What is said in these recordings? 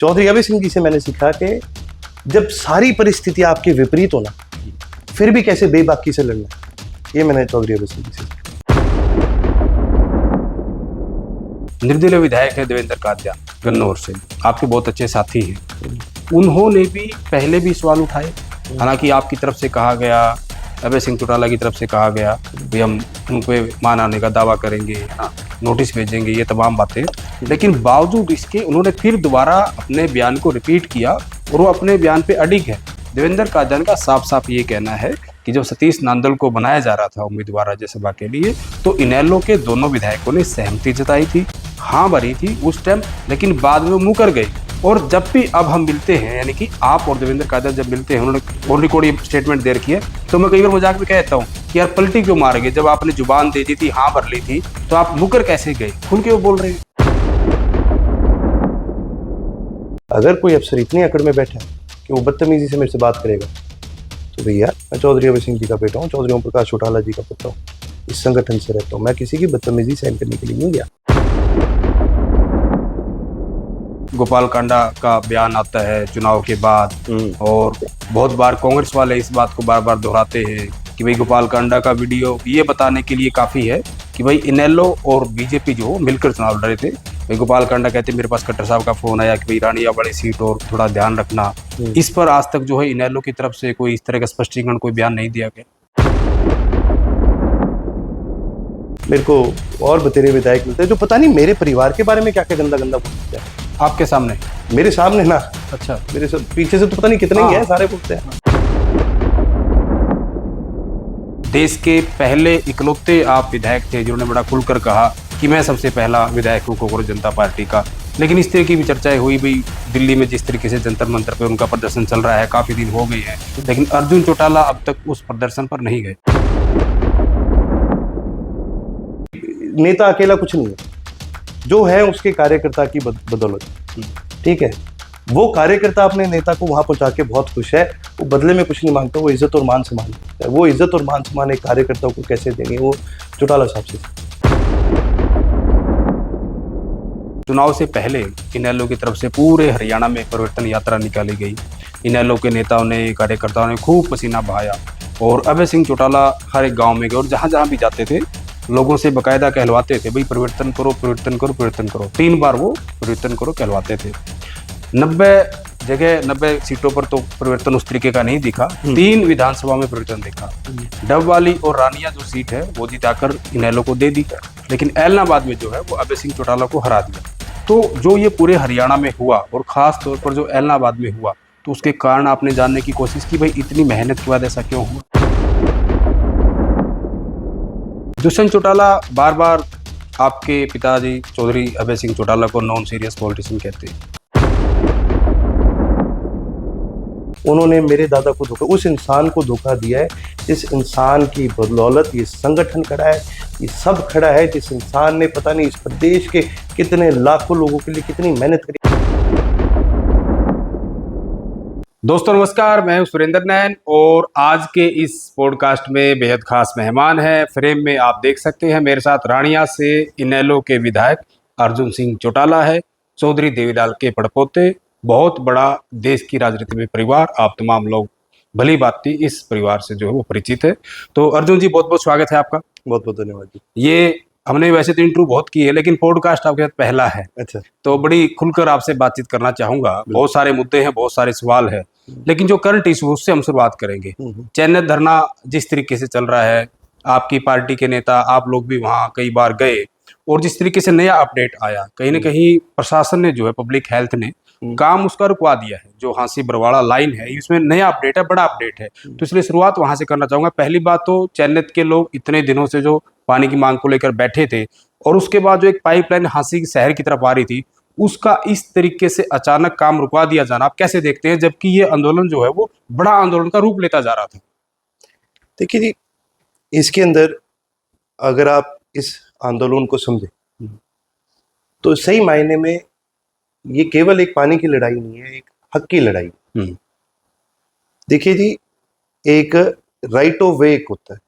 चौधरी अभय सिंह जी से मैंने सीखा कि जब सारी परिस्थितियां आपके विपरीत हो ना, फिर भी कैसे बेबाकी से लड़ना है, ये मैंने चौधरी अभय सिंह जी से सीखा। निर्दलीय विधायक है देवेंद्र कादियान गन्नौर से, आपके बहुत अच्छे साथी हैं। उन्होंने भी पहले भी सवाल उठाए, हालांकि आपकी तरफ से कहा गया, अभय सिंह चौटाला की तरफ से कहा गया कि हम उनको मान आने का दावा करेंगे, नोटिस भेजेंगे, ये तमाम बातें, लेकिन बावजूद इसके उन्होंने फिर दोबारा अपने बयान को रिपीट किया और वो अपने बयान पे अडिग है। देवेंद्र कादियान का साफ साफ ये कहना है कि जब सतीश नांदल को बनाया जा रहा था उम्मीदवार राज्यसभा के लिए, तो इनेलो के दोनों विधायकों ने सहमति जताई थी, हाँ भरी थी उस टाइम, लेकिन बाद में वो मुकर गए। और जब भी अब हम मिलते हैं, यानी कि आप और देवेंद्र कादियान जब मिलते हैं, उन्होंने ऑन रिकॉर्ड ये स्टेटमेंट दे रखी है, तो मैं कई बार मजाक में कहता हूँ कि यार पलटी क्यों मार गए, जब आपने जुबान दे दी थी, हाँ भर ली थी, तो आप मुकर कैसे गए, खुल के वो बोल रहे हैं। अगर कोई अफसर इतनी अकड़ में बैठा है कि वो बदतमीजी से मेरे से बात करेगा, तो भैया मैं चौधरी अभय सिंह जी का बेटा हूँ, चौधरी ओम प्रकाश चौटाला जी का पुत्र हूँ, इस संगठन से रहता हूँ, मैं किसी की बदतमीजी सहन करने के लिए नहीं गया। गोपाल कांडा का बयान आता है चुनाव के बाद, और बहुत बार कांग्रेस वाले इस बात को बार बार दोहराते हैं कि भाई गोपाल कांडा का वीडियो ये बताने के लिए काफी है कि भाई इनेलो और बीजेपी जो मिलकर चुनाव लड़े थे। भाई गोपाल कांडा कहते मेरे पास खट्टर साहब का फोन आया कि भाई रानिया वाली सीट और थोड़ा ध्यान रखना। इस पर आज तक जो है इनेलो की तरफ से कोई इस तरह का स्पष्टीकरण, कोई बयान नहीं दिया गया। मेरे को और बतेरे विधायक मिलते हैं जो पता नहीं मेरे परिवार के बारे में क्या क्या गंदा गंदा बोलते हैं आपके सामने, मेरे सामने ना। अच्छा, मेरे सब पीछे से तो पता नहीं कितने ही हैं, सारे बोलते हैं। देश के पहले इकलौते आप विधायक थे जिन्होंने बड़ा खुलकर कहा कि मैं सबसे पहला विधायक हूँ कांग्रेस जनता पार्टी का, लेकिन इस तरह की भी चर्चाएं हुई भाई दिल्ली में जिस तरीके से जंतर मंतर पे उनका प्रदर्शन चल रहा है, काफी दिन हो गए हैं, लेकिन अर्जुन चौटाला अब तक उस प्रदर्शन पर नहीं गए। नेता अकेला कुछ नहीं है, जो है उसके कार्यकर्ता की बदौलत, ठीक है। वो कार्यकर्ता अपने नेता को वहां पहुंचा के बहुत खुश है, वो बदले में कुछ नहीं मांगता, वो इज्जत और मान सम्मान मांगता है। वो इज्जत और मान सम्मान एक कार्यकर्ता को कैसे देंगे, वो चौटाला साहब से। चुनाव से पहले इनेलो की तरफ से पूरे हरियाणा में परिवर्तन यात्रा निकाली गई। इनेलो के नेताओं ने, कार्यकर्ताओं ने खूब पसीना बहाया और अभय सिंह चौटाला हर एक गांव में गए और जहां जहां भी जाते थे लोगों से बकायदा कहलवाते थे भाई परिवर्तन करो, परिवर्तन करो, परिवर्तन करो। 3 बार वो परिवर्तन करो कहलवाते थे। 90 सीटों पर तो परिवर्तन उस तरीके का नहीं दिखा, 3 विधानसभा में परिवर्तन दिखा। डब वाली और रानिया जो सीट है वो जिताकर इनेलो को दे दी, लेकिन ऐलनाबाद में जो है वो अभय सिंह चौटाला को हरा दिया। तो जो ये पूरे हरियाणा में हुआ और खास तौर पर जो ऐलनाबाद में हुआ, तो उसके कारण आपने जानने की कोशिश की भाई इतनी मेहनत के बाद ऐसा क्यों हुआ। दुष्यंत चौटाला बार बार आपके पिताजी चौधरी अभय सिंह चौटाला को नॉन सीरियस पॉलिटिशियन कहते हैं। उन्होंने मेरे दादा को धोखा, उस इंसान को धोखा दिया है जिस इंसान की बदौलत ये संगठन खड़ा है, ये सब खड़ा है, जिस इंसान ने पता नहीं इस प्रदेश के कितने लाखों लोगों के लिए कितनी मेहनत करी। दोस्तों नमस्कार, मैं हूं सुरेंद्र नैन और आज के इस पॉडकास्ट में बेहद खास मेहमान है। फ्रेम में आप देख सकते हैं मेरे साथ रानिया से इनेलो के विधायक अर्जुन सिंह चौटाला है, चौधरी देवीलाल के पड़पोते, बहुत बड़ा देश की राजनीति में परिवार। आप तमाम लोग भली भांति इस परिवार से जो है वो परिचित है। तो अर्जुन जी बहुत बहुत स्वागत है आपका। बहुत बहुत धन्यवाद जी। ये हमने वैसे तो इंटरव्यू बहुत की है, लेकिन पॉडकास्ट आपके साथ पहला है। अच्छा, तो बड़ी खुलकर आपसे बातचीत करना चाहूंगा। बहुत सारे मुद्दे हैं, बहुत सारे सवाल है, लेकिन जो करंट इशू उससे हम शुरुआत करेंगे। चैनल धरना जिस तरीके से चल रहा है, आपकी पार्टी के नेता, आप लोग भी वहां कई बार गए, और जिस तरीके से नया अपडेट आया, कहीं ना कहीं प्रशासन ने जो है, पब्लिक हेल्थ ने काम उसका रुकवा दिया है। जो हांसी बरवाड़ा लाइन है, इसमें नया अपडेट है, बड़ा अपडेट है, तो इसलिए शुरुआत वहां से करना चाहूंगा। पहली बात तो चैन्नत के लोग इतने दिनों से जो पानी की मांग को लेकर बैठे थे, और उसके बाद जो एक पाइपलाइन हांसी शहर की तरफ आ रही थी, उसका इस तरीके से अचानक काम रुकवा दिया जाना आप कैसे देखते हैं, जबकि ये आंदोलन जो है वो बड़ा आंदोलन का रूप लेता जा रहा था। देखिए जी, इसके अंदर अगर आप इस आंदोलन को समझे तो सही मायने में ये केवल एक पानी की लड़ाई नहीं है, एक हक की लड़ाई। देखिए जी, एक राइट ऑफ वे एक होता है,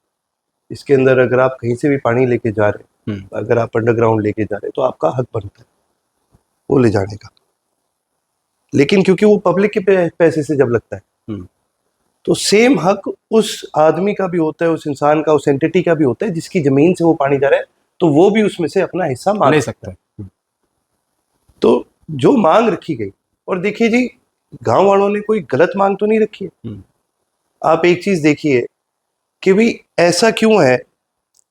इसके अंदर अगर आप कहीं से भी पानी लेके जा रहे हैं, अगर आप अंडरग्राउंड लेके जा रहे हैं, तो आपका हक बनता है वो ले जाने का। लेकिन क्योंकि वो पब्लिक के पैसे से जब लगता है, हम्म, तो सेम हक उस आदमी का भी होता है, उस इंसान का, उस एंटिटी का भी होता है जिसकी जमीन से वो पानी जा रहा है, तो वो भी उसमें से अपना हिस्सा मांग ले सकता सकते है। हैं। तो जो मांग रखी गई, और देखिए जी, गांव वालों ने कोई गलत मांग तो नहीं रखी है। हम्म, आप एक चीज देखिए कि भाई ऐसा क्यों है,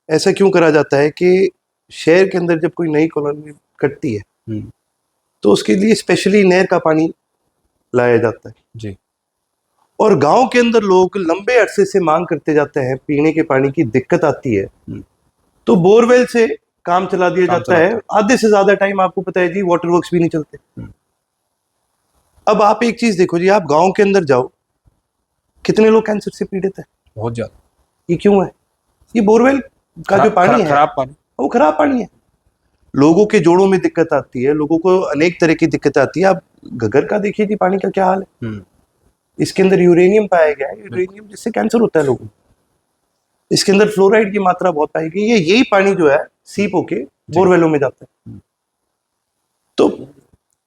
ऐसा क्यों करा जाता है कि शहर के अंदर जब कोई नई कॉलोनी कटती है हम्म, तो उसके लिए स्पेशली नहर का पानी लाया जाता है, जी, और गांव के अंदर लोग लंबे अरसे से मांग करते जाते हैं, पीने के पानी की दिक्कत आती है, हम्म, तो बोरवेल से काम चला दिया काम जाता है। चलाते आधे से ज्यादा टाइम आपको पता है जी वाटर वर्क्स भी नहीं चलते। हम्म। अब आप एक चीज देखो जी, आप गांव के अंदर जाओ, कितने लोग कैंसर से पीड़ित है। बहुत ज्यादा ये क्यों है? ये बोरवेल का जो पानी है खराब पानी। वो खराब पानी है। लोगों के जोड़ों में दिक्कत आती है, लोगों को अनेक तरह की दिक्कत आती है। आप घगर का देखिए जी, पानी का क्या हाल है। हम्म, इसके अंदर यूरेनियम पाया गया है, यूरेनियम जिससे कैंसर होता है लोगों को। इसके अंदर फ्लोराइड की मात्रा बहुत पाई गई है। यही पानी जो है सीप होके बोरवेलों में जाता है। तो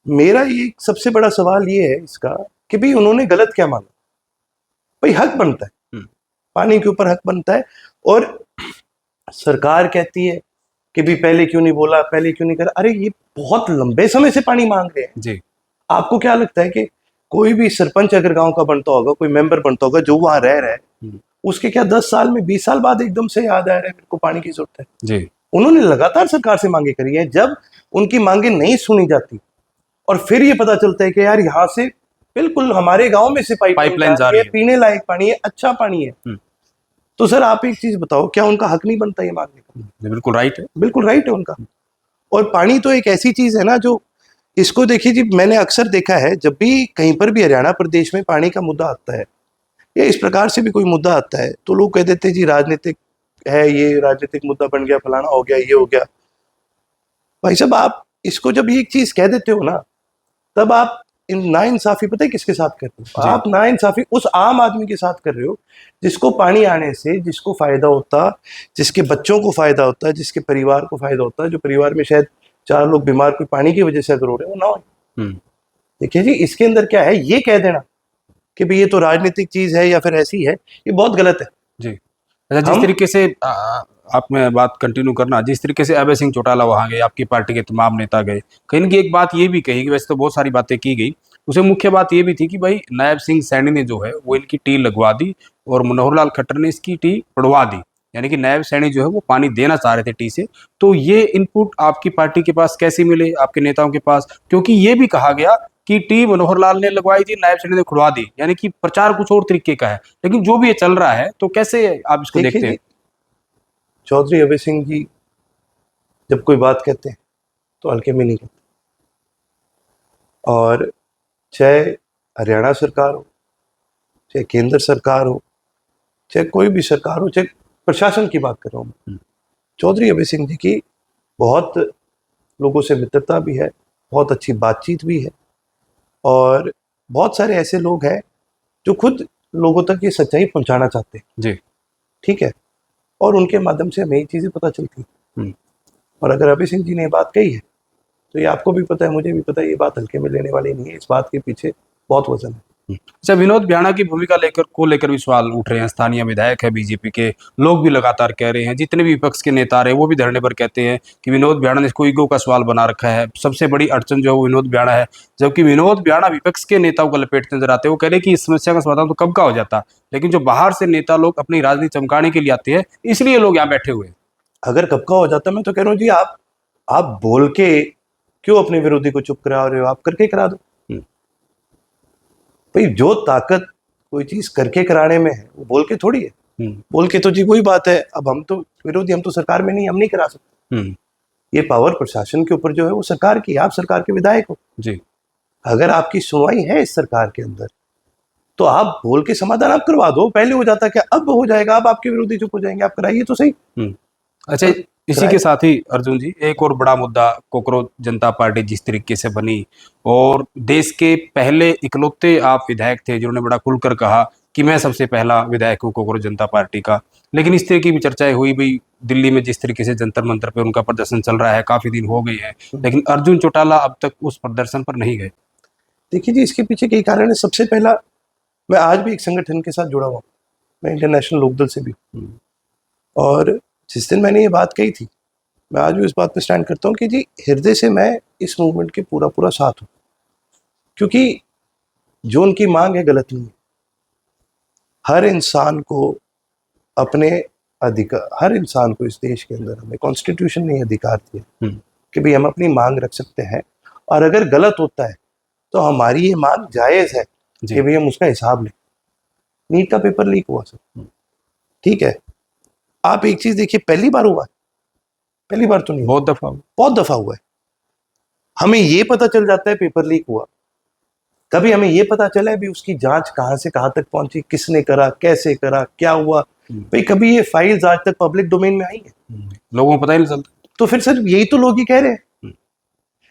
मेरा ये सबसे बड़ा सवाल ये है इसका कि भाई उन्होंने गलत क्या मांगा। भाई हक बनता है, हम्म, पानी के ऊपर हक बनता है। और सरकार कहती है कि भाई पहले क्यों नहीं बोला, पहले क्यों नहीं करा। अरे ये बहुत लंबे समय से पानी मांग रहे हैं। जी, आपको क्या लगता है कि कोई भी सरपंच अगर गांव का बनता होगा, कोई मेंबर बनता होगा जो वहां रह रहा है, हम्म, उसके क्या 10 साल में 20 साल बाद एकदम से याद आ रहा है मेरे को पानी की जरूरत है? जी, उन्होंने लगातार सरकार से मांगे करी है। जब उनकी मांगे नहीं सुनी जाती और फिर ये पता चलता है कि यार यहाँ से बिल्कुल हमारे गांव में से पाइपलाइन जा रही है, पीने लायक पानी है, अच्छा पानी है, तो सर आप एक चीज बताओ, क्या उनका हक नहीं बनता ये मांगने का? बिल्कुल राइट है। बिल्कुल राइट है उनका। और पानी तो एक ऐसी चीज है ना जो, इसको देखिए जी, मैंने अक्सर देखा है जब भी कहीं पर भी हरियाणा प्रदेश में पानी का मुद्दा आता है या इस प्रकार से भी कोई मुद्दा आता है, तो लोग कह देते हैं जी राजनीतिक है, ये राजनीतिक मुद्दा बन गया, फलाना हो गया, ये हो गया। भाई साहब, आप इसको जब ये एक चीज कह देते हो ना, तब आप नाइंसाफी पता है किसके साथ कर रहे हो? जी, आप नाइंसाफी उस आम आदमी के साथ कर रहे हो जिसको पानी आने से, जिसको फायदा होता, जिसके बच्चों को फायदा होता है, जिसके परिवार को फायदा होता है, जो परिवार में शायद 4 लोग बीमार कोई पानी की वजह से अगर हो रहे हो ना हो। हम्म, आपके देखिए जी, इसके अंदर क्या है, ये कह देना कि भाई ये तो राजनीतिक चीज है या फिर ऐसी है, ये बहुत गलत है। जी। अच्छा, जिस हम तरीके से आप में बात कंटिन्यू करना, जिस तरीके से अभय सिंह चौटाला वहां गए, आपकी पार्टी के तमाम नेता गए, कहीं ना कहीं एक बात ये भी कही कि वैसे तो बहुत सारी बातें की गई, उसे मुख्य बात ये भी थी कि भाई नायब सिंह सैनी ने जो है वो इनकी टी लगवा दी और मनोहर लाल खट्टर ने इसकी टी उड़वा दी। यानी कि नायब सैनी जो है वो पानी देना चाह रहे थे टी से। तो ये इनपुट आपकी पार्टी के पास कैसे मिले, आपके नेताओं के पास? क्योंकि ये भी कहा गया कि टी मनोहर लाल ने लगवाई थी, नायब सैनी ने खुड़वा दी, यानी कि प्रचार कुछ और तरीके का है। लेकिन जो भी ये चल रहा है, तो कैसे आप इसको देखिए देखते हैं? जी, चौधरी अभय सिंह जी जब कोई बात कहते हैं तो हल्के में नहीं कहते। और चाहे हरियाणा सरकार हो, चाहे केंद्र सरकार हो, चाहे कोई भी सरकार हो, चाहे प्रशासन की बात कर रहा हूँ मैं, चौधरी अभय सिंह जी की बहुत लोगों से मित्रता भी है, बहुत अच्छी बातचीत भी है, और बहुत सारे ऐसे लोग हैं जो खुद लोगों तक ये सच्चाई पहुंचाना चाहते हैं। जी, ठीक है, और उनके माध्यम से हमें ये चीज़ें पता चलती हैं। हम्म, और अगर अभय सिंह जी ने ये बात कही है तो ये आपको भी पता है, मुझे भी पता है, ये बात हल्के में लेने वाली नहीं है। इस बात के पीछे बहुत वजन है। अच्छा, विनोद बियाणा की भूमिका लेकर भी सवाल उठ रहे हैं। स्थानीय विधायक है बीजेपी के, लोग भी लगातार कह रहे हैं, जितने भी विपक्ष के नेता रहे वो भी धरने पर कहते हैं कि विनोद बियाणा ने इसको ईगो का सवाल बना रखा है, सबसे बड़ी अड़चन जो है वो विनोद बियाणा है। जबकि विनोद बियाणा विपक्ष के नेताओं को लपेटते नजर आते हैं। वो कह रहे हैं कि इस समस्या का समाधान तो कब का हो जाता, लेकिन जो बाहर से नेता लोग अपनी राजनीति चमकाने के लिए आते हैं, इसलिए लोग यहाँ बैठे हुए हैं। अगर कब का हो जाता, मैं तो कह रहा हूँ जी, आप बोल के क्यों अपने विरोधी को चुप करा रहे हो? आप करके करा दो। भाई जो ताकत कोई चीज करके कराने में है वो बोल के थोड़ी है। बोल के तो जी वही बात है, अब हम तो विरोधी, हम तो सरकार में नहीं, हम नहीं करा सकते। ये पावर प्रशासन के ऊपर जो है वो सरकार की है, आप सरकार के विधायक हो जी, अगर आपकी सुनवाई है इस सरकार के अंदर तो आप बोल के समाधान आप करवा दो। पहले हो जाता क्या, अब हो जाएगा, अब आपके विरोधी चुप हो जाएंगे, आप कराइए तो सही। अच्छा, इसी के साथ ही अर्जुन जी, एक और बड़ा मुद्दा, कोकरोच जनता पार्टी जिस तरीके से बनी, और देश के पहले इकलौते आप विधायक थे जिन्होंने बड़ा खुलकर कहा कि मैं सबसे पहला विधायक हूँ कोकरोच जनता पार्टी का। लेकिन इस तरह की भी चर्चाएं हुई भाई, दिल्ली में जिस तरीके से जंतर मंतर पे उनका प्रदर्शन चल रहा है, काफी दिन हो गए हैं, लेकिन अर्जुन चौटाला अब तक उस प्रदर्शन पर नहीं गए। देखिए जी, इसके पीछे कई कारण है। सबसे पहला, मैं आज भी एक संगठन के साथ जुड़ा हुआ हूँ, मैं इंटरनेशनल लोकदल से भी हूँ। और जिस दिन मैंने ये बात कही थी, मैं आज भी उस बात पे स्टैंड करता हूँ कि जी हृदय से मैं इस मूवमेंट के पूरा पूरा साथ हूँ, क्योंकि जो उनकी मांग है गलत नहीं है। हर इंसान को अपने अधिकार, हर इंसान को इस देश के अंदर हमें कॉन्स्टिट्यूशन ने अधिकार दिया कि भाई हम अपनी मांग रख सकते हैं, और अगर गलत होता है तो हमारी ये मांग जायज़ है कि भाई हम उसका हिसाब लें। नीट का पेपर लीक हुआ सर, ठीक है, आप एक चीज देखिए, पहली बार हुआ है, पहली बार तो नहीं, बहुत दफा हुआ है। हमें ये पता चल जाता है पेपर लीक हुआ, कभी हमें ये पता चला है भी उसकी जांच कहां से कहां तक पहुंची, किसने करा, कैसे करा, क्या हुआ। भाई कभी ये फाइल्स आज तक पब्लिक डोमेन में आई है? लोगों को पता ही नहीं चलता। तो फिर सर यही तो लोग ही कह रहे हैं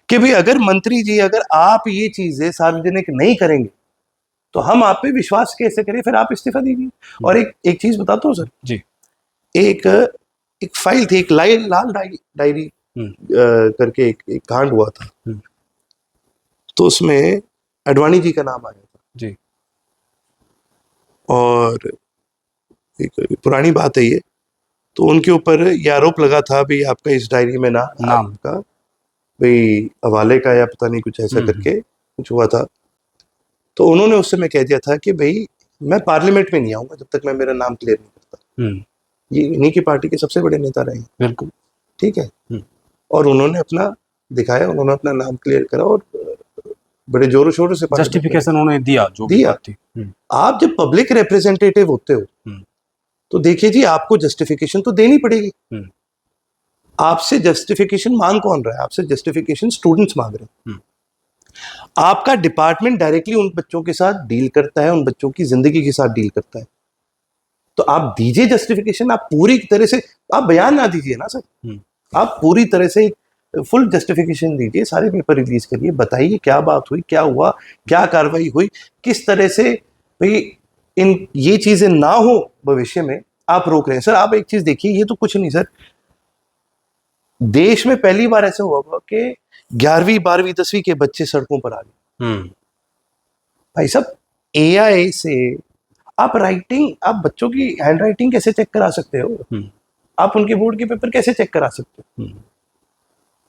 कि भाई अगर मंत्री जी, अगर आप ये चीजें सार्वजनिक नहीं करेंगे तो हम आप पे विश्वास कैसे करें, फिर आप इस्तीफा दीजिए। और एक चीज बताता हूँ सर जी, एक एक फाइल थी, एक लाल डायरी करके एक कांड हुआ था, तो उसमें अडवाणी जी का नाम आया था जी, और एक पुरानी बात है ये, तो उनके ऊपर ये आरोप लगा था भी आपका इस डायरी में नाम आपका भाई हवाले का या पता नहीं कुछ ऐसा करके कुछ हुआ था। तो उन्होंने उस समय कह दिया था कि भाई मैं पार्लियामेंट में नहीं आऊंगा जब तक मैं मेरा नाम क्लियर नहीं करता। ये इन्हीं की पार्टी के सबसे बड़े नेता रहे हैं, बिल्कुल ठीक है। और उन्होंने अपना दिखाया, उन्होंने अपना नाम क्लियर करा और बड़े जोरों शोरों से जस्टिफिकेशन उन्होंने दिया, जो भी बात थी। आप जब पब्लिक रिप्रेजेंटेटिव होते हो तो देखिए जी, आपको जस्टिफिकेशन तो देनी पड़ेगी। आपसे जस्टिफिकेशन मांग कौन रहा है? आपसे जस्टिफिकेशन स्टूडेंट्स मांग रहे हैं। आपका डिपार्टमेंट डायरेक्टली उन बच्चों के साथ डील करता है, उन बच्चों की जिंदगी के साथ डील करता है, तो आप दीजिए जस्टिफिकेशन। आप पूरी तरह से, आप बयान ना दीजिए ना सर, आप पूरी तरह से फुल जस्टिफिकेशन दीजिए, सारे पेपर रिलीज करिए, बताइए क्या बात हुई, क्या हुआ, क्या कार्रवाई हुई, किस तरह से भाई इन ये चीजें ना हो भविष्य में आप रोक रहे हैं। सर आप एक चीज देखिए, ये तो कुछ नहीं सर, देश में पहली बार ऐसा हुआ होगा कि 11वीं 12वीं 10वीं के बच्चे सड़कों पर आ गए। भाई साहब, एआई से आप राइटिंग, आप बच्चों की हैंड राइटिंग कैसे चेक करा सकते हो? आप उनके बोर्ड के पेपर कैसे चेक करा सकते हो?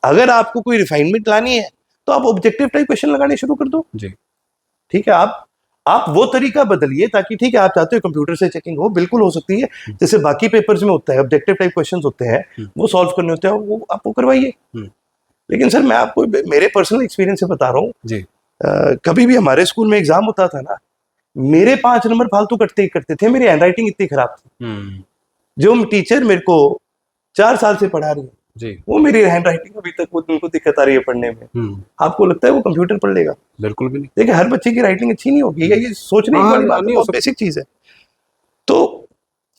अगर आपको कोई रिफाइनमेंट लानी है तो आप ऑब्जेक्टिव टाइप क्वेश्चन लगाने शुरू कर दो जी, ठीक है। आप वो तरीका बदलिए ताकि, ठीक है आप चाहते हो कंप्यूटर से चेकिंग हो, बिल्कुल हो सकती है, जैसे बाकी पेपर्स में होता है, ऑब्जेक्टिव टाइप क्वेश्चंस होते हैं वो सॉल्व करने होते हैं, वो आप वो करवाइए। लेकिन सर मैं आपको मेरे पर्सनल एक्सपीरियंस से बता रहा हूँ जी, कभी भी हमारे स्कूल में एग्जाम होता था ना, मेरे 5 नंबर फालतू कटते ही करते थे, मेरी हैंडराइटिंग इतनी खराब थी। जो टीचर मेरे को 4 साल से पढ़ा रही है जी, वो मेरी हैंडराइटिंग अभी तक उनको दिक्कत आ रही है पढ़ने में। आपको लगता है वो कंप्यूटर पढ़ लेगा? बिल्कुल भी नहीं। देखिए हर बच्चे की राइटिंग अच्छी नहीं होगी, ये सोचने की बड़ी बात है, बहुत बेसिक चीज है। तो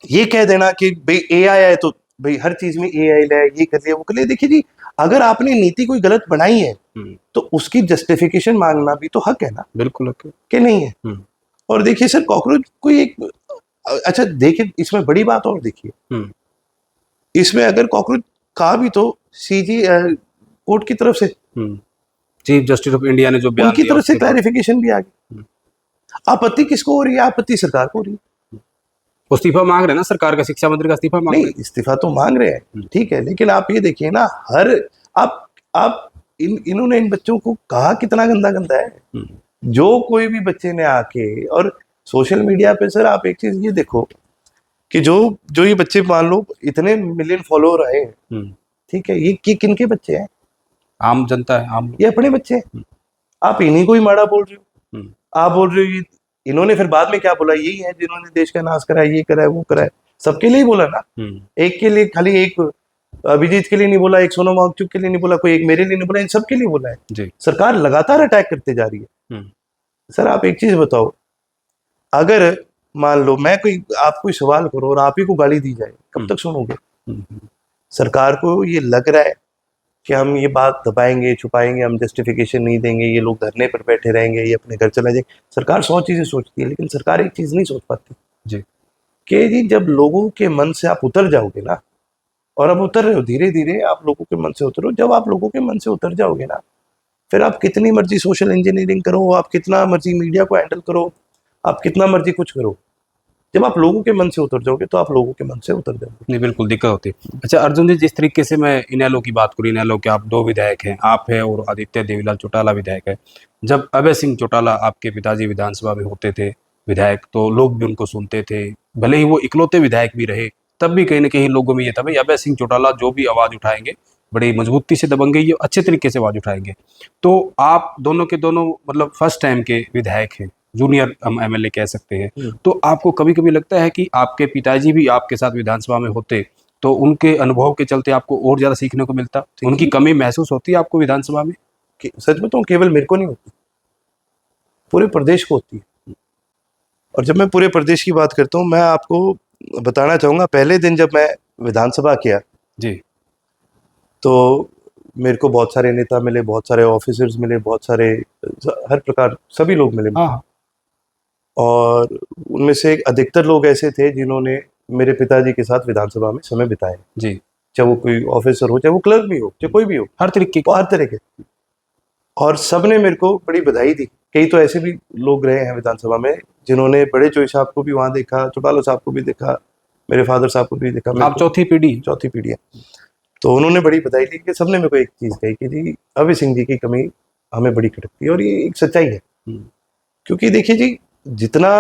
ये कह देना कि भाई एआई है तो भाई हर चीज में एआई है, ये कर लिया वो कर लिया, देखिए जी अगर आपने नीति कोई गलत बनाई है तो उसकी जस्टिफिकेशन मांगना भी तो हक है ना, बिल्कुल हक है कि नहीं है। और देखिए सर कॉकरोच कोई एक, अच्छा देखिए इसमें बड़ी बात और देखिए, इसमें अगर कॉकरोच कहा भी तो सीजी कोर्ट की तरफ से, चीफ जस्टिस ऑफ इंडिया ने जो बयान उनकी तरफ से क्लैरिफिकेशन भी आ गई। आपत्ति किसको हो रही है? आपत्ति सरकार को हो रही है। इस्तीफा मांग रहे हैं ना, सरकार का शिक्षा मंत्री का इस्तीफा मांग रहे हैं। इस्तीफा तो मांग रहे हैं, ठीक है, लेकिन आप ये देखिए ना, हर आप इन्होंने इन बच्चों को कहा कितना गंदा गंदा है। जो कोई भी बच्चे ने आके, और सोशल मीडिया पे सर आप एक चीज ये देखो कि जो ये बच्चे मान लो इतने मिलियन फॉलोअर आए हैं, ठीक है, ये किनके बच्चे हैं? आम जनता है, आम, ये अपने बच्चे हैं। आप इन्हीं को ही माड़ा बोल रहे हो। आप बोल रहे हो इन्होंने फिर बाद में क्या बोला, यही है जिन्होंने देश का नाश करा है, ये करा है, वो करा है, सबके लिए बोला ना। एक के लिए, खाली एक अभिजीत के लिए नहीं बोला, एक सोनम वांगचुक के लिए नहीं बोला, कोई एक मेरे लिए नहीं बोला, इन सबके लिए बोला है जी। सरकार लगातार अटैक करते जा रही है। सर आप एक चीज बताओ, अगर मान लो मैं आप कोई सवाल करो और आप ही को गाली दी जाए, कब तक सुनोगे? सरकार को ये लग रहा है कि हम ये बात दबाएंगे, छुपाएंगे, हम जस्टिफिकेशन नहीं देंगे, ये लोग धरने पर बैठे रहेंगे, ये अपने घर चला जाएंगे। सरकार 100 चीजें सोचती है, लेकिन सरकार एक चीज नहीं सोच पाती जी, कि जी जब लोगों के मन से आप उतर जाओगे ना, और अब उतर रहे हो धीरे धीरे, आप लोगों के मन से उतरो, जब आप लोगों के मन से उतर जाओगे ना, फिर आप कितनी मर्जी सोशल इंजीनियरिंग करो, आप कितना मर्जी मीडिया को हैंडल करो, आप कितना मर्जी कुछ करो, जब आप लोगों के मन से उतर जाओगे तो आप लोगों के मन से उतर जाओगे। नहीं, बिल्कुल दिक्कत होती है। अच्छा अर्जुन जी, जिस तरीके से मैं इनेलो की बात करूँ, इनेलो के आप 2 विधायक हैं, आप हैं और आदित्य देवीलाल चौटाला विधायक है। जब अभय सिंह चौटाला आपके पिताजी विधानसभा में होते थे विधायक, तो लोग भी उनको सुनते थे, भले ही वो इकलौते विधायक भी रहे, तब भी कहीं न कहीं लोगों में ये था भाई अभय सिंह चौटाला जो भी आवाज़ उठाएँगे, बड़ी मजबूती से दबंगे, ये अच्छे तरीके से आवाज़ उठाएँगे। तो आप दोनों के दोनों मतलब फर्स्ट टाइम के विधायक हैं, जूनियर हम एमएलए कह सकते हैं। तो आपको कभी-कभी लगता है कि आपके पिताजी भी आपके साथ विधानसभा में होते, तो उनके अनुभव के चलते आपको और ज़्यादा सीखने को मिलता? उनकी कमी महसूस होती है आपको विधानसभा में? सच बताऊं, केवल मेरे को नहीं होती, पूरे प्रदेश को होती है। और जब मैं पूरे प्रदेश की बात करता हूं, मैं आपको बताना चाहूंगा, पहले दिन जब मैं विधानसभा किया जी। तो मेरे को बहुत सारे नेता मिले, बहुत सारे ऑफिसर्स मिले, बहुत सारे हर प्रकार सभी लोग मिले। हाँ। और उनमें से अधिकतर लोग ऐसे थे जिन्होंने मेरे पिताजी के साथ विधानसभा में समय बिताया, जी। चाहे वो कोई ऑफिसर हो, चाहे वो क्लर्क भी हो, चाहे कोई भी हो, हर तरीके वो हर तरह के। और सबने मेरे को बड़ी बधाई दी। कई तो ऐसे भी लोग रहे हैं विधानसभा में जिन्होंने बड़े चोई साहब को भी वहां देखा, चौटाला साहब को भी देखा, मेरे फादर साहब को भी देखा। आप चौथी पीढ़ी? चौथी पीढ़ी है। तो उन्होंने बड़ी बधाई दी कि सबने मेरे को एक चीज कही कि जी अभय सिंह जी की कमी हमें बड़ी खटकती है, और ये एक सच्चाई है। क्योंकि देखिए जी, जितना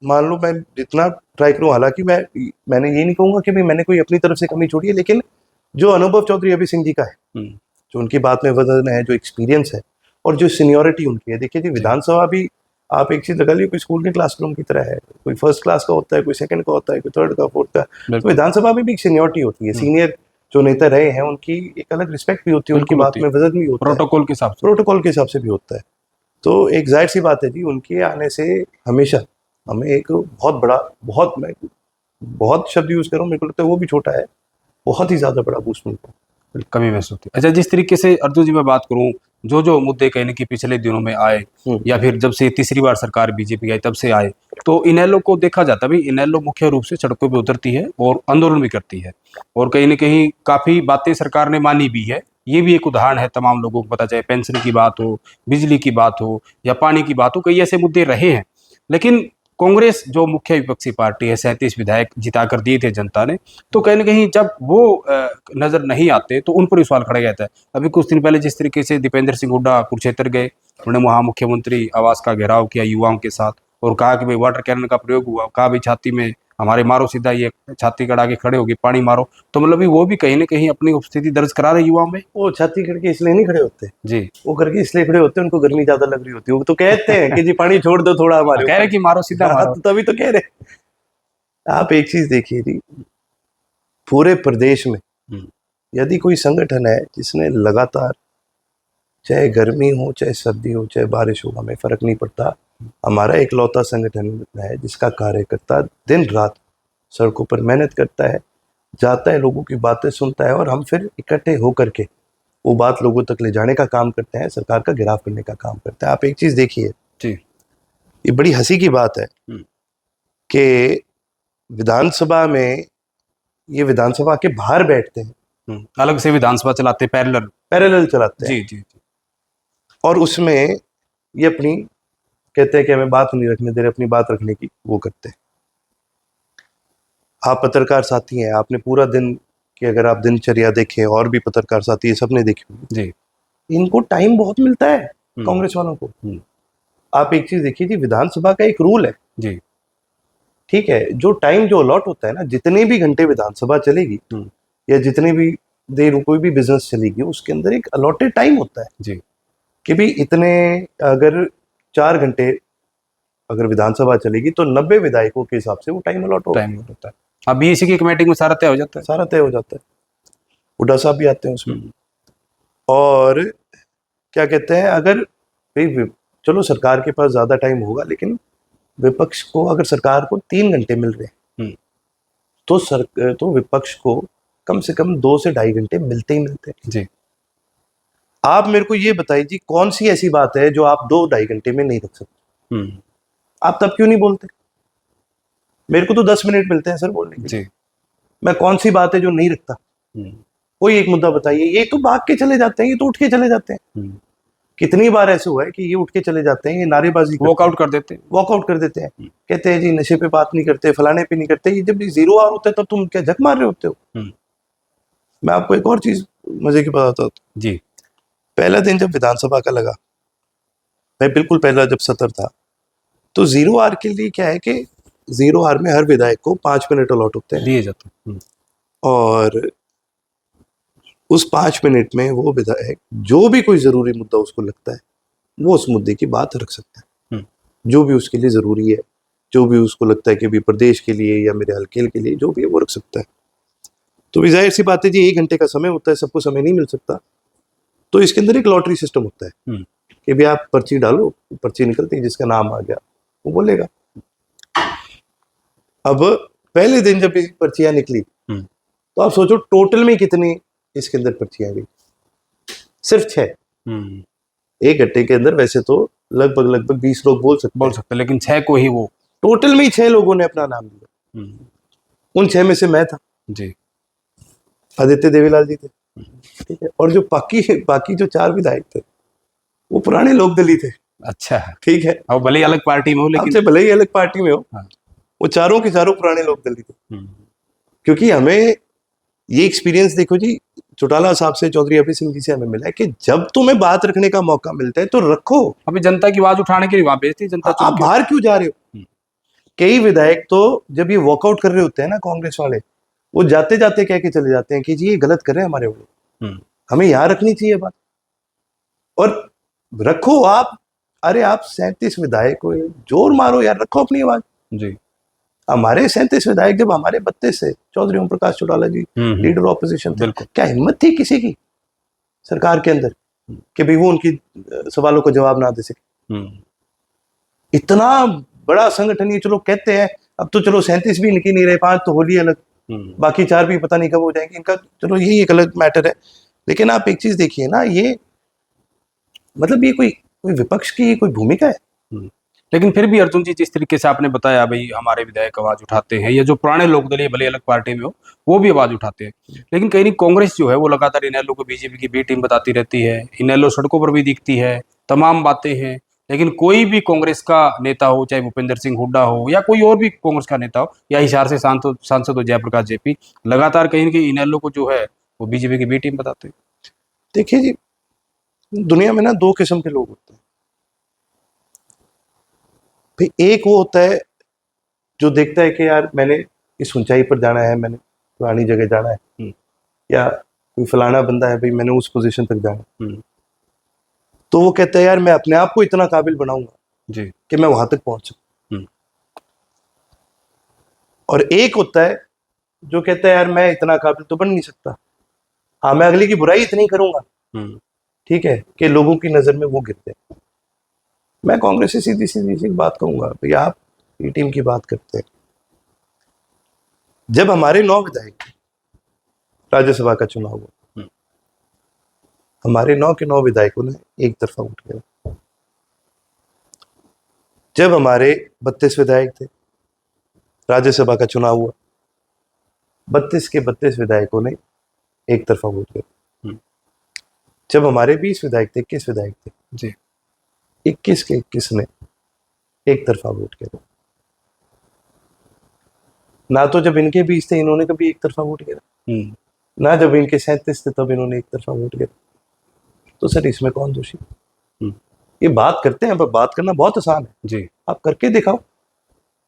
मान लो मैं जितना ट्राई करूं, हालांकि मैंने ये नहीं कहूंगा कि भाई मैंने कोई अपनी तरफ से कमी छोड़ी है, लेकिन जो अनुभव चौधरी अभय सिंह जी का है, जो उनकी बात में वजन है, जो एक्सपीरियंस है, और जो सीनियोरिटी उनकी है। देखिए जी, विधानसभा भी आप एक चीज लगा लीजिए, कोई स्कूल के क्लासरूम की तरह है। कोई फर्स्ट क्लास का होता है, कोई सेकंड का होता है, कोई थर्ड का, फोर्थ का। तो विधानसभा में भी एक सीनियोरिटी होती है। सीनियर जो नेता रहे हैं उनकी एक अलग रिस्पेक्ट भी होती है, उनकी बात में वजन भी होता है, प्रोटोकॉल के हिसाब से, प्रोटोकॉल के हिसाब से भी होता है। तो एक जाहिर सी बात है जी, उनके आने से हमेशा हमें एक बहुत बड़ा, मैं बहुत शब्द यूज करूं, मेरे को लगता है वो भी छोटा है, बहुत ही ज्यादा बड़ा बूस्ट मिलता है, कमी महसूस होती है। अच्छा, जिस तरीके से अर्जुन जी मैं बात करूं, जो जो मुद्दे कहने की पिछले दिनों में आए, या फिर जब से तीसरी बार सरकार बीजेपी आई तब से आए, तो इनेलो को देखा जाता है भाई, इनेलो मुख्य रूप से सड़कों पे उतरती है और आंदोलन भी करती है, और कहीं न कहीं काफ़ी बातें सरकार ने मानी भी है। ये भी एक उदाहरण है, तमाम लोगों को पता, चाहे पेंशन की बात हो, बिजली की बात हो, या पानी की बात हो, कई ऐसे मुद्दे रहे हैं। लेकिन कांग्रेस जो मुख्य विपक्षी पार्टी है, 37 विधायक जिताकर दिए थे जनता ने, तो कहीं न कहीं जब वो नज़र नहीं आते तो उन पर भी सवाल खड़ा जाता है। अभी कुछ दिन पहले जिस तरीके से दीपेंद्र सिंह हुड्डा कुरुक्षेत्र गए, उन्होंने वहाँ मुख्यमंत्री आवास का घेराव किया युवाओं के साथ, और कहा कि भाई वाटर कैनन का प्रयोग हुआ, कहा भाई छाती में हमारे मारो, सीधा ये छाती गड़ा के खड़े होगी, पानी मारो। तो मतलब वो भी कहीं न कहीं अपनी उपस्थिति दर्ज करा रहे युवाओं में। वो छाती करके इसलिए नहीं खड़े होते जी, वो करके इसलिए खड़े होते हैं, उनको गर्मी ज्यादा लग रही होती है। वो तो कहते हैं कि जी पानी छोड़ दो थोड़ा हमारे कह रहे कि मारो, सीधा मारो। तो तभी तो कह रहे। आप एक चीज देखिए जी, पूरे प्रदेश में यदि कोई संगठन है जिसने लगातार, चाहे गर्मी हो, चाहे सर्दी हो, चाहे बारिश हो, हमें फर्क नहीं पड़ता, हमारा इकलौता संगठन है जिसका कार्यकर्ता दिन रात सड़कों पर मेहनत करता है, जाता है, लोगों की बातें सुनता है, और हम फिर इकट्ठे होकर के वो बात लोगों तक ले जाने का काम करते हैं, सरकार का घेराव करने का काम करते हैं। आप एक चीज देखिए जी, ये बड़ी हंसी की बात है कि विधानसभा में, ये विधानसभा के बाहर बैठते हैं, अलग से विधानसभा चलाते, पैरेलल चलाते हैं। जी जी जी। और उसमें ये अपनी कहते हैं कि हमें बात नहीं रखने दे रहे, अपनी बात रखने की वो करते हैं। आप पत्रकार साथी हैं, आपने पूरा दिन की अगर आप दिनचर्या देखें, और भी पत्रकार साथी है, सबने देखी जी, इनको टाइम बहुत मिलता है कांग्रेस वालों को। आप एक चीज देखिए जी, विधानसभा का एक रूल है जी, ठीक है, जो टाइम जो अलॉट होता है ना, जितने भी घंटे विधानसभा चलेगी या जितने भी देर कोई भी बिजनेस चलेगी, उसके अंदर एक अलॉटेड टाइम होता है जी, कि भी इतने, अगर 4 घंटे अगर विधानसभा चलेगी तो 90 विधायकों के हिसाब से वो टाइम अलॉट होता है। अभी इसी की कमेटी में सारा तय हो जाता है, सारा तय हो जाता है। हुड्डा साहब भी आते हैं उसमें। और क्या कहते हैं, अगर चलो सरकार के पास ज्यादा टाइम होगा, लेकिन विपक्ष को, अगर सरकार को 3 घंटे मिल रहे हैं तो विपक्ष को कम से कम 2 से 2.5 घंटे मिलते ही मिलते हैं जी। आप मेरे को ये बताइए जी, कौन सी ऐसी बात है जो आप 2-2.5 घंटे में नहीं रख सकते? आप तब क्यों नहीं बोलते? मेरे को तो 10 मिनट मिलते हैं सर बोलने के लिए। मैं कौन सी बात है जो नहीं रखता? कोई एक मुद्दा बताइए। ये तो भाग के चले जाते हैं, ये तो उठ के चले जाते हैं कितनी बार ऐसे हुआ है कि ये उठ के चले जाते हैं, ये नारेबाजी वॉकआउट कर देते हैं। वॉकआउट कर देते हैं, कहते हैं जी नशे पे बात नहीं करते, फलाने पे नहीं करते। ये जब जीरो आवर होता है तब तुम क्या झक मार रहे होते हो। मैं आपको एक और चीज मजे की बताता हूँ जी। पहला दिन जब विधानसभा का लगा, मैं बिल्कुल पहला जब सत्र था, तो जीरो आवर के लिए क्या है कि जीरो आवर में हर विधायक को 5 मिनट अलॉट होते हैं दिए जाते हैं। और उस 5 मिनट में वो विधायक जो भी कोई जरूरी मुद्दा उसको लगता है वो उस मुद्दे की बात रख सकता है, जो भी उसके लिए जरूरी है, जो भी उसको लगता है कि भी प्रदेश के लिए या मेरे हल्के के लिए जो भी है वो रख सकता है। तो भी जाहिर सी बात है जी, 1 घंटे का समय होता है, सबको समय नहीं मिल सकता, तो इसके अंदर एक लॉटरी सिस्टम होता है कि भी आप पर्ची डालो, पर्ची निकलती है, जिसका नाम आ गया वो बोलेगा। अब पहले दिन जब ये पर्चियां निकली तो आप सोचो टोटल में कितनी इसके अंदर पर्चियां गई, सिर्फ 6। 1 घंटे के अंदर वैसे तो लगभग 20 लोग बोल सकते, लेकिन 6 को ही वो टोटल में ही 6 लोगों ने अपना नाम दिया। उन 6 में से मैं था जी, आदित्य देवीलाल जी थे, ठीक है, और जो बाकी जो 4 विधायक थे वो पुराने लोकदली थे। अच्छा, ठीक है, और भले ही अलग पार्टी में हो, लेकिन आपसे भले ही अलग पार्टी में हो, हाँ। वो चारों के चारों पुराने लोकदली थे। क्योंकि हमें ये एक्सपीरियंस देखो जी, चौटाला साहब से, चौधरी अभय सिंह जी से हमें मिला है कि जब तुम्हें बात रखने का मौका मिलता है तो रखो। अभी जनता की आवाज उठाने के लिए वहां भेजती जनता, आप बाहर क्यों जा रहे हो। कई विधायक तो जब ये वॉकआउट कर रहे होते हैं ना कांग्रेस वाले, वो जाते जाते कह के चले जाते हैं कि जी ये गलत कर रहे हैं हमारे वाले, हमें यहाँ रखनी चाहिए बात। और रखो आप, अरे आप 37 विधायक हो, जोर मारो यार, रखो अपनी आवाज जी। हमारे 37 विधायक जब हमारे 32 थे, चौधरी ओम प्रकाश चौटाला जी लीडर ऑपोजिशन थे, क्या हिम्मत थी किसी की सरकार के अंदर कि भाई वो उनकी सवालों को जवाब ना दे सके। इतना बड़ा संगठन, ये चलो कहते हैं अब तो चलो 37 भी निकल नहीं रहे, 5 तो होली अलग, बाकी 4 भी पता नहीं कब हो जाएंगे, इनका चलो यही एक अलग मैटर है। लेकिन आप एक चीज देखिए ना, ये मतलब ये कोई विपक्ष की कोई भूमिका है। लेकिन फिर भी अर्जुन जी, जिस तरीके से आपने बताया भाई हमारे विधायक आवाज उठाते हैं, या जो पुराने लोकदलीय भले अलग पार्टी में हो वो भी आवाज उठाते हैं, लेकिन कहीं नहीं कांग्रेस जो है वो लगातार इनेलो को बीजेपी की बी टीम बताती रहती है, इनेलो सड़कों पर भी दिखती है, तमाम बातें हैं, लेकिन कोई भी कांग्रेस का नेता हो, चाहे भूपेंद्र सिंह हुड्डा हो या कोई और भी कांग्रेस का नेता हो, या हिसार से सांसद हो जयप्रकाश जेपी, लगातार कहीं ना कहीं इनेलो को जो है वो बीजेपी की बी टीम बताते हैं। देखिए जी, दुनिया में ना 2 किस्म के लोग होते हैं भाई। एक वो होता है जो देखता है कि यार मैंने इस ऊंचाई पर जाना है, मैंने पुरानी जगह जाना है, या कोई फलाना बंदा है भाई मैंने उस पोजीशन तक जाना, तो वो कहता है यार मैं अपने आप को इतना काबिल बनाऊंगा जी कि मैं वहां तक पहुंच सकूं। और एक होता है जो कहता है यार मैं इतना काबिल तो बन नहीं सकता, हाँ मैं अगले की बुराई इतनी करूंगा, ठीक है, कि लोगों की नजर में वो गिरते हैं। मैं कांग्रेस से सीधी सीधी बात कहूंगा भैया, आप ये टीम की बात करते हैं, जब हमारे 9 विधायक राज्यसभा का चुनाव हुआ, हमारे 9 के 9 विधायकों ने एक तरफा वोट किया। जब हमारे 32 विधायक थे, राज्यसभा का चुनाव हुआ, 32 के 32 विधायकों ने एक तरफा वोट किया। जब हमारे 20 विधायक थे, 21 विधायक थे जी, 21 के 21 ने एक तरफा वोट किया। ना तो जब इनके 20 थे इन्होंने कभी एक तरफा वोट किया, ना जब इनके 37 थे तब इन्होंने एक तरफा वोट किया। तो सर इसमें कौन दोषी। ये बात करते हैं, पर बात करना बहुत आसान है जी, आप करके दिखाओ।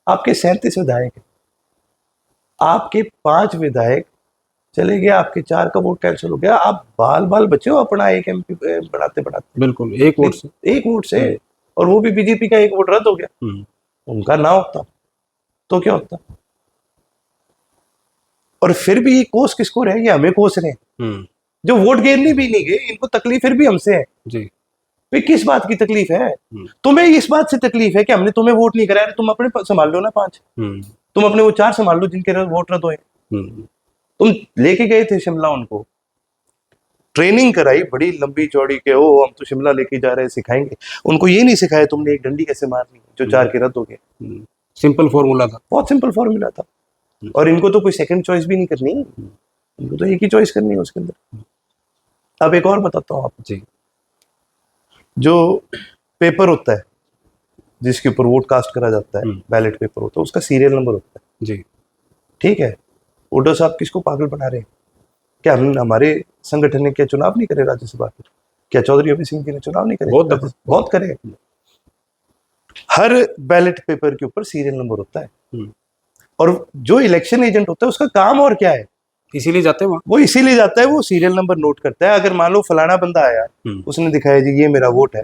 आपके 37 विधायक हैं, आपके 5 विधायक चले गए, आपके 4 का वोट कैंसिल हो गया, आप बाल बाल बचे हो अपना एक एमपी बढ़ाते बढ़ाते। बिल्कुल एक वोट से और वो भी बीजेपी का एक वोट रद्द हो गया। उनका ना होता तो क्या होता। और फिर भी कोस किसको रहे, ये हमें कोस रहे हैं जो वोट गिरने भी नहीं गए, इनको तकलीफ फिर भी हमसे है जी। भाई किस बात की तकलीफ है। तुम्हें इस बात से तकलीफ है कि हमने तुम्हें वोट नहीं कराया, तुम अपने संभाल लो ना 5, तुम अपने वो 4 संभाल लो जिनके वोट रद्द हुए। तुम लेके गए थे शिमला, उनको ट्रेनिंग कराई बड़ी लंबी चौड़ी के, ओ हम तो शिमला लेके जा रहे हैं सिखाएंगे, उनको ये नहीं सिखाया तुमने एक डंडी कैसे मारनी जो 4 के रद्द हो गए। सिंपल फॉर्मूला था, बहुत सिंपल फॉर्मूला था। और इनको तो कोई सेकंड चॉइस भी नहीं करनी, इनको तो एक ही चॉइस करनी है उसके अंदर। अब एक और बताता हूँ आप जी, जो पेपर होता है जिसके ऊपर वोट कास्ट करा जाता है, हम्म। बैलेट पेपर होता है, उसका सीरियल नंबर होता है। जी ठीक है, वोटर साहब किसको पागल बना रहे हैं? क्या हम हमारे संगठन ने क्या चुनाव नहीं करे राज्यसभा के? क्या चौधरी अभय सिंह जी ने चुनाव नहीं करे? बहुत दफा। बहुत करे। हर बैलेट पेपर के ऊपर सीरियल नंबर होता है, हम्म। और जो इलेक्शन एजेंट होता है उसका काम और क्या है? इसीलिए जाते हैं वहाँ। वो इसीलिए जाता है, वो सीरियल नंबर नोट करता है। अगर मान लो फलाना बंदा आया, हम्म। उसने दिखाया जी ये मेरा वोट है,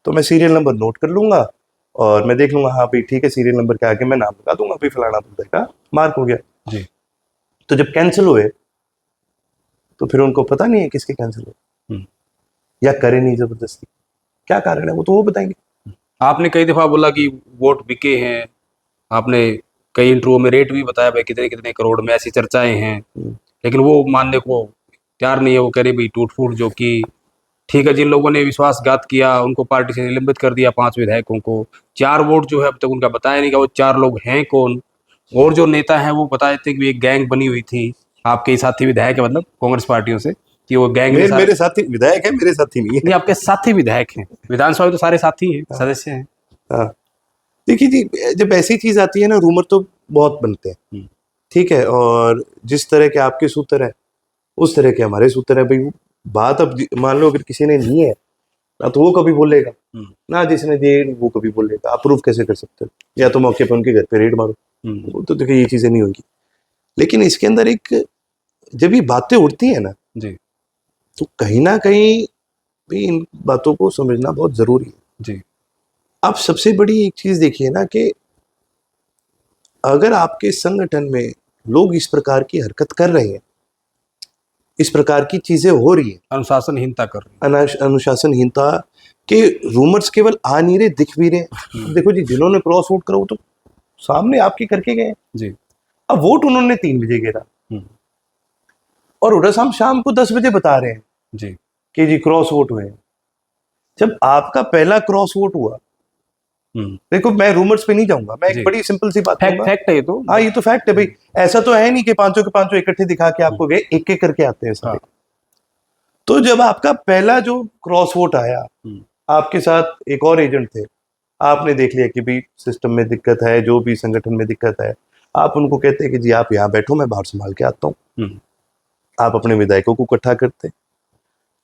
तो मैं सीरियल नंबर नोट कर लूंगा और मैं देख लूंगा, हाँ भाई ठीक है, सीरियल नंबर के आगे मैं नाम लगा दूंगा, भाई फलाना बंदे का मार्क हो गया। जी। तो जब कैंसिल हुए तो फिर उनको पता नहीं है किसके कैंसिल हुए, हम्म। या करे नहीं जबरदस्ती, क्या कारण है वो तो वो बताएंगे। आपने कई दफा बोला कि वोट बिके हैं, आपने कई इंटरव्यू में रेट भी बताया भाई कितने कितने करोड़ में, ऐसी चर्चाएं हैं, लेकिन वो मानने को तैयार नहीं है। वो कह रहे भाई टूट फूट, जो कि ठीक है, जिन लोगों ने विश्वासघात किया उनको पार्टी से निलंबित कर दिया, 5 विधायकों को। 4 वोट जो है अब तक उनका बताया नहीं कि वो 4 लोग हैं कौन। और जो नेता हैं वो बताए थे कि एक गैंग बनी हुई थी, आपके ही साथी विधायक है, मतलब कांग्रेस पार्टियों से, कि वो गैंग ने मेरे साथी विधायक है, मेरे साथी नहीं नहीं, है। आपके साथी विधायक हैं, विधानसभा में तो सारे साथी हैं, सदस्य हैं। हाँ, देखिए जी, जब ऐसी चीज आती है ना, रूमर तो बहुत बनते हैं। हम्म। ठीक है, और जिस तरह के आपके सूत्र है उस तरह के हमारे सूत्र है भाई। बात अब मान लो अगर किसी ने ली है ना, तो वो कभी बोलेगा ना, जिसने दिए वो कभी बोलेगा। आप प्रूफ कैसे कर सकते हो? या तो मौके पर उनके घर पे रेड मारो। वो तो देखिए ये चीजें नहीं होंगी, लेकिन इसके अंदर एक जब ये बातें उड़ती है ना, जी। तो कहीं ना कहीं भी इन बातों को समझना बहुत जरूरी है। जी। आप सबसे बड़ी एक चीज देखिए ना, कि अगर आपके संगठन में लोग इस प्रकार की हरकत कर रहे हैं, इस प्रकार की चीजें हो रही है, अनुशासनहीनता कर रही है। अनुशासनहीनता के रूमर्स केवल आ नहीं रहे, दिख भी रहे। देखो जी, जिन्होंने क्रॉस वोट करा वो तो सामने आपके करके गए। जी। अब वोट उन्होंने 3 बजे गिरा, और उधर हम शाम को 10 बजे बता रहे हैं जी। कि जी क्रॉस वोट हुए हैं। जब आपका पहला क्रॉस वोट हुआ, देखो मैं रूमर्स पे नहीं जाऊंगा, मैं एक बड़ी सिंपल सी बात कहूंगा। फैक्ट है ये तो। हाँ, ये तो फैक्ट है भाई। ऐसा तो है नहीं कि पांचों के पांचों इकट्ठे दिखा के आपको गए, एक एक करके आते हैं सारे। तो जब आपका पहला जो क्रॉस वोट आया, आपके साथ एक और एजेंट थे, आपने देख लिया कि भाई सिस्टम में दिक्कत है, जो भी संगठन में दिक्कत है, आप उनको कहते हैं कि जी आप यहाँ बैठो, मैं बाहर संभाल के आता हूँ। आप अपने विधायकों को इकट्ठा करते,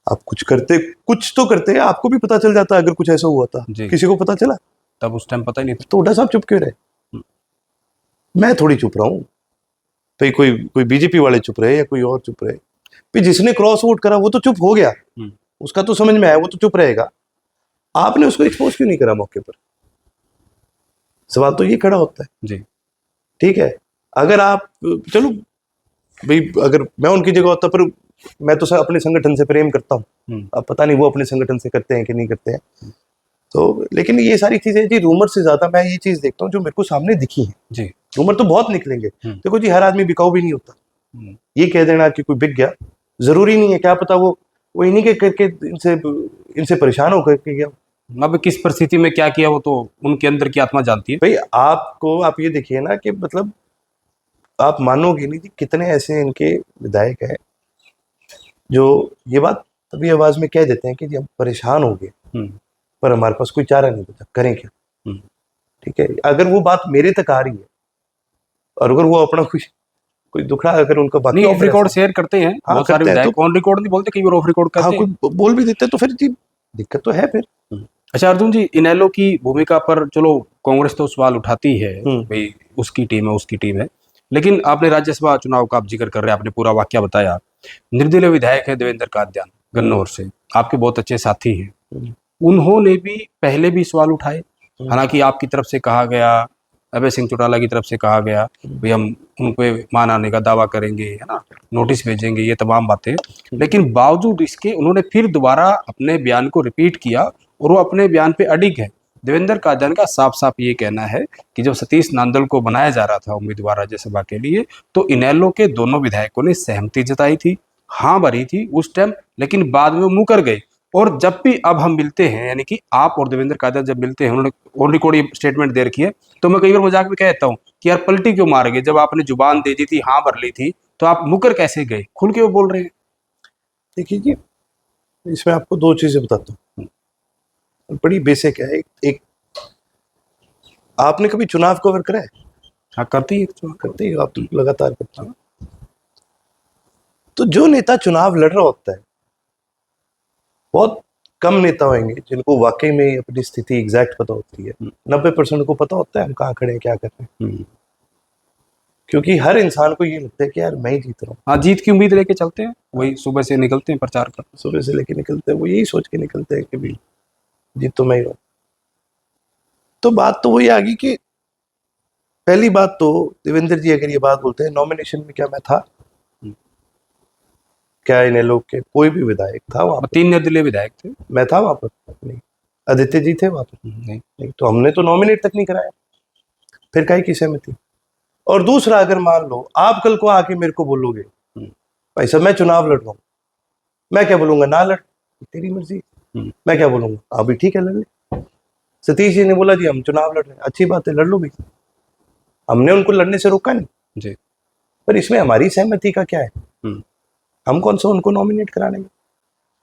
आप कुछ करते, कुछ तो करते, आपको भी पता चल जाता अगर कुछ ऐसा हुआ था। किसी को पता चला? तब उस टाइम पता ही नहीं था। तो हुड्डा साहब चुप क्यों रहे? मैं थोड़ी चुप रहा हूँ भाई, कोई बीजेपी वाले चुप रहे या कोई और चुप रहे भाई। जिसने क्रॉस वोट करा वो तो चुप हो गया, उसका तो समझ में आया, वो तो चुप रहेगा। आपने उसको एक्सपोज क्यों नहीं करा मौके पर? सवाल तो ये खड़ा होता है जी। ठीक है, अगर आप, चलो भाई, अगर मैं उनकी जगह होता, पर मैं तो अपने संगठन से प्रेम करता हूँ, अब पता नहीं वो अपने संगठन से करते हैं कि नहीं करते हैं। तो लेकिन ये सारी चीजें जी, रूमर से ज्यादा मैं ये चीज देखता हूँ जो मेरे को सामने दिखी है जी। रूमर तो बहुत निकलेंगे। देखो जी, हर आदमी बिकाऊ भी नहीं होता। ये कह देना कि कोई बिक गया जरूरी नहीं है, क्या पता वो इन्हीं के करके इनसे परेशान होकर के गया। अब किस परिस्थिति में क्या किया वो तो उनके अंदर की आत्मा जानती है भाई। आप ये देखिए ना कि मतलब आप मानोगे नहीं कि कितने ऐसे इनके विधायक हैं जो ये बात तभी आवाज में कह देते हैं कि जी हम परेशान हो गए, पर हमारे पास कोई चारा नहीं बचा, करें क्या। ठीक है, अगर वो बात मेरे तक आ रही है और अगर वो अपना कोई दुखड़ा अगर उनका बाकी नहीं, ऑफ रिकॉर्ड शेयर करते हैं। हाँ, बहुत सारे विधायक ऑन रिकॉर्ड नहीं बोलते, कई बार ऑफ रिकॉर्ड करते हैं। कोई बोल भी देते तो फिर जी दिक्कत तो है फिर। अच्छा अर्जुन जी, इनेलो की भूमिका पर चलो कांग्रेस तो सवाल उठाती है, भाई उसकी टीम है, लेकिन आपने राज्यसभा चुनाव का आप जिक्र कर रहे हैं, आपने पूरा वाक्य बताया। निर्दलीय विधायक है देवेंद्र कादयान गन्नौर से, आपके बहुत अच्छे साथी हैं। उन्होंने भी पहले भी सवाल उठाए, हालांकि आपकी तरफ से कहा गया, अभय सिंह चौटाला की तरफ से कहा गया भाई हम उनको मान आने का दावा करेंगे, है ना, नोटिस भेजेंगे, ये तमाम बातें। लेकिन बावजूद इसके उन्होंने फिर दोबारा अपने बयान को रिपीट किया और वो अपने बयान पे अडिग है। देवेंद्र कादयान का साफ साफ ये कहना है कि जब सतीश नांदल को बनाया जा रहा था उम्मीदवार राज्यसभा के लिए, तो इनेलो के दोनों विधायकों ने सहमति जताई थी, हाँ भरी थी उस टाइम, लेकिन बाद में मुकर गए। और जब भी अब हम मिलते हैं, यानी कि आप और देवेंद्र कादयान जब मिलते हैं, उन्होंने ऑन रिकॉर्ड ये स्टेटमेंट दे रखी है, तो मैं कई बार मजाक में कहता हूँ कि यार पलटी क्यों मार गए, जब आपने जुबान दे दी थी, हाँ भर ली थी, तो आप मुकर कैसे गए? खुल के वो बोल रहे हैं। देखिए जी, इसमें आपको 2 चीजें बताता हूँ। बड़ी बेसिक है। एक आपने कभी चुनाव कवर करा है? हाँ करती है तो। करते ही हो आप, तो लगातार करते हो। तो जो नेता चुनाव लड़ रहा होता है, बहुत कम नेता होंगे जिनको वाकई में अपनी स्थिति एग्जैक्ट पता होती है। 90% को पता होता है हम कहाँ खड़े हैं, क्या कर रहे हैं। क्योंकि हर इंसान को ये लगता है कि यार मैं ही जीत रहा हूँ। हाँ, जीत की उम्मीद लेके चलते हैं, वही सुबह से निकलते हैं प्रचार कर। सुबह से लेके निकलते हैं, वो यही सोच के निकलते हैं कि भी जीत तो मैं ही हूँ। तो बात तो वही आ गई कि पहली बात तो देवेंद्र जी अगर ये बात बोलते हैं नॉमिनेशन में क्या मैं था, क्या इन लोग के कोई भी विधायक था वहां पर? 3 निर्दलीय विधायक थे। मैं था वहां पर? नहीं। आदित्य जी थे वहां पर? नहीं। तो हमने तो नॉमिनेट तक नहीं कराया, फिर काहे की सहमति? और दूसरा, अगर मान लो आप कल को आके मेरे को बोलोगे भाई साहब मैं चुनाव लड़ रहा हूँ, मैं क्या बोलूंगा? ना लड़, तेरी मर्जी। मैं क्या बोलूंगा? हाँ भी ठीक है, लड़ ले। सतीश जी ने बोला जी हम चुनाव लड़ रहे हैं, अच्छी बात है, लड़ लो भी। हमने उनको लड़ने से रोका नहीं जी। पर इसमें हमारी सहमति का क्या है? हम कौन सा उनको नॉमिनेट कराने में?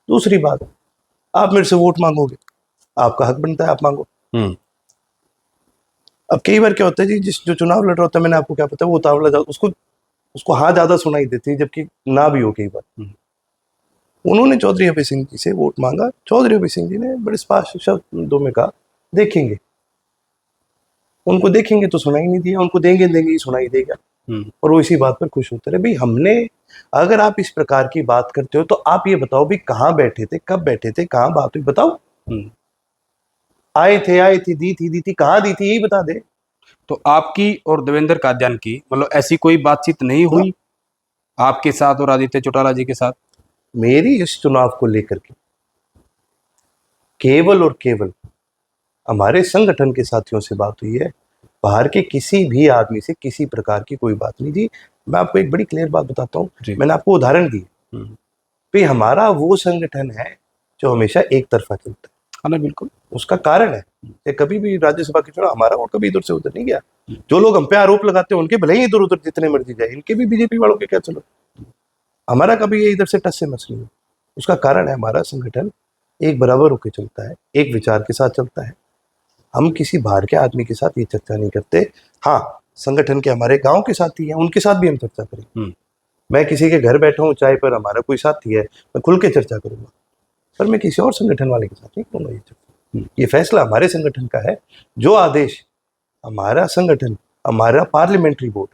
दूसरी बात, आप मेरे से वोट मांगोगे, आपका हक बनता है, आप मांगो। अब कई बार क्या होता है जी, जो चुनाव लड़ रहा होता है, मैंने आपको क्या पता है, वो उतावला उसको हाँ ज्यादा सुनाई देती है, जबकि ना भी हो कई बार। उन्होंने चौधरी अभय सिंह जी से वोट मांगा, चौधरी अभय सिंह जी ने बड़े स्पष्ट शब्दों में कहा देखेंगे। उनको देखेंगे तो सुनाई नहीं दिया, उनको देंगे ही सुनाई देगा। और वो इसी बात पर खुश होते रहे। भाई हमने, अगर आप इस प्रकार की बात करते हो तो आप ये बताओ भी कहाँ बैठे थे, कब बैठे थे, कहाँ बात हुई, बताओ। आए थे, दी थी, कहाँ दी थी, यही बता दे। तो आपकी और देवेंद्र कादियान की मतलब ऐसी कोई बातचीत नहीं हुई आपके साथ और आदित्य चौटाला जी के साथ? मेरी इस चुनाव को लेकर के केवल और केवल हमारे संगठन के साथियों से बात हुई है, बाहर के किसी भी आदमी से किसी प्रकार की कोई बात नहीं थी। मैं आपको एक बड़ी क्लियर बात बताता हूँ, मैंने आपको उदाहरण दी भाई हमारा वो संगठन है जो हमेशा एक तरफा चलता है। हाँ बिल्कुल, उसका कारण है कि कभी भी राज्यसभा के चुनाव हमारा और कभी इधर से उधर नहीं गया। जो लोग हम पे आरोप लगाते हैं उनके भले ही इधर उधर जितने मर्जी जाए, इनके भी बीजेपी वालों के क्या चलो, हमारा कभी ये इधर से टस से मस नहीं है। उसका कारण है हमारा संगठन एक बराबर होकर चलता है, एक विचार के साथ चलता है। हम किसी बाहर के आदमी के साथ ये चर्चा नहीं करते। हाँ, संगठन के हमारे गांव के साथी हैं, उनके साथ भी हम चर्चा करेंगे। मैं किसी के घर बैठा हूँ चाय पर, हमारा कोई साथी है, मैं खुल के चर्चा करूंगा, पर मैं किसी और संगठन वाले के साथ नहीं करूंगा ये चर्चा। ये फैसला हमारे संगठन का है। जो आदेश हमारा संगठन, हमारा पार्लियामेंट्री बोर्ड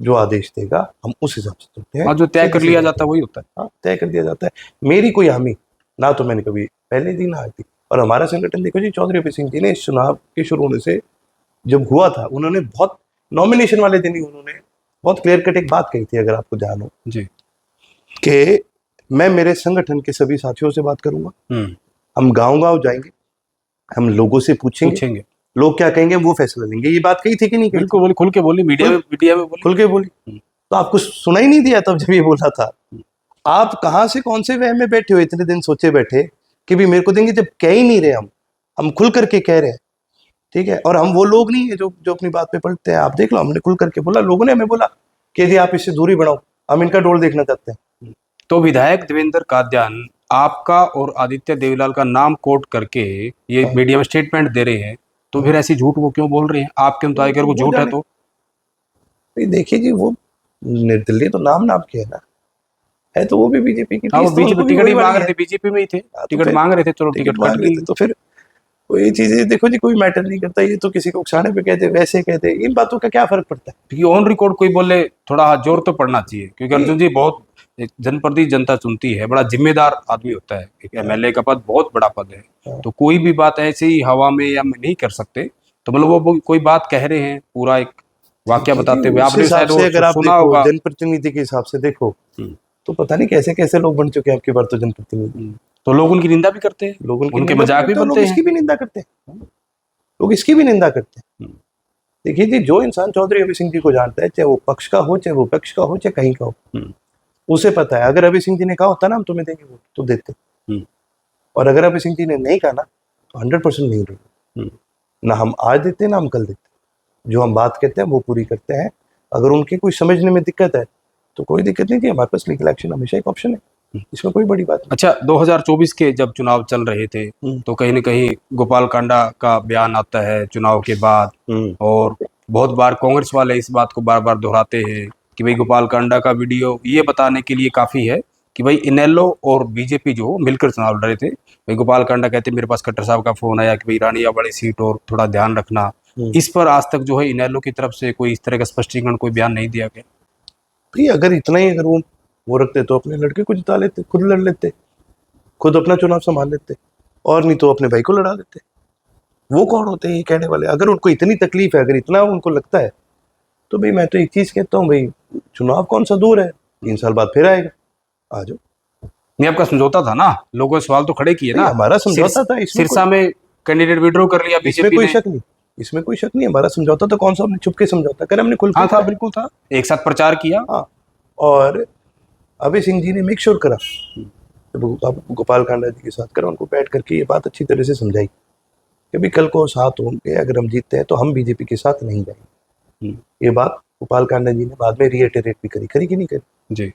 जो आदेश देगा हम उस हिसाब से चलते हैं। जो तय कर लिया जाता है वही होता है। हाँ, तय कर दिया जाता है। मेरी कोई हामी ना तो मैंने कभी पहले दी ना आती। और हमारा संगठन देखो जी, चौधरी अभय सिंह जी ने इस चुनाव के शुरू होने से जब हुआ था, उन्होंने बहुत नॉमिनेशन वाले दिन ही उन्होंने बहुत क्लियर कट एक बात कही थी, अगर आपको ध्यान हो जी, कि मैं मेरे संगठन के सभी साथियों से बात करूंगा, हम गांव जाएंगे, हम लोगों से पूछेंगे, लोग क्या कहेंगे वो फैसला लेंगे। ये बात कही थी कि नहीं? बिल्कुल बोली, खुल के बोली, मीडिया में बोली, खुल के बोली। तो आपको सुनाई नहीं दिया तब जब ये बोला था? आप कहां से कौन से वहम में बैठे हो, इतने दिन सोचे बैठे कि भी मेरे को देंगे, जब कह ही नहीं रहे हम खुल करके कह रहे हैं। ठीक है, और हम वो लोग नहीं है जो अपनी बात पे पलटते हैं। आप देख लो, हमने खुल करके बोला, लोगों ने हमें बोला कि यदि आप इससे दूरी बढ़ाओ, हम इनका डोल देखना चाहते हैं। तो विधायक देवेंद्र कादियान आपका और आदित्य देवलाल का नाम कोट करके ये मीडिया में स्टेटमेंट दे रहे हैं, तो फिर ऐसी झूठ वो क्यों बोल रहे हैं? आपके मुताबिक अगर वो झूठ है तो? देखिए जी, वो निर्दलीय तो नाम के है ना, है तो वो भी बीजेपी की। हाँ, वो बीजेपी टिकट ही मांग रहे थे, बीजेपी में ही थे, टिकट मांग रहे थे, चलो टिकट कट गई। तो फिर ये चीजें देखो जी, कोई मैटर नहीं करता। ये तो किसी को उकसाने पे कहते, वैसे कहते, इन बातों का क्या फर्क पड़ता है? क्योंकि ऑन रिकॉर्ड कोई बोले थोड़ा जोर तो पड़ना चाहिए, क्योंकि अर्जुन जी बहुत जनप्रति जनता चुनती है, बड़ा जिम्मेदार आदमी होता है। एक एमएलए का पद बहुत बड़ा पद है, तो कोई भी बात ऐसे ही हवा में या नहीं कर सकते। तो मतलब वो कोई बात कह रहे हैं, पूरा एक वाक्य बताते हुए आपने शायद वो सुना होगा। जनप्रतिनिधि के हिसाब से देखो तो पता नहीं कैसे कैसे लोग बन चुके हैं आपकी बार तो जनप्रतिनिधि। तो लोग उनकी निंदा भी करते हैं, लोग उनके मजाक भी बनते हैं, इसकी भी निंदा करते हैं, लोग इसकी भी निंदा करते हैं। देखिए जी, जो इंसान चौधरी अभय सिंह जी को जानता है, चाहे वो पक्ष का हो, चाहे वो विपक्ष का हो, चाहे कहीं का हो, उसे पता है अगर अभय सिंह जी ने कहा होता ना हम तुम्हें देंगे वोट, तो देते। और अगर अभय सिंह जी ने नहीं कहा ना, तो 100% नहीं देंगे। ना हम आज देते ना हम कल देते। जो हम बात कहते हैं वो पूरी करते हैं। अगर उनकी कोई समझने में दिक्कत है तो कोई दिक्कत नहीं थी, हमारे पास लीगल एक्शन हमेशा एक ऑप्शन है। इसमें कोई बड़ी बात अच्छा, 2024 के जब चुनाव चल रहे थे नहीं। तो कहीं न कहीं गोपाल कांडा का बयान आता है चुनाव के बाद, हम्म। और बहुत बार कांग्रेस वाले इस बात को बार-बार दोहराते हैं कि भाई गोपाल कांडा का वीडियो ये बताने के लिए काफ़ी है कि भाई इनेलो और बीजेपी जो मिलकर चुनाव लड़ रहे थे। भाई गोपाल कांडा कहते मेरे पास खट्टर साहब का फ़ोन आया कि भाई रानिया वाली सीट और थोड़ा ध्यान रखना। इस पर आज तक जो है इनेलो की तरफ से कोई इस तरह का स्पष्टीकरण, कोई बयान नहीं दिया गया। भाई अगर इतना ही अगर वो रखते तो अपने लड़के को जिता लेते, खुद लड़ लेते, खुद अपना चुनाव संभाल लेते, और नहीं तो अपने भाई को लड़ा देते। वो कौन होते हैं ये कहने वाले? अगर उनको इतनी तकलीफ है, अगर इतना उनको लगता है, तो भाई मैं तो एक चीज कहता हूँ, भाई चुनाव कौन सा दूर है, 3 साल बाद फिर आएगा, आ जाओ। नहीं, आपका समझौता था ना, लोगों ने सवाल तो खड़े किए भाई ना। हमारा समझौता था, इसमें सिरसा में कैंडिडेट विड्रॉ कर लिया इसमें बीजेपी कोई ने। शक नहीं, इसमें कोई शक नहीं। हमारा समझौता तो कौन सा हमने छुप के समझौता करे, हमने खुल के हाँ था, करा। बिल्कुल था, एक साथ प्रचार किया। हाँ, और अभय सिंह जी ने मेक श्योर करा, जब आप गोपाल कांडा जी के साथ करा, उनको बैठ करके ये बात अच्छी तरह से समझाई कि भाई कल को साथ होंगे, अगर हम जीतते हैं तो हम बीजेपी के साथ नहीं जाएंगे। ये बात गोपाल कांडा जी ने बाद में रिएटरेट भी करी कि नहीं करी जी।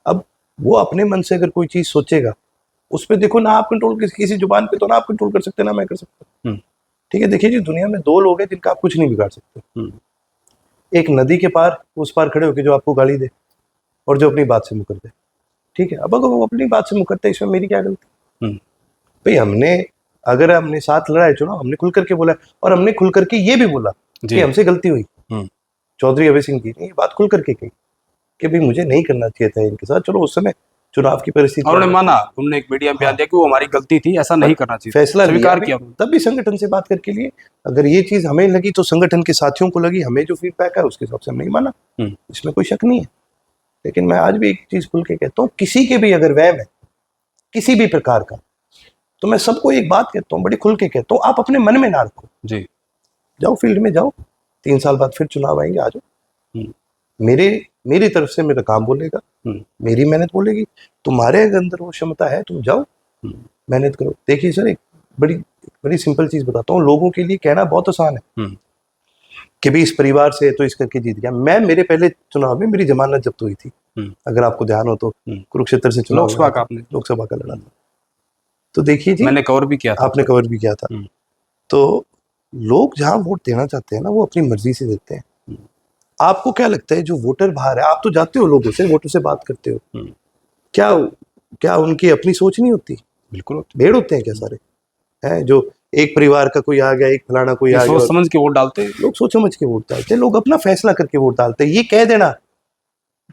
अब वो अपने मन से अगर कोई चीज सोचेगा, उस पर देखो ना, आप कंट्रोल किसी जुबान पे तो ना आप कंट्रोल कर सकते ना मैं कर सकता। ठीक है, देखिए जी, दुनिया में 2 लोग हैं जिनका आप कुछ नहीं बिगाड़ सकते। एक नदी के पार उस पार खड़े होकर जो आपको गाली दे, और जो अपनी बात से मुकर दे। ठीक है, अब अगर वो अपनी बात से मुकरते, इसमें मेरी क्या गलती? भाई अगर हमने साथ लड़ा है चुनाव, हमने खुल करके बोला, और हमने खुल करके ये भी बोला कि हमसे गलती हुई। चौधरी अभय सिंह जी ने ये बात खुल करके कही कि भाई मुझे नहीं करना चाहिए था इनके साथ। चलो उस समय चुनाव की परिस्थिति, और उन्होंने माना, उन्होंने एक मीडिया में बयान दिया कि वो हमारी गलती थी, ऐसा नहीं करना चाहिए, फैसला स्वीकार किया। किया। तब भी संगठन से बात करके लिए, अगर ये चीज हमें लगी तो संगठन के साथियों को लगी, हमें जो फीडबैक है उसके हिसाब से हम नहीं माना, इसमें कोई शक नहीं है। लेकिन मैं आज भी एक चीज खुल के कहता हूँ, किसी के भी अगर वहम है किसी भी प्रकार का, तो मैं सबको एक बात कहता हूँ, बड़ी खुल के कहता हूँ, आप अपने मन में ना रखो जी। जाओ फील्ड में जाओ, 3 साल बाद फिर चुनाव आएंगे, आ जाओ। मेरी तरफ से मेरा काम बोलेगा, मेरी मेहनत बोलेगी। तुम्हारे अंदर वो क्षमता है, तुम जाओ मेहनत करो। देखिए सर, एक बड़ी सिंपल चीज बताता हूँ, लोगों के लिए कहना बहुत आसान है कि भी इस परिवार से तो इस करके जीत गया। मेरे पहले चुनाव में मेरी जमानत जब्त हुई थी, अगर आपको ध्यान हो तो, कुरुक्षेत्र से चुनाव, लोकसभा का आपने, लोकसभा का लड़ा था। तो देखिए जी, मैंने कवर भी किया था, आपने कवर भी किया था। तो लोग जहां वोट देना चाहते हैं ना, वो अपनी मर्जी से देते हैं। आपको क्या लगता है जो वोटर बाहर है, आप तो जाते हो लोगों से, वोटर से बात करते हो, क्या उनकी अपनी सोच नहीं होती? बिल्कुल भेड़ होते हैं क्या सारे? हैं जो एक परिवार का कोई आ गया, एक फलाना कोई आ गया, सोच समझ के वोट डालते हैं। लोग सोच समझ के वोट डालते हैं, लोग अपना फैसला करके वोट डालते हैं। ये कह देना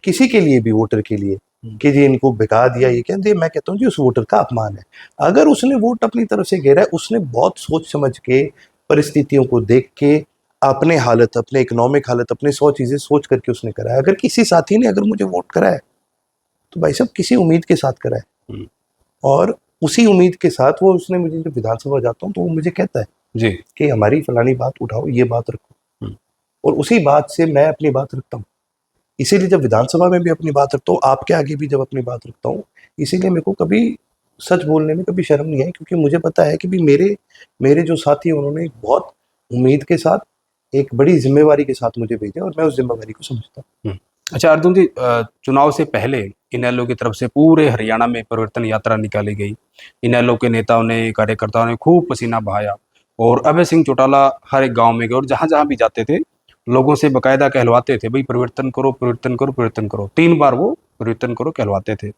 किसी के लिए भी, वोटर के लिए, कि जी इनको बिका दिया, ये कह दे, मैं कहता हूँ जी उस वोटर का अपमान है। अगर उसने वोट अपनी तरफ से घेरा है, उसने बहुत सोच समझ के, परिस्थितियों को देख के, अपने हालत, अपने इकोनॉमिक हालत, अपने 100 चीजें सोच करके उसने करा है। अगर किसी साथी ने अगर मुझे वोट करा है, तो भाई साहब किसी उम्मीद के साथ करा है, और उसी उम्मीद के साथ वो उसने मुझे, जब विधानसभा जाता हूँ तो वो मुझे कहता है जी कि हमारी फलानी बात उठाओ, ये बात रखो, और उसी बात से मैं अपनी बात रखता हूँ। इसीलिए जब विधानसभा में भी अपनी बात रखता हूँ, आपके आगे भी जब अपनी बात रखता हूँ, इसीलिए मेरे को कभी सच बोलने में कभी शर्म नहीं आई, क्योंकि मुझे पता है कि भी मेरे जो साथी हैं, उन्होंने बहुत उम्मीद के साथ, एक बड़ी जिम्मेवारी के साथ मुझे भेजा, और मैं उस जिम्मेवारी को समझता हूँ। अच्छा अर्जुन जी, चुनाव से पहले इनेलो की तरफ से पूरे हरियाणा में परिवर्तन यात्रा निकाली गई। इनेलो के नेताओं ने, कार्यकर्ताओं ने खूब पसीना बहाया, और अभय सिंह चौटाला हर एक गांव में गए और जहां जहां भी जाते थे लोगों से बकायदा कहलवाते थे, भाई परिवर्तन करो, परिवर्तन करो, परिवर्तन करो। 3 बार वो परिवर्तन करो कहलवाते थे।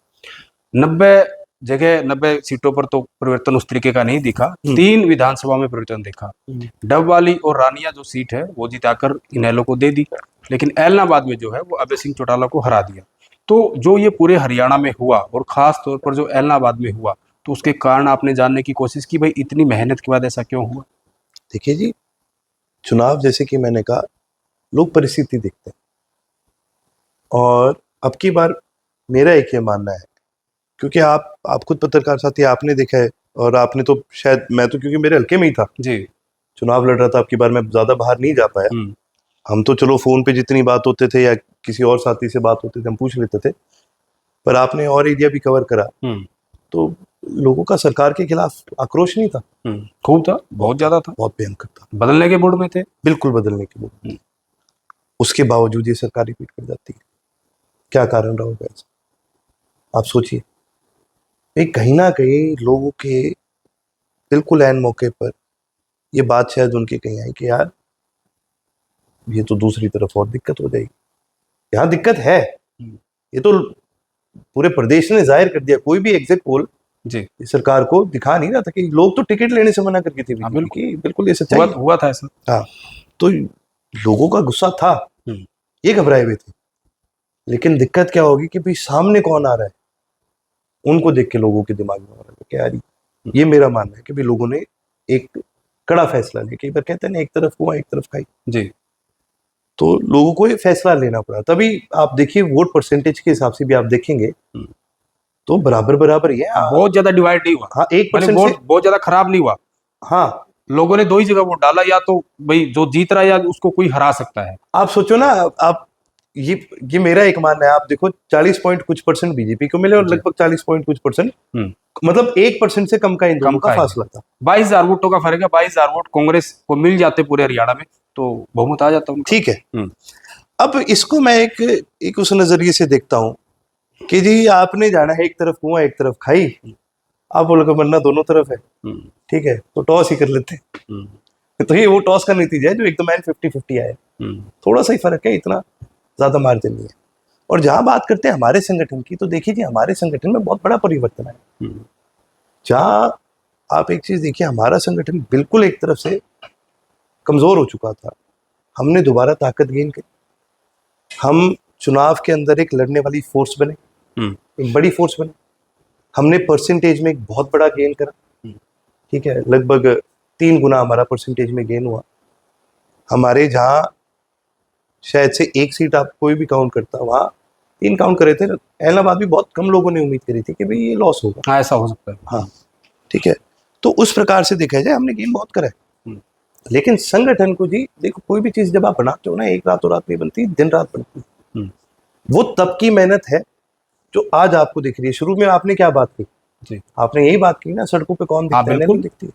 90 सीटों पर तो परिवर्तन उस तरीके का नहीं दिखा, 3 विधानसभा में परिवर्तन दिखा। डब वाली और रानिया जो सीट है वो जिताकर इनेलो को दे दी, लेकिन ऐलनाबाद में जो है वो अभय सिंह चौटाला को हरा दिया। तो जो ये पूरे हरियाणा में हुआ, और खास तौर पर जो ऐलनाबाद में हुआ, तो उसके कारण आपने जानने की कोशिश की, भाई इतनी मेहनत के बाद ऐसा क्यों हुआ? देखिए जी, चुनाव जैसे कि मैंने कहा, लोग परिस्थिति देखते हैं, और अब की बार मेरा एक ये मानना है, क्योंकि आप खुद पत्रकार साथी, आपने देखा है, और आपने तो शायद, मैं तो क्योंकि मेरे हल्के में ही था जी, चुनाव लड़ रहा था, अब की बार मैं ज्यादा बाहर नहीं जा पाया। हम तो चलो फोन पे जितनी बात होते थे, या किसी और साथी से बात होते थे, हम पूछ लेते थे, पर आपने और एरिया भी कवर करा, तो लोगों का सरकार के खिलाफ आक्रोश नहीं था? खूब था, बहुत ज्यादा था, बहुत भयंकर था, बदलने के मूड में थे, बिल्कुल बदलने के मूड। उसके बावजूद ये सरकार रिपीट कर जाती है, क्या कारण रहा होगा ऐसा? आप सोचिए, एक कहीं ना कहीं लोगों के बिल्कुल ऐन मौके पर ये बात शायद उनकी कहीं आई कि यार ये तो दूसरी तरफ और दिक्कत हो जाएगी। यहाँ दिक्कत है, ये तो पूरे प्रदेश ने जाहिर कर दिया। कोई भी एग्जिट पोल जी सरकार को दिखा नहीं रहा था कि लोग तो टिकट लेने से मना करके थे हाँ, बीजेपी बिल्कुल। की, बिल्कुल ये सच्चाई है। हुआ था ऐसा। हाँ, तो लोगों का गुस्सा था, हम्म। ये घबराए हुए थे। लेकिन दिक्कत क्या होगी कि भाई सामने कौन आ रहा है, उनको देख के लोगों के दिमाग में आ रहा है कि यार ये मेरा मानना है कि भाई लोगों ने एक कड़ा फैसला लिया। कई बार कहते हैं ना, एक तरफ कुआं एक तरफ खाई, जी तो लोगों को ये फैसला लेना पड़ा। तभी आप देखिए वोट परसेंटेज के हिसाब से भी आप देखेंगे तो बराबर बराबर ही है। बहुत ज्यादा डिवाइड नहीं हुआ। हाँ, 1% वोट से। बहुत ज्यादा खराब नहीं हुआ। हाँ, लोगों ने दो ही जगह वोट डाला, या तो भाई जो जीत रहा है या उसको कोई हरा सकता है। आप सोचो ना, आप ये मेरा एक मानना है। आप देखो 40 पॉइंट कुछ परसेंट बीजेपी को मिले और जी। लगभग 40 पॉइंट कुछ परसेंट, हम्म। मतलब 1% से कम का इन दोनों का है। फासला था। 22,000 वोटों का फर्क है। 22,000 वोट कांग्रेस को मिल जाते पूरे हरियाणा में तो बहुमत आ जाता उनका। ठीक है, अब इसको मैं एक उस नजरिए से देखता हूं कि जी आपने जाना है, एक तरफ कुआं एक तरफ खाई, आप बोलोगे मरना दोनों तरफ है, ठीक है, तो टॉस ही कर लेते हैं। तो ये वो टॉस का नतीजा है जो एकदम 50-50 आया। थोड़ा सा ही फर्क है, इतना ज्यादा मार्जिन नहीं है। और जहां बात करते हैं हमारे संगठन की, तो देखिए जी हमारे संगठन में बहुत बड़ा परिवर्तन है। जहां आप एक चीज देखिए, हमारा संगठन बिल्कुल एक तरफ से कमजोर हो चुका था, हमने दोबारा ताकत गेन की। हम चुनाव के अंदर एक लड़ने वाली फोर्स बने, एक बड़ी फोर्स बने। हमने परसेंटेज में एक बहुत बड़ा गेन करा, ठीक है, लगभग 3 गुना हमारा परसेंटेज में गेन हुआ। हमारे जहाँ शायद से एक सीट आप कोई भी काउंट करता, वहाँ 3 काउंट करे थे। इलाहाबाद भी बहुत कम लोगों ने उम्मीद करी थी कि भाई ये लॉस होगा। हाँ, ऐसा हो सकता है। हाँ, ठीक है, तो उस प्रकार से देखा जाए हमने गेन बहुत करा है। लेकिन संगठन को जी देखो, कोई भी चीज जब आप बनाते हो ना, एक रातों रात नहीं बनती, दिन रात बनती है। वो तब की मेहनत है जो आज आपको दिख रही है। शुरू में आपने क्या बात की जी, आपने यही बात की ना, सड़कों पे कौन दिखता है, बिल्कुल। नहीं दिखती।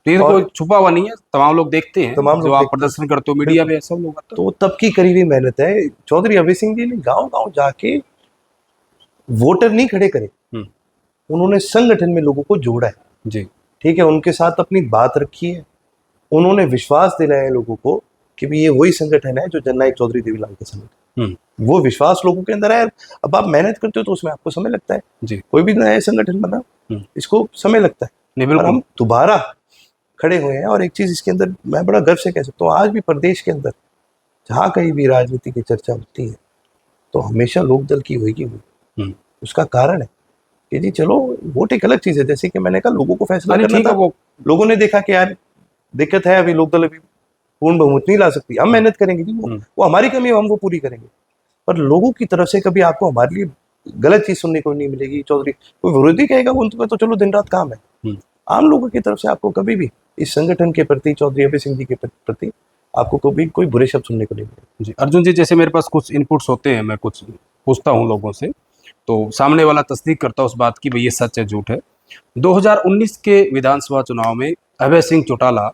ये तो और कोई छुपा हुआ नहीं है, तमाम लोग देखते हैं। तमाम लोग जो आप देखते हैं। प्रदर्शन करते हो मीडिया में, सब लोग तो वो तब की करी हुई मेहनत है। चौधरी अभय सिंह जी ने गांव गांव जाके वोटर नहीं खड़े करे, उन्होंने संगठन में लोगों को जोड़ा है। जी, ठीक है, उनके साथ अपनी बात रखी है, उन्होंने विश्वास दिलाया है लोगों को कि भी ये वही संगठन है जो जननायक चौधरी देवीलाल का संगठन। वो विश्वास लोगों के अंदर है। अब आप मेहनत करते हो तो उसमें आपको समय लगता है जी। कोई भी नया संगठन बना, इसको समय लगता है। नहीं, और बिल्कुल। हम दोबारा खड़े हुए हैं। और एक चीज इसके अंदर मैं बड़ा गर्व से कह सकता हूँ, आज भी प्रदेश के अंदर जहाँ कहीं भी राजनीति की चर्चा होती है तो हमेशा लोकदल की होगी हुई। उसका कारण है कि जी चलो, वोट एक अलग चीज है, जैसे कि मैंने कहा लोगों को फैसला करना ठीक था। है, वो लोगों ने देखा कि यार दिक्कत है, अभी लोकदल अभी पूर्ण बहुमत नहीं ला सकती, हम मेहनत करेंगे जी, वो हमारी कमी है, हम वो पूरी करेंगे। पर लोगों की तरफ से कभी आपको हमारे लिए गलत चीज सुनने को नहीं मिलेगी। चौधरी कोई विरोधी कहेगा वो उन तो चलो दिन रात काम है, आम लोगों की तरफ से आपको कभी भी इस संगठन के प्रति, चौधरी अभय सिंह जी के प्रति आपको कभी कोई बुरे शब्द सुनने को नहीं मिलेगा। जी, अर्जुन जी, जैसे मेरे पास कुछ इनपुट्स होते हैं, मैं कुछ पूछता हूँ लोगों से, तो सामने वाला तस्दीक करता है उस बात की, भाई ये सच है झूठ है। 2019 के विधानसभा चुनाव में अभय सिंह चौटाला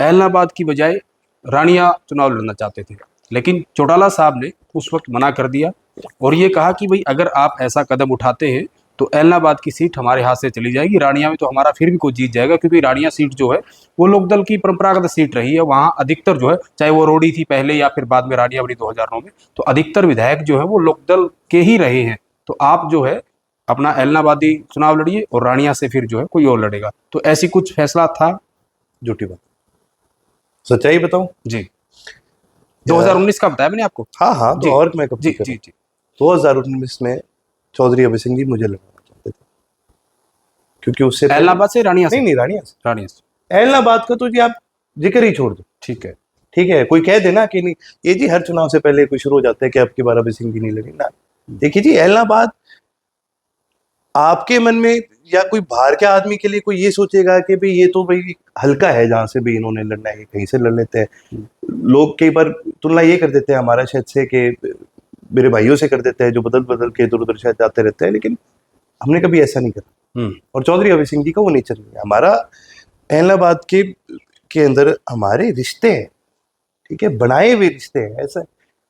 एलनाबाद की बजाय रानिया चुनाव लड़ना चाहते थे, लेकिन चौटाला साहब ने उस वक्त मना कर दिया और ये कहा कि भाई अगर आप ऐसा कदम उठाते हैं तो एलनाबाद की सीट हमारे हाथ से चली जाएगी, रानिया में तो हमारा फिर भी कोई जीत जाएगा, क्योंकि रानिया सीट जो है वो लोकदल की परंपरागत सीट रही है। वहाँ अधिकतर जो है, चाहे वो रोडी थी पहले या फिर बाद में रानिया बनी 2009 में, तो अधिकतर विधायक जो है वो लोकदल के ही रहे हैं। तो आप जो है अपना एलनाबादी चुनाव लड़िए और रानिया से फिर जो है कोई और लड़ेगा। तो ऐसी कुछ फैसला था? झूठी बात, सच्चाई बताऊं जी, 2019 का बताया मैंने आपको। हाँ हाँ, तो और मैं कब जी जी जी 2019 में चौधरी अभय सिंह जी मुझे लड़ना चाहते थे, क्योंकि उससे एलनाबाद से रानिया से? नहीं, रानिया से। रानिया से, एलनाबाद का तो जी आप जिक्र ही छोड़ दो। ठीक है। ठीक है, कोई कह देना कि नहीं ये जी हर चुनाव से पहले कोई शुरू हो जाता है कि आपकी बार अभय सिंह जी नहीं लड़ी ना। देखिए जी, एलनाबाद आपके मन में या कोई बाहर के आदमी के लिए कोई ये सोचेगा कि भाई ये तो भाई हल्का है, जहां से भी इन्होंने लड़ना है कहीं से लड़ लेते हैं। लोग कई बार तुलना ये कर देते हैं हमारा शायद से कि मेरे भाइयों से कर देते हैं जो बदल बदल के इधर उधर शायद जाते रहते हैं, लेकिन हमने कभी ऐसा नहीं करा। और चौधरी अभय सिंह जी का वो नेचर नहीं है। हमारा एलनाबाद के अंदर हमारे रिश्ते हैं, ठीक है, बनाए हुए रिश्ते हैं। ऐसा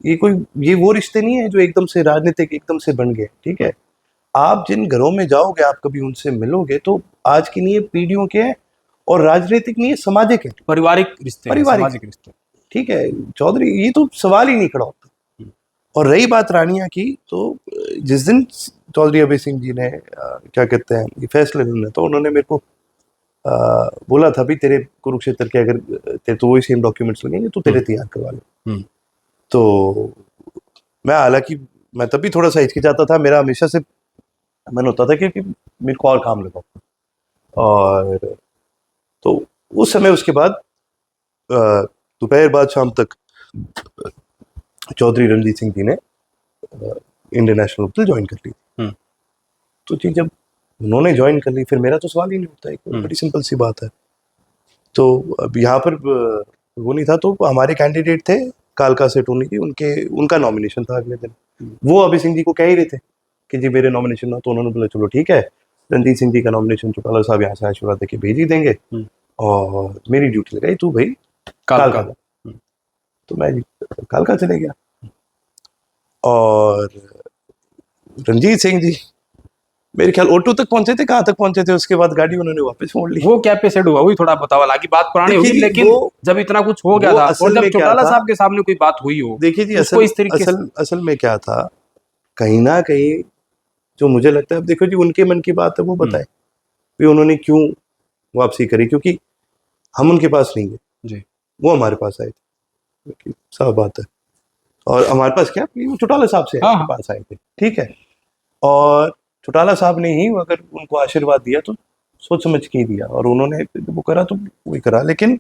ये वो रिश्ते नहीं है जो एकदम से राजनीतिक एकदम से बन गए, ठीक है। आप जिन घरों में जाओगे, आप कभी उनसे मिलोगे, तो आज की नहीं है, पीढ़ियों के हैं, और राजनीतिक नहीं है, सामाजिक है, पारिवारिक रिश्ते हैं, पारिवारिक। सामाजिक रिश्ते। ठीक है चौधरी, ये तो सवाल ही नहीं खड़ा होता। और रही बात रानिया की, तो जिस दिन चौधरी अभय सिंह जी ने क्या कहते हैं ये फैसले लेने, तो उन्होंने मेरे को बोला था भी तेरे कुरुक्षेत्र के अगर तेरे तो वही सेम डॉक्यूमेंट्स लगेंगे तो तेरे तैयार करवा ले। तो मैं, हालांकि मैं तब भी थोड़ा सा हिचकिचाता था, मेरा हमेशा से मन होता था कि मेरे को और काम लगाओ। और तो उस समय उसके बाद दोपहर बाद शाम तक चौधरी रणजीत सिंह जी ने इंडियन नेशनल होटल ज्वाइन कर ली। तो जी जब उन्होंने ज्वाइन कर ली, फिर मेरा तो सवाल ही नहीं उठता, एक बड़ी सिंपल सी बात है। तो अब यहाँ पर वो नहीं था, तो हमारे कैंडिडेट थे कालका से टोनी जी, उनका नॉमिनेशन था अगले दिन। वो अभय सिंह जी को कह ही रहे थे कि जी मेरे नॉमिनेशन ना, तो उन्होंने बोला चलो ठीक है, रणजीत सिंह जी का नॉमिनेशन चौटाला साहब यहाँ से आशीर्वाद देके भेज ही देंगे, और मेरी ड्यूटी लगाई तू भाई कालका। तो मैं कालका चले गया, और रणजीत सिंह जी मेरे ख्याल ओटू तक पहुंचे थे, कहाँ तक पहुंचे थे, उसके बाद गाड़ी उन्होंने वापस मोड़ ली। वो क्या पेशेंट हुआ, वही थोड़ा बताओ, हालांकि बात पुरानी होगी, लेकिन जब इतना कुछ हो गया था, और जब चौटाला साहब के सामने कोई बात हुई हो, देखिए जी, उसको इस तरीके से असल में क्या था, कहीं ना कहीं जो मुझे लगता है, अब देखो जी उनके मन की बात है, वो बताए भी उन्होंने क्यों वापसी करी, क्योंकि हम उनके पास नहीं गए जी, वो हमारे पास आए थे, साफ बात है। और हमारे पास क्या, वो चौटाला साहब से पास आए थे, ठीक है, और चौटाला साहब ने ही अगर उनको आशीर्वाद दिया तो सोच समझ के ही दिया, और उन्होंने वो करा तो वही करा। लेकिन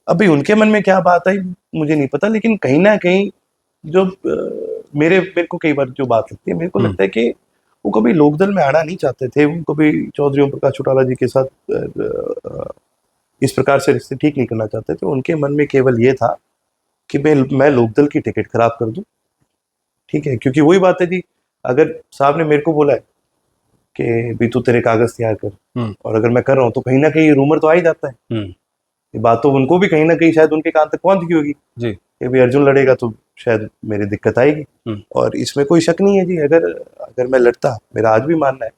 अभी उनके मन में क्या बात आई मुझे नहीं पता, लेकिन कहीं ना कहीं जो मेरे को कई बार जो बात लगती है, मेरे को लगता है कि वो कभी लोकदल में आना नहीं चाहते थे, वो कभी चौधरी ओम प्रकाश चौटाला जी के साथ इस प्रकार से रिश्ते ठीक नहीं करना चाहते थे। उनके मन में केवल ये था कि मैं लोकदल की टिकट खराब कर दूं, ठीक है, क्योंकि वही बात है जी, अगर साहब ने मेरे को बोला है कि भी तू तेरे कागज तैयार कर, और अगर मैं कर रहा हूँ तो कहीं ना कहीं रूमर तो आ ही जाता है। ये बात तो उनको भी कहीं ना कहीं शायद उनके कान तक पहुंच गई होगी जी, कि भी अर्जुन लड़ेगा तो शायद मेरी दिक्कत आएगी। और इसमें कोई शक नहीं है जी, अगर मैं लड़ता, मेरा आज भी मानना है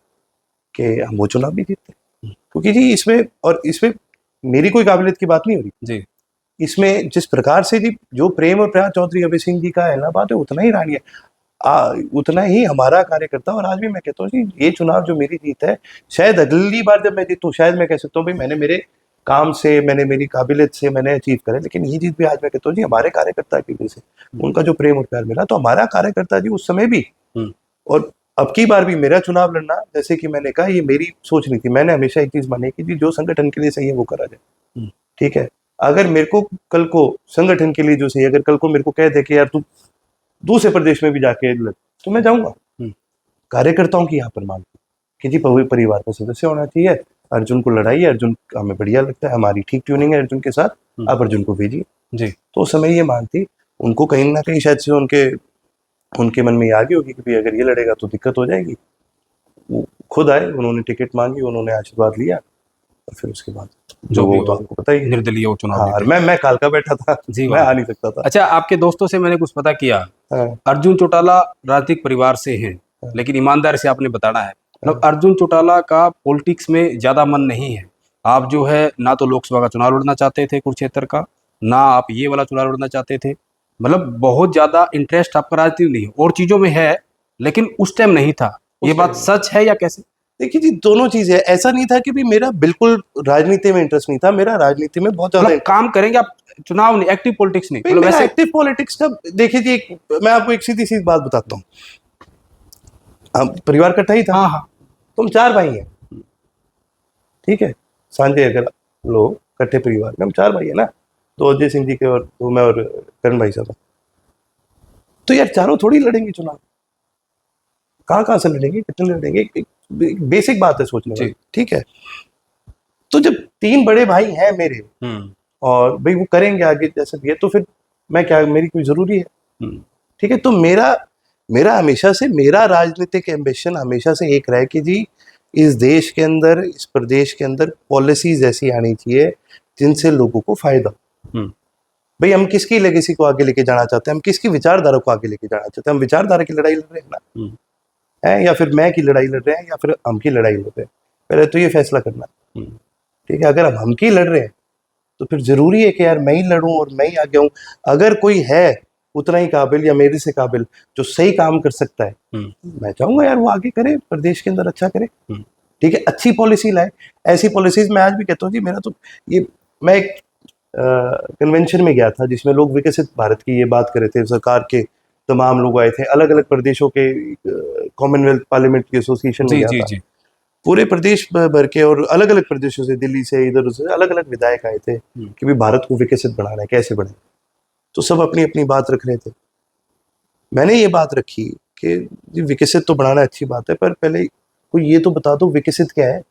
कि हम वो चुनाव भी जीतते, क्योंकि जी इसमें मेरी कोई काबिलियत की बात नहीं हो रही जी, इसमें। जिस प्रकार से जी जो प्रेम और प्यार चौधरी अभय सिंह जी का है ना, बात है उतना ही रानी है, उतना ही हमारा कार्यकर्ता। और आज भी मैं कहता हूँ जी, ये चुनाव जो मेरी जीत है, शायद अगली बार जब मैं जीतूँ, शायद मैं कह सकता हूँ भाई मैंने मेरे काम से, मैंने मेरी काबिलियत से मैंने अचीव करे, लेकिन ये जीत भी आज मैं कहता हूँ जी हमारे कार्यकर्ता की वजह से, उनका जो प्रेम और प्यार मिला। तो हमारा कार्यकर्ता जी उस समय भी, और अब की बार भी मेरा चुनाव लड़ना, जैसे कि मैंने कहा, ये मेरी सोच नहीं थी। मैंने हमेशा एक चीज मानी कि जी जो संगठन के लिए सही है वो करा जाए, ठीक है। अगर मेरे को कल को संगठन के लिए जो सही, अगर कल को मेरे को कह दे कि यार तू दूसरे प्रदेश में भी जाके लड़, तो मैं जाऊंगा। कार्यकर्ताओं की यहाँ पर मांग कि जी परिवार का सदस्य होना चाहिए, अर्जुन को लड़ाइए, अर्जुन हमें बढ़िया लगता है, हमारी ठीक ट्यूनिंग है अर्जुन के साथ, आप अर्जुन को भेजिए जी। तो उस समय ये मांग थी, उनको कहीं ना कहीं शायद से उनके मन में ये आ गई होगी कि भाई अगर ये लड़ेगा तो दिक्कत हो जाएगी। वो खुद आए, उन्होंने टिकट मांगी, उन्होंने आशीर्वाद लिया, और फिर उसके बाद जो वो तो आपको पता ही, निर्दलीय वो चुनाव। हाँ, मैं कालका बैठा था जी, मैं आ नहीं सकता था। अच्छा, आपके दोस्तों से मैंने कुछ पता किया, अर्जुन चौटाला राजनीतिक परिवार से हैं, लेकिन ईमानदारी से आपने बताना है, मतलब अर्जुन चौटाला का पॉलिटिक्स में ज्यादा मन नहीं है। आप जो है ना तो लोकसभा का चुनाव लड़ना चाहते थे कुरुक्षेत्र का, ना आप ये वाला चुनाव लड़ना चाहते थे, मतलब बहुत ज्यादा इंटरेस्ट आपका राजनीति नहीं और चीजों में है, लेकिन उस टाइम नहीं था। ये बात सच है या कैसे? देखिए जी, दोनों चीजें, ऐसा नहीं था कि भी मेरा बिल्कुल राजनीति में इंटरेस्ट नहीं था, मेरा राजनीति में बहुत ज्यादा काम करेंगे आप, चुनाव नहीं, एक्टिव पॉलिटिक्स नहीं, मतलब वैसे एक्टिव पॉलिटिक्स का। देखिए जी, मैं आपको एक सीधी सी बात बताता हूँ, हम परिवार इकट्ठा ही था। हाँ, तुम 4 भाई हैं, ठीक है, सांझे अगर लोग इकट्ठे परिवार में, हम 4 भाई है ना, 2 अजय सिंह जी के और 2 मैं और करण भाई साहब। तो यार चारों थोड़ी लड़ेंगे चुनाव, कहाँ से लड़ेंगे, कितने लड़ेंगे, बेसिक बात है सोचने वाली, ठीक है। तो जब 3 बड़े भाई हैं मेरे, और भाई वो करेंगे आगे जैसे भी है, तो फिर मैं क्या, मेरी कोई जरूरी है, ठीक है। तो मेरा हमेशा से, मेरा राजनीतिक एम्बिशन हमेशा से एक रहा कि जी इस देश के अंदर, इस प्रदेश के अंदर पॉलिसीज ऐसी आनी चाहिए जिनसे लोगों को फायदा। भाई हम किसकी लेगेसी को आगे लेके जाना चाहते हैं, हम किसकी विचारधारा को आगे लेके जाना चाहते हैं, हम विचारधारा की लड़ाई लड़ रहे हैं ना, है, या फिर मैं की लड़ाई लड़ रहे हैं या फिर हम की लड़ाई लड़ रहे हैं। पहले तो ये फैसला करना, ठीक है। अगर हम की लड़ रहे हैं तो फिर जरूरी है कि यार मैं ही लड़ूं और मैं ही आगे हूं। अगर कोई है उतना ही काबिल या मेरे से काबिल जो सही काम कर सकता है, मैं चाहूंगा यार वो आगे करे, प्रदेश के अंदर अच्छा करे, ठीक है, अच्छी पॉलिसी लाए। ऐसी पॉलिसीज मैं आज भी कहता हूँ जी, मेरा तो ये, मैं एक कन्वेंशन में गया था जिसमें लोग विकसित भारत की ये बात कर रहे थे, सरकार के तमाम लोग आए थे, अलग अलग प्रदेशों के, कॉमनवेल्थ पार्लियामेंट्री एसोसिएशन में जी गया जी था, जी पूरे प्रदेश भर के और अलग अलग प्रदेशों से, दिल्ली से, इधर से अलग अलग विधायक आए थे कि भी भारत को विकसित बनाना है, कैसे बढ़े। तो सब अपनी अपनी बात रख रहे थे। मैंने ये बात रखी कि जी विकसित तो बनाना अच्छी बात है, पर पहले कोई ये तो बता दो विकसित क्या है।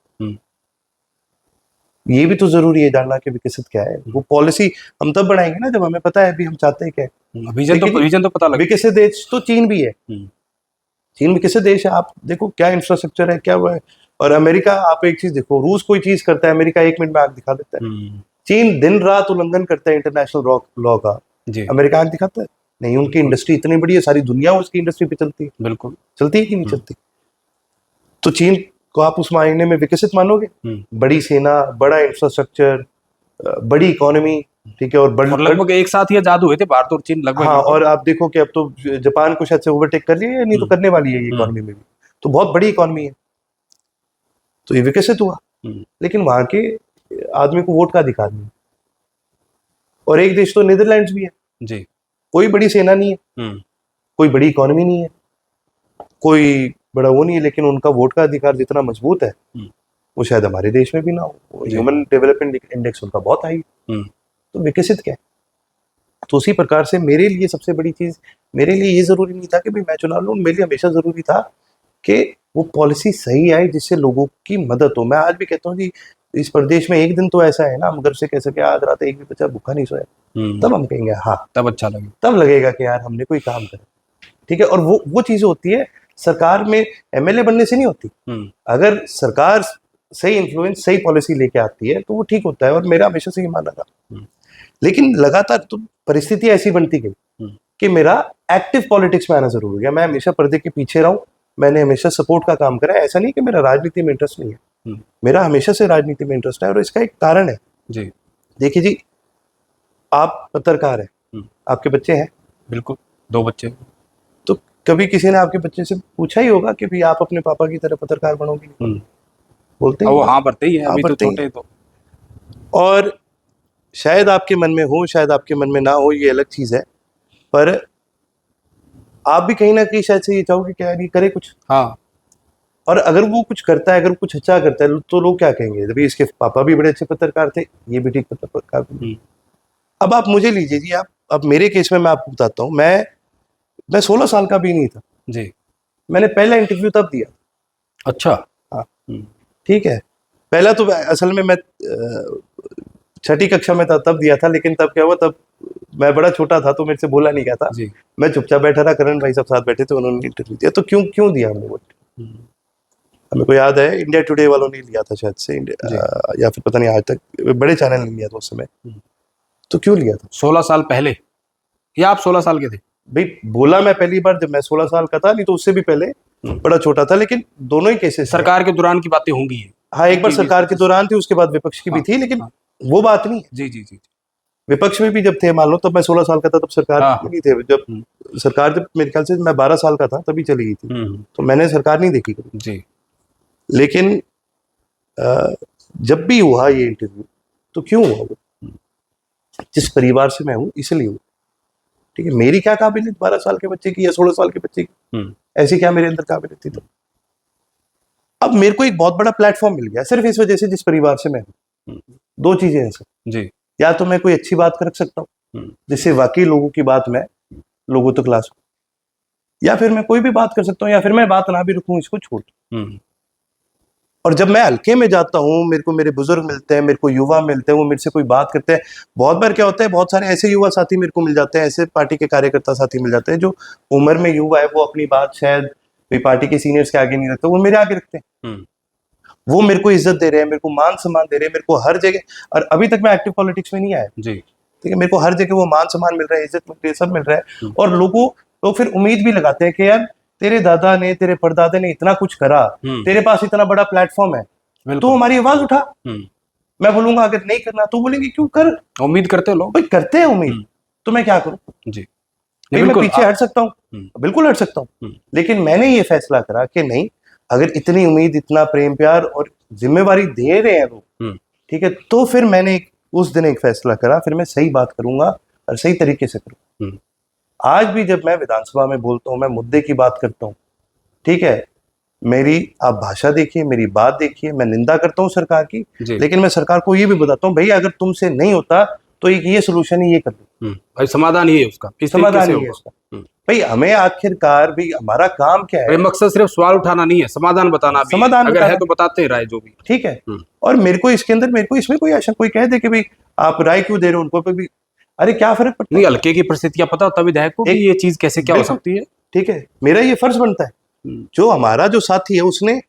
ये भी तो जरूरी है जानना कि विकसित क्या है। वो पॉलिसी हम तब बनाएंगे ना जब हमें पता है भी हम चाहते हैं क्या है। विजन तो पता लगे। विकसित देश तो चीन भी है, चीन विकसित देश है। आप देखो क्या इंफ्रास्ट्रक्चर है, क्या वो है। और अमेरिका, आप एक चीज देखो, रूस कोई चीज करता है, अमेरिका 1 मिनट में आग दिखा देता है। चीन दिन रात उल्लंघन करता है इंटरनेशनल लॉ का, अमेरिका आग दिखाता है नहीं। उनकी इंडस्ट्री इतनी बड़ी है, सारी दुनिया उसकी इंडस्ट्री पे चलती है, बिल्कुल चलती है कि नहीं चलती। तो चीन को आप उस मायने में विकसित मानोगे? बड़ी सेना, बड़ा इंफ्रास्ट्रक्चर, बड़ी इकोनॉमी, ठीक है, और लगभग एक साथ ही जादू हुए थे भारत और चीन लगभग। हाँ, और आप देखो कि अब तो जापान को शायद से ओवरटेक कर लिया है, नहीं तो करने वाली है ये इकोनॉमी में भी। तो बहुत बड़ी इकोनॉमी है, तो ये विकसित हुआ। लेकिन वहां के आदमी को वोट का अधिकार नहीं। और एक देश तो नीदरलैंड्स भी है जी, कोई बड़ी सेना नहीं है, कोई बड़ी इकोनॉमी नहीं है, कोई बड़ा वो नहीं है, लेकिन उनका वोट का अधिकार जितना मजबूत है वो शायद हमारे देश में भी ना हो। ह्यूमन डेवलपमेंट इंडेक्स उनका बहुत हाई। तो विकसित क्या है? तो उसी प्रकार से मेरे लिए सबसे बड़ी चीज, मेरे लिए ये जरूरी नहीं था कि भाई मैं चुनाव लूं, मेरे लिए हमेशा जरूरी था कि वो पॉलिसी सही आए जिससे लोगों की मदद हो। मैं आज भी कहता हूँ जी, इस प्रदेश में एक दिन तो ऐसा है ना, हम घर से कह सके आज रात एक भी बच्चा भूखा नहीं सोया, तब हम कहेंगे हाँ, तब अच्छा लगे, तब लगेगा कि यार हमने कोई काम करा, ठीक है। और वो चीजें होती है सरकार में एमएलए बनने से नहीं होती। अगर सरकार सही इन्फ्लुएंस, सही पॉलिसी लेके आती है तो वो ठीक होता है, और मेरा हमेशा से ये मानना था। लेकिन लगातार तो परिस्थिति ऐसी बनती गई कि मेरा एक्टिव पॉलिटिक्स में आना जरूर हो गया। मैं हमेशा पर्दे के पीछे रहूं, मैंने हमेशा सपोर्ट का काम करा। ऐसा नहीं कि मेरा राजनीति में इंटरेस्ट नहीं है, मेरा हमेशा से राजनीति में इंटरेस्ट है, और इसका एक कारण है जी। देखिए जी, आप पत्रकार हैं, आपके बच्चे हैं? बिल्कुल, 2 बच्चे। तो कभी किसी ने आपके बच्चे से पूछा ही होगा कि भी आप अपने पापा की तरह पत्रकार बनोगे? बोलते हैं वो हाँ भरते ही है, अभी तो छोटे तो। और शायद आपके मन में हो, शायद आपके मन में ना हो, ये अलग चीज है, पर आप भी कहीं ना कहीं शायद से ये चाहोगे कि यार ये करे कुछ। हाँ, और अगर वो कुछ करता है, अगर कुछ अच्छा करता है, तो लोग क्या कहेंगे, अभी इसके पापा भी बड़े अच्छे पत्रकार थे, ये भी ठीक पत्रकार। अब आप मुझे लीजिए जी, आप अब मेरे केस में मैं आपको बताता हूँ, मैं 16 साल का भी नहीं था जी, मैंने पहला इंटरव्यू तब दिया। अच्छा, हाँ, ठीक है। पहला तो असल में मैं 6ठी कक्षा में था तब दिया था, लेकिन तब क्या हुआ, तब मैं बड़ा छोटा था तो मेरे से बोला नहीं गया था जी। मैं चुपचाप बैठा था, करण भाई सब साथ बैठे थे, उन्होंने इंटरव्यू दिया। तो क्यों दिया हमने वोट? हमें को याद है इंडिया टुडे वालों ने लिया था शायद से, या फिर पता नहीं, आज तक बड़े चैनल ने लिया था उस समय। तो क्यों लिया था? 16 साल पहले, या आप 16 साल के थे? भाई बोला मैं पहली बार जब मैं 16 साल का था, नहीं तो उससे भी पहले बड़ा छोटा था। लेकिन दोनों ही केसेस सरकार के दौरान की बातें होंगी। हाँ, एक बार सरकार के दौरान थी, उसके बाद विपक्ष की भी थी, लेकिन वो बात नहीं है। जी जी जी, विपक्ष में भी जब थे, मान लो तब मैं 16 साल का था, तब सरकार में नहीं थे। जब सरकार, जब मेरे ख्याल से मैं 12 साल का था तभी चली गई थी, तो मैंने सरकार नहीं देखी कभी जी। लेकिन जब भी हुआ ये इंटरव्यू, तो क्यों हुआ वो? जिस परिवार से मैं हूँ इसलिए हुआ, ठीक है। मेरी क्या काबिलियत 12 साल के बच्चे की या 16 साल के बच्चे की, ऐसी क्या मेरे अंदर काबिलियत थी? तो अब मेरे को एक बहुत बड़ा प्लेटफॉर्म मिल गया सिर्फ इस वजह से, जिस परिवार से मैं हूँ। 2 चीजें हैं सर जी, या तो मैं कोई अच्छी बात कर सकता हूँ जिससे वाकई लोगों की बात मैं लोगों तक ला सकूं, या फिर मैं कोई भी बात कर सकता हूँ, या फिर मैं बात ना भी रखूं, इसको छोड़ दूं। और जब मैं हल्के में जाता हूँ, मेरे को मेरे बुजुर्ग मिलते हैं, मेरे को युवा मिलते हैं, वो मेरे से कोई बात करते हैं। बहुत बार क्या होता है, बहुत सारे ऐसे युवा साथी मेरे को मिल जाते हैं, ऐसे पार्टी के कार्यकर्ता साथी मिल जाते हैं जो उम्र में युवा है, वो अपनी बात शायद पार्टी के सीनियर्स के आगे नहीं रखते, वो मेरे आगे रखते हैं। वो मेरे को इज्जत दे रहे हैं, मेरे को मान सम्मान दे रहे हैं, मेरे को हर जगह। और अभी तक मैं एक्टिव पॉलिटिक्स में नहीं आया जी, ठीक है, मेरे को हर जगह वो मान सम्मान मिल रहा है, इज्जत मिल रही है, सब मिल रहा है। और लोग फिर उम्मीद भी लगाते हैं कि यार तेरे दादा ने, तेरे परदादा ने इतना कुछ करा, तेरे पास इतना बड़ा प्लेटफॉर्म है, तो हमारी आवाज उठा। मैं बोलूंगा अगर नहीं करना तो बोलेंगे क्यों कर, उम्मीद करते हैं लोग, भाई करते हैं उम्मीद, तो मैं क्या करूं? जी नहीं, मैं पीछे हट सकता हूँ, बिल्कुल हट सकता हूँ, लेकिन मैंने ये फैसला करा कि नहीं, अगर इतनी उम्मीद, इतना प्रेम प्यार और जिम्मेवारी दे रहे हैं लोग, ठीक है, तो फिर मैंने उस दिन एक फैसला करा, फिर मैं सही बात करूंगा और सही तरीके से करूंगा। आज भी जब मैं विधानसभा में बोलता हूँ, मैं मुद्दे की बात करता हूँ, ठीक है, मेरी आप भाषा देखिए, मेरी बात देखिए, मैं निंदा करता हूँ सरकार की, लेकिन मैं सरकार को ये भी बताता हूँ, भाई अगर तुमसे नहीं होता तो एक ये सोल्यूशन ही ये कर दो, भाई समाधान ही है उसका, समाधान ही है उसका। भाई हमें आखिरकार भी हमारा काम क्या है, मकसद सिर्फ सवाल उठाना नहीं है, समाधान बताना भी समाधान है। अगर है तो बताते राय जो भी, ठीक है। और मेरे को इसके अंदर, मेरे को इसमें कोई आशा, कोई कह दे कि भाई आप राय क्यों दे रहे हो उनको पे भी, अरे क्या फर्क पड़ता है, नहीं हल्के की परिस्थितियां पता होता विधायक को कि ये चीज कैसे क्या हो सकती है, ठीक है, मेरा ये फर्ज बनता है, जो हमारा जो साथी है उसने,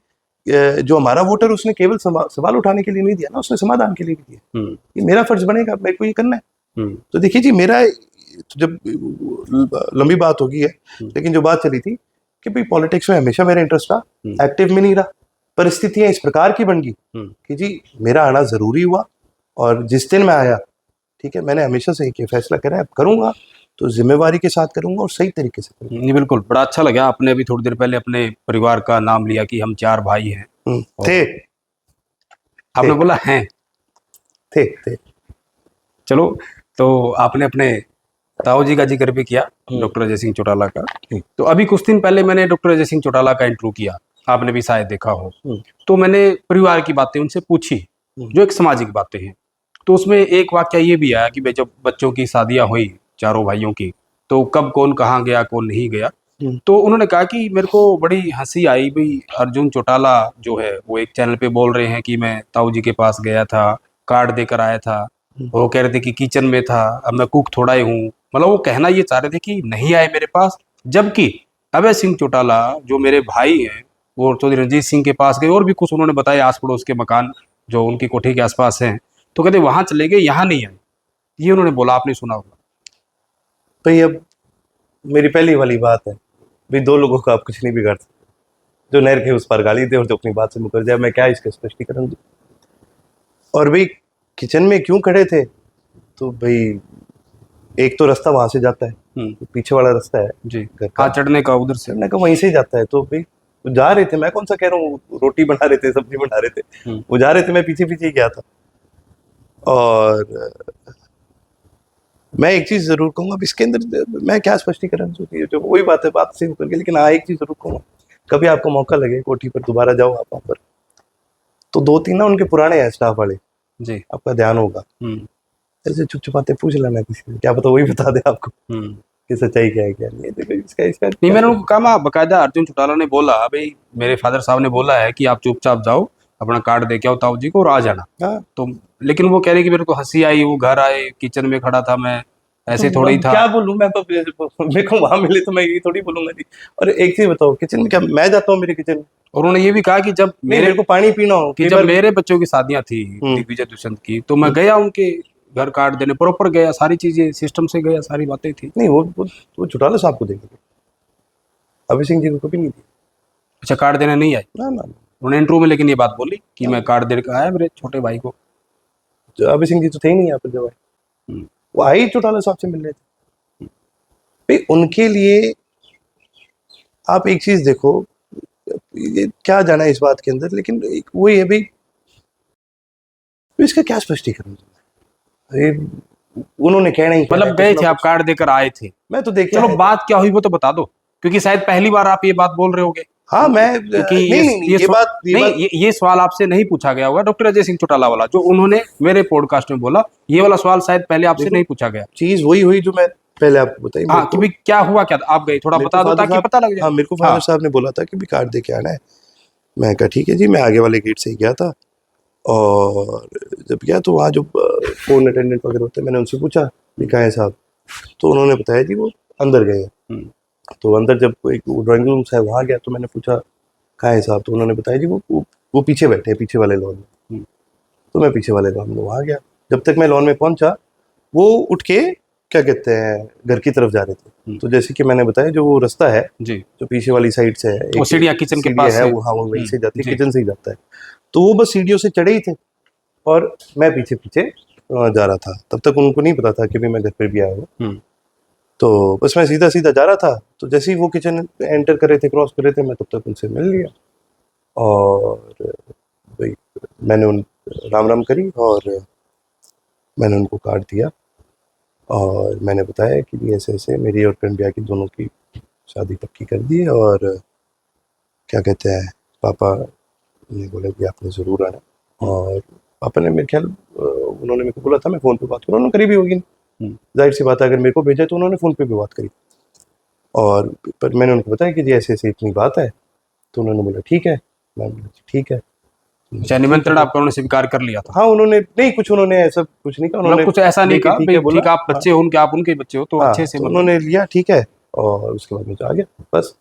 जो हमारा वोटर, उसने केवल सवाल उठाने के लिए नहीं दिया ना, उसने समाधान के लिए भी दिया, ये मेरा फर्ज बनेगा, मेरे को ये करना है। तो देखिए जी, मेरा जब लंबी बात होगी है, लेकिन जो बात चली थी कि भाई पॉलिटिक्स में हमेशा मेरा इंटरेस्ट रहा, एक्टिव में नहीं रहा, परिस्थितियां इस प्रकार की बन गई कि जी मेरा आना जरूरी हुआ, और जिस दिन मैं आया, ठीक है, मैंने हमेशा से एक फैसला करा है, करूंगा तो जिम्मेवारी के साथ करूंगा और सही तरीके से करूंगा। नहीं बिल्कुल, बड़ा अच्छा लगा, आपने अभी थोड़ी देर पहले अपने परिवार का नाम लिया कि हम 4 भाई हैं, थे, आपने बोला हैं, थे। चलो, तो आपने अपने ताऊ जी का जिक्र भी किया, डॉक्टर अजय सिंह चौटाला का। तो अभी कुछ दिन पहले मैंने डॉक्टर अजय सिंह चौटाला का इंटरव्यू किया, आपने भी शायद देखा हो। तो मैंने परिवार की बातें उनसे पूछी, जो एक सामाजिक बातें हैं। तो उसमें एक वाक्य ये भी आया कि भाई जब बच्चों की शादियां हुई चारों भाइयों की, तो कब कौन कहाँ गया, कौन नहीं गया। तो उन्होंने कहा कि मेरे को बड़ी हंसी आई, भाई अर्जुन चौटाला जो है वो एक चैनल पे बोल रहे हैं कि मैं ताऊ जी के पास गया था, कार्ड देकर आया था, वो कह रहे थे कि किचन में था, अब मैं कुक थोड़ा ही हूँ, मतलब वो कहना ये चाह रहे थे कि नहीं आए मेरे पास। जबकि अभय सिंह चौटाला जो मेरे भाई हैं, वो चौधरी रणजीत सिंह के पास गए, और भी कुछ उन्होंने बताया आस पड़ोस के मकान जो उनकी कोठी के आसपास हैं, तो कहते वहां चले गए, यहाँ नहीं आए, ये उन्होंने बोला, आपने सुना होगा। भाई अब मेरी पहली वाली बात है, भाई दो लोगों का आप कुछ नहीं बिगाड़ सकते, जो नहर के उस पार गाली दे और जो अपनी बात से मुकर जाए, मैं क्या इसका स्पष्टीकरण दूं। और भाई किचन में क्यों खड़े थे, तो भाई एक तो रास्ता वहां से जाता है, तो पीछे वाला रास्ता है जी, घर का चढ़ने का, उधर से चढ़ने का वहीं से ही जाता है, तो भाई जा रहे थे, मैं कौन सा कह रहा हूँ, रोटी बना रहे थे, सब्जी बना रहे थे, वो जा रहे थे, मैं पीछे पीछे ही गया था। और मैं एक चीज जरूर कहूंगा, इसके अंदर मैं क्या स्पष्टीकरण, जो वही बात है, बात से होकर के, लेकिन हाँ एक चीज जरूर कहूंगा, कभी आपको मौका लगे कोठी पर दोबारा जाओ आप वहां पर, तो 2-3 ना उनके पुराने हैं स्टाफ वाले जी, आपका ध्यान होगा, ऐसे चुप चुपाते पूछ लेना किसी से, क्या पता वही बता दे आपको कि सच्चाई क्या है क्या नहीं है। इसका नहीं, मैंने उनको कहा, बकायदा अर्जुन चौटाला ने बोला, भाई मेरे फादर साहब ने बोला है कि आप चुपचाप जाओ, अपना कार्ड दे के आओ ताऊ जी को और आ जाना। तो लेकिन वो कह रहे कि मेरे को हंसी आई, वो घर आए, किचन में खड़ा था मैं, ऐसे तो थोड़ी था। क्या बोलूं मैं, तो मेरे को वहां मिले तो मैं ये थोड़ी बोलूंगा जी। और एक चीज बताओ, किचन में क्या मैं जाता हूँ मेरे किचन में? और उन्होंने ये भी कहा कि जब मेरे को पानी पीना हो, कि जब मेरे बच्चों की शादियां थी दिग्विजय दुष्यंत की, तो मैं गया उनके घर कार्ड देने, प्रॉपर गया, सारी चीजें सिस्टम से गया, सारी बातें थी। नहीं, वो चौटाला साहब को देंगे, अभय सिंह जी को कभी नहीं दिया। अच्छा, कार्ड देने नहीं आए? ना ना, उन्होंने इंटरव्यू में लेकिन ये बात बोली कि मैं कार्ड दे कर आया मेरे छोटे भाई को। अभय सिंह जी तो थे ही नहीं यहाँ पर जब आए, वो आए ही चौटाला साहब से मिल रहे थे। भाई उनके लिए आप एक चीज देखो, ये क्या जाना है इस बात के अंदर, लेकिन एक वो ये भाई, इसका क्या स्पष्टीकरण, अरे उन्होंने कहना ही, मतलब गए थे आप, कार्ड देकर आए थे, मैं तो देखिए, चलो बात क्या हुई वो तो बता दो, क्योंकि शायद पहली बार आप ये बात बोल रहे होगे। हाँ मैं क्योंकि ये सवाल आपसे नहीं पूछा गया होगा, डॉक्टर अजय सिंह चौटाला वाला जो उन्होंने मेरे पॉडकास्ट में बोला, ये वाला सवाल शायद पहले आपसे नहीं पूछा गया। चीज वही हुई जो मैं पहले आपको बताई। हाँ, कि क्या हुआ, क्या आप गए, थोड़ा बता दो ताकि पता लग जाए। हाँ, मेरे को फादर साहब ने बोला था कि भी कार्ड दे के आना है। मैं कहा ठीक है जी, मैं आगे वाले गेट से ही गया था, और जब गया तो वहाँ जो फोन अटेंडेंट वगैरह होते हैं, मैंने उनसे पूछा लिखा है साहब, तो उन्होंने बताया जी वो अंदर गए हैं। तो अंदर जब एक ड्राइंग रूम है वहाँ गया, तो मैंने पूछा कहाँ है साहब, तो उन्होंने बताया जी वो पीछे बैठे हैं, पीछे वाले लॉन में। तो मैं पीछे वाले लॉन में वहाँ गया, जब तक मैं लॉन में पहुंचा, वो उठ के क्या कहते हैं घर की तरफ जा रहे थे, तो जैसे कि मैंने बताया जो वो रास्ता है जी, जो पीछे वाली साइड से है, वो सीढ़ियाँ किचन के सीढ़ियाँ पास है से। वो, हाँ वो वहीं से जाती है, जी, किचन से ही जाता है। तो वो बस सीढ़ियों से चढ़े ही थे और मैं पीछे पीछे जा रहा था। तब तक उनको नहीं पता था कि भी मैं घर पर भी आया हूँ। हम्म, तो बस मैं सीधा सीधा जा रहा था, तो जैसे ही वो किचन एंटर कर रहे थे, क्रॉस कर रहे थे, मैं तब तक उनसे मिल लिया और भाई मैंने उन राम राम करी और मैंने उनको कार्ड दिया और मैंने बताया कि भी ऐसे ऐसे मेरी और प्रेम भैया की दोनों की शादी पक्की कर दी है और क्या कहते हैं पापा ने बोला कि आपने ज़रूर आना। और पापा ने मेरे ख्याल उन्होंने मेरे को बोला था मैं फ़ोन पे बात करूँ, उन्होंने करी भी होगी, जाहिर सी बात है अगर मेरे को भेजा तो उन्होंने फ़ोन पे भी बात करी। और पर मैंने उनको बताया कि जी ऐसे ऐसे इतनी बात है, तो उन्होंने बोला ठीक है। मैं बोला ठीक है। अच्छा, निमंत्रण आपका उन्होंने स्वीकार कर लिया था? हाँ उन्होंने नहीं, कुछ उन्होंने ऐसा कुछ नहीं कहा, मतलब उन्होंने कुछ ऐसा नहीं देखिए कहा ठीक भाई, है बोला। ठीक आप हाँ बच्चे हो उनके, आप उनके बच्चे हो, तो हाँ, अच्छे से तो मतलब। उन्होंने लिया ठीक है और उसके बाद मुझे आ गया बस।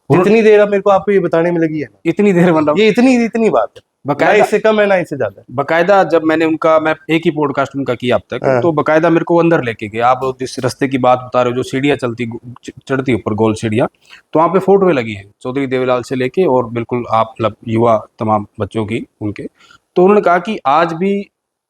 उन्होंने जितनी देर अब मेरे को आपको ये बताने में लगी है ना, इतनी देर मतलब ये इतनी इतनी बात है, ना बकायदा, इससे कम है ना इससे ज्यादा है। बकायदा जब मैंने उनका, मैं एक ही पॉडकास्ट उनका किया अब तक, हाँ तो बकायदा मेरे को अंदर लेके गए। आप जिस रास्ते की बात बता रहे हो, जो सीढ़ियाँ चलती चढ़ती ऊपर गोल सीढ़ियाँ, तो वहाँ पे फोटोएं लगी हैं चौधरी देवीलाल से लेके और बिल्कुल आप मतलब युवा तमाम बच्चों की उनके। तो उन्होंने कहा कि आज भी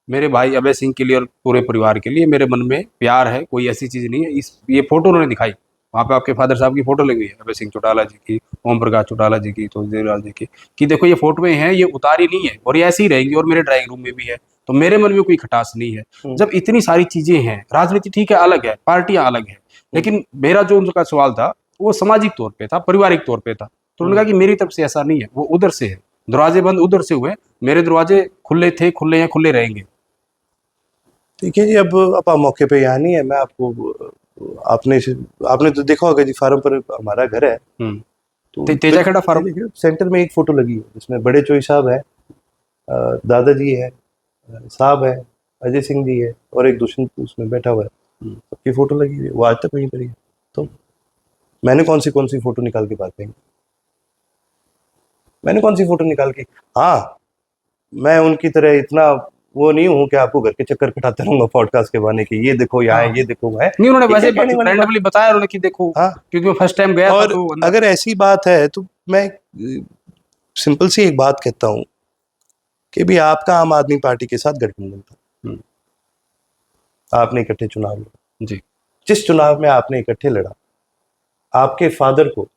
मेरे भाई अभय सिंह के लिए और पूरे परिवार के लिए मेरे मन में प्यार है, कोई ऐसी चीज़ नहीं है। इस ये फोटो उन्होंने दिखाई, वहाँ पे आपके फादर साहब की फोटो लगी है, अभय सिंह चौटाला जी की, ओम प्रकाश चौटाला जी की, तो देवलाल जी की, कि देखो ये फोटोएं हैं, ये उतारी नहीं है और ये ऐसी ही रहेंगी और मेरे ड्राइंग रूम में भी है। तो मेरे मन में कोई खटास नहीं है। जब इतनी सारी चीजें हैं, राजनीति ठीक है अलग है, पार्टियां अलग है, लेकिन मेरा जो उनका सवाल था वो सामाजिक तौर पे था, पारिवारिक तौर पे था। तो उन्होंने कहा कि मेरी तरफ से ऐसा नहीं है, वो उधर से है, दरवाजे बंद उधर से हुए, मेरे दरवाजे खुले थे, खुले हैं, खुले रहेंगे। देखिए जी, अब आप मौके पे यहाँ नहीं है, मैं आपको आपने आपने तो देखा होगा जी फार्म पर हमारा घर है, तो तेजा खेड़ा फार्म। देखिए, सेंटर में एक फोटो लगी है जिसमें बड़े चोई साहब है, दादाजी है, साहब है, अजय सिंह जी है और एक दुष्यंत उसमें बैठा हुआ है, सबकी फोटो लगी हुई है, वो आज तक वहीं पर ही है। तो मैंने कौन सी फोटो निकाल के बात कही, मैंने कौन सी फोटो निकाल के, हाँ मैं उनकी तरह इतना वो नहीं हूँ कि आपको घर के चक्कर कटाते रहूंगा पॉडकास्ट के बहाने की, ये देखो यहाँ है, ये देखो वहाँ है। नहीं, उन्होंने ये वैसे क्या कहने वाली बात। रैंडमली बताया उन्होंने कि देखो, हाँ क्योंकि मैं फर्स्ट टाइम गया था और तो अंदर। अगर ऐसी बात है तो मैं सिंपल सी एक बात कहता हूँ कि भी आपका आम आदमी पार्टी के साथ गठबंधन था, आपने इकट्ठे चुनाव लड़ा, जी, जिस चुनाव में आपने इकट्ठे लड़ा, आपके फादर को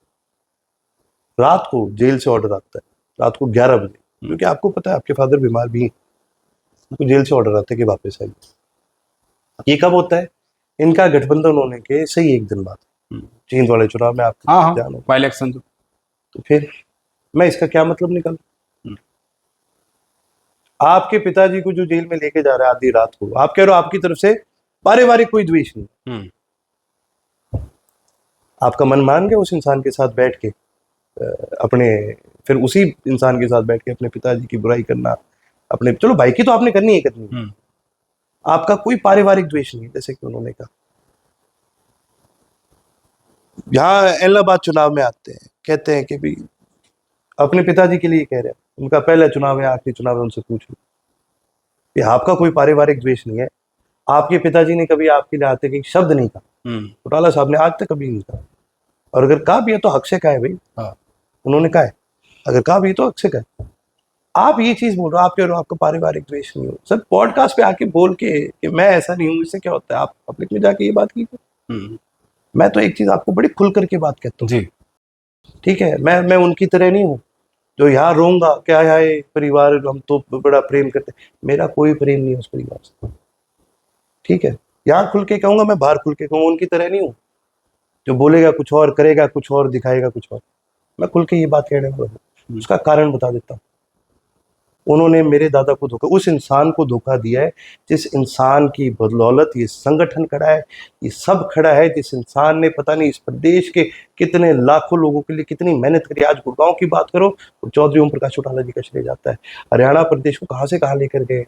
रात को जेल से ऑर्डर आता है, रात को 11 बजे, क्योंकि आपको पता है आपके फादर बीमार भी हैं, उनको जेल से ऑर्डर आता है कि वापस आइए। ये कब होता है, इनका गठबंधन होने के सही एक दिन बाद, जींद वाले चुनाव में आप हाँ हाँ, जानो। बाई इलेक्शन जो। तो फिर मैं इसका क्या मतलब निकाल, आपके पिताजी को जो जेल में लेके जा रहा है आधी रात को, आप कह रहे हो आपकी तरफ से पारिवारिक कोई द्वेष नहीं, आपका मन मान गया उस इंसान के साथ बैठ के अपने, फिर उसी इंसान के साथ बैठ के अपने पिताजी की बुराई करना, अपने चलो भाई की तो आपने करनी है, आपका कोई पारिवारिक द्वेष नहीं, जैसे कि उन्होंने कहा। यहाँ इलाहाबाद चुनाव में आते हैं, कहते हैं कि भी अपने पिताजी के लिए कह रहे हैं, उनका पहला चुनाव है, आखिरी चुनाव है, उनसे पूछ लो, ये आपका कोई पारिवारिक द्वेष नहीं है। आपके पिताजी ने कभी आपके लिए आते कि शब्द नहीं कहा, चौटाला साहब ने आज तक कभी नहीं कहा, और अगर कहा भी है तो हक से कहा है भाई। हाँ। उन्होंने कहा है, अगर कहा भी तो हक से कहा है। आप ये चीज बोल रहे हो, आप कह रहे हो आपका पारिवारिक द्वेष नहीं हो, सर पॉडकास्ट पे आके बोल के कि मैं ऐसा नहीं हूँ, इससे क्या होता है, आप पब्लिक में जाके ये बात कीजिए। मैं तो एक चीज आपको बड़ी खुल करके बात कहता हूँ जी, ठीक है, मैं उनकी तरह नहीं हूँ जो यहाँ रोऊंगा क्या है परिवार हम तो बड़ा प्रेम करते, मेरा कोई प्रेम नहीं है उस परिवार से, ठीक है, यहाँ खुल के कहूंगा, मैं बाहर खुल के कहूंगा, उनकी तरह नहीं हूँ जो बोलेगा कुछ और, करेगा कुछ और, दिखाएगा कुछ और। मैं खुल के ये बात कहने वाला हूँ, उसका कारण बता देता हूँ। उन्होंने मेरे दादा को धोखा, उस इंसान को धोखा दिया है जिस इंसान की बदौलत ये संगठन खड़ा है, ये सब खड़ा है, जिस इंसान ने पता नहीं इस प्रदेश के कितने लाखों लोगों के लिए कितनी मेहनत करी। आज गुड़गांव की बात करो तो चौधरी ओम प्रकाश चौटाला जी का श्रेय जाता है। हरियाणा प्रदेश को कहाँ से कहाँ लेकर गए,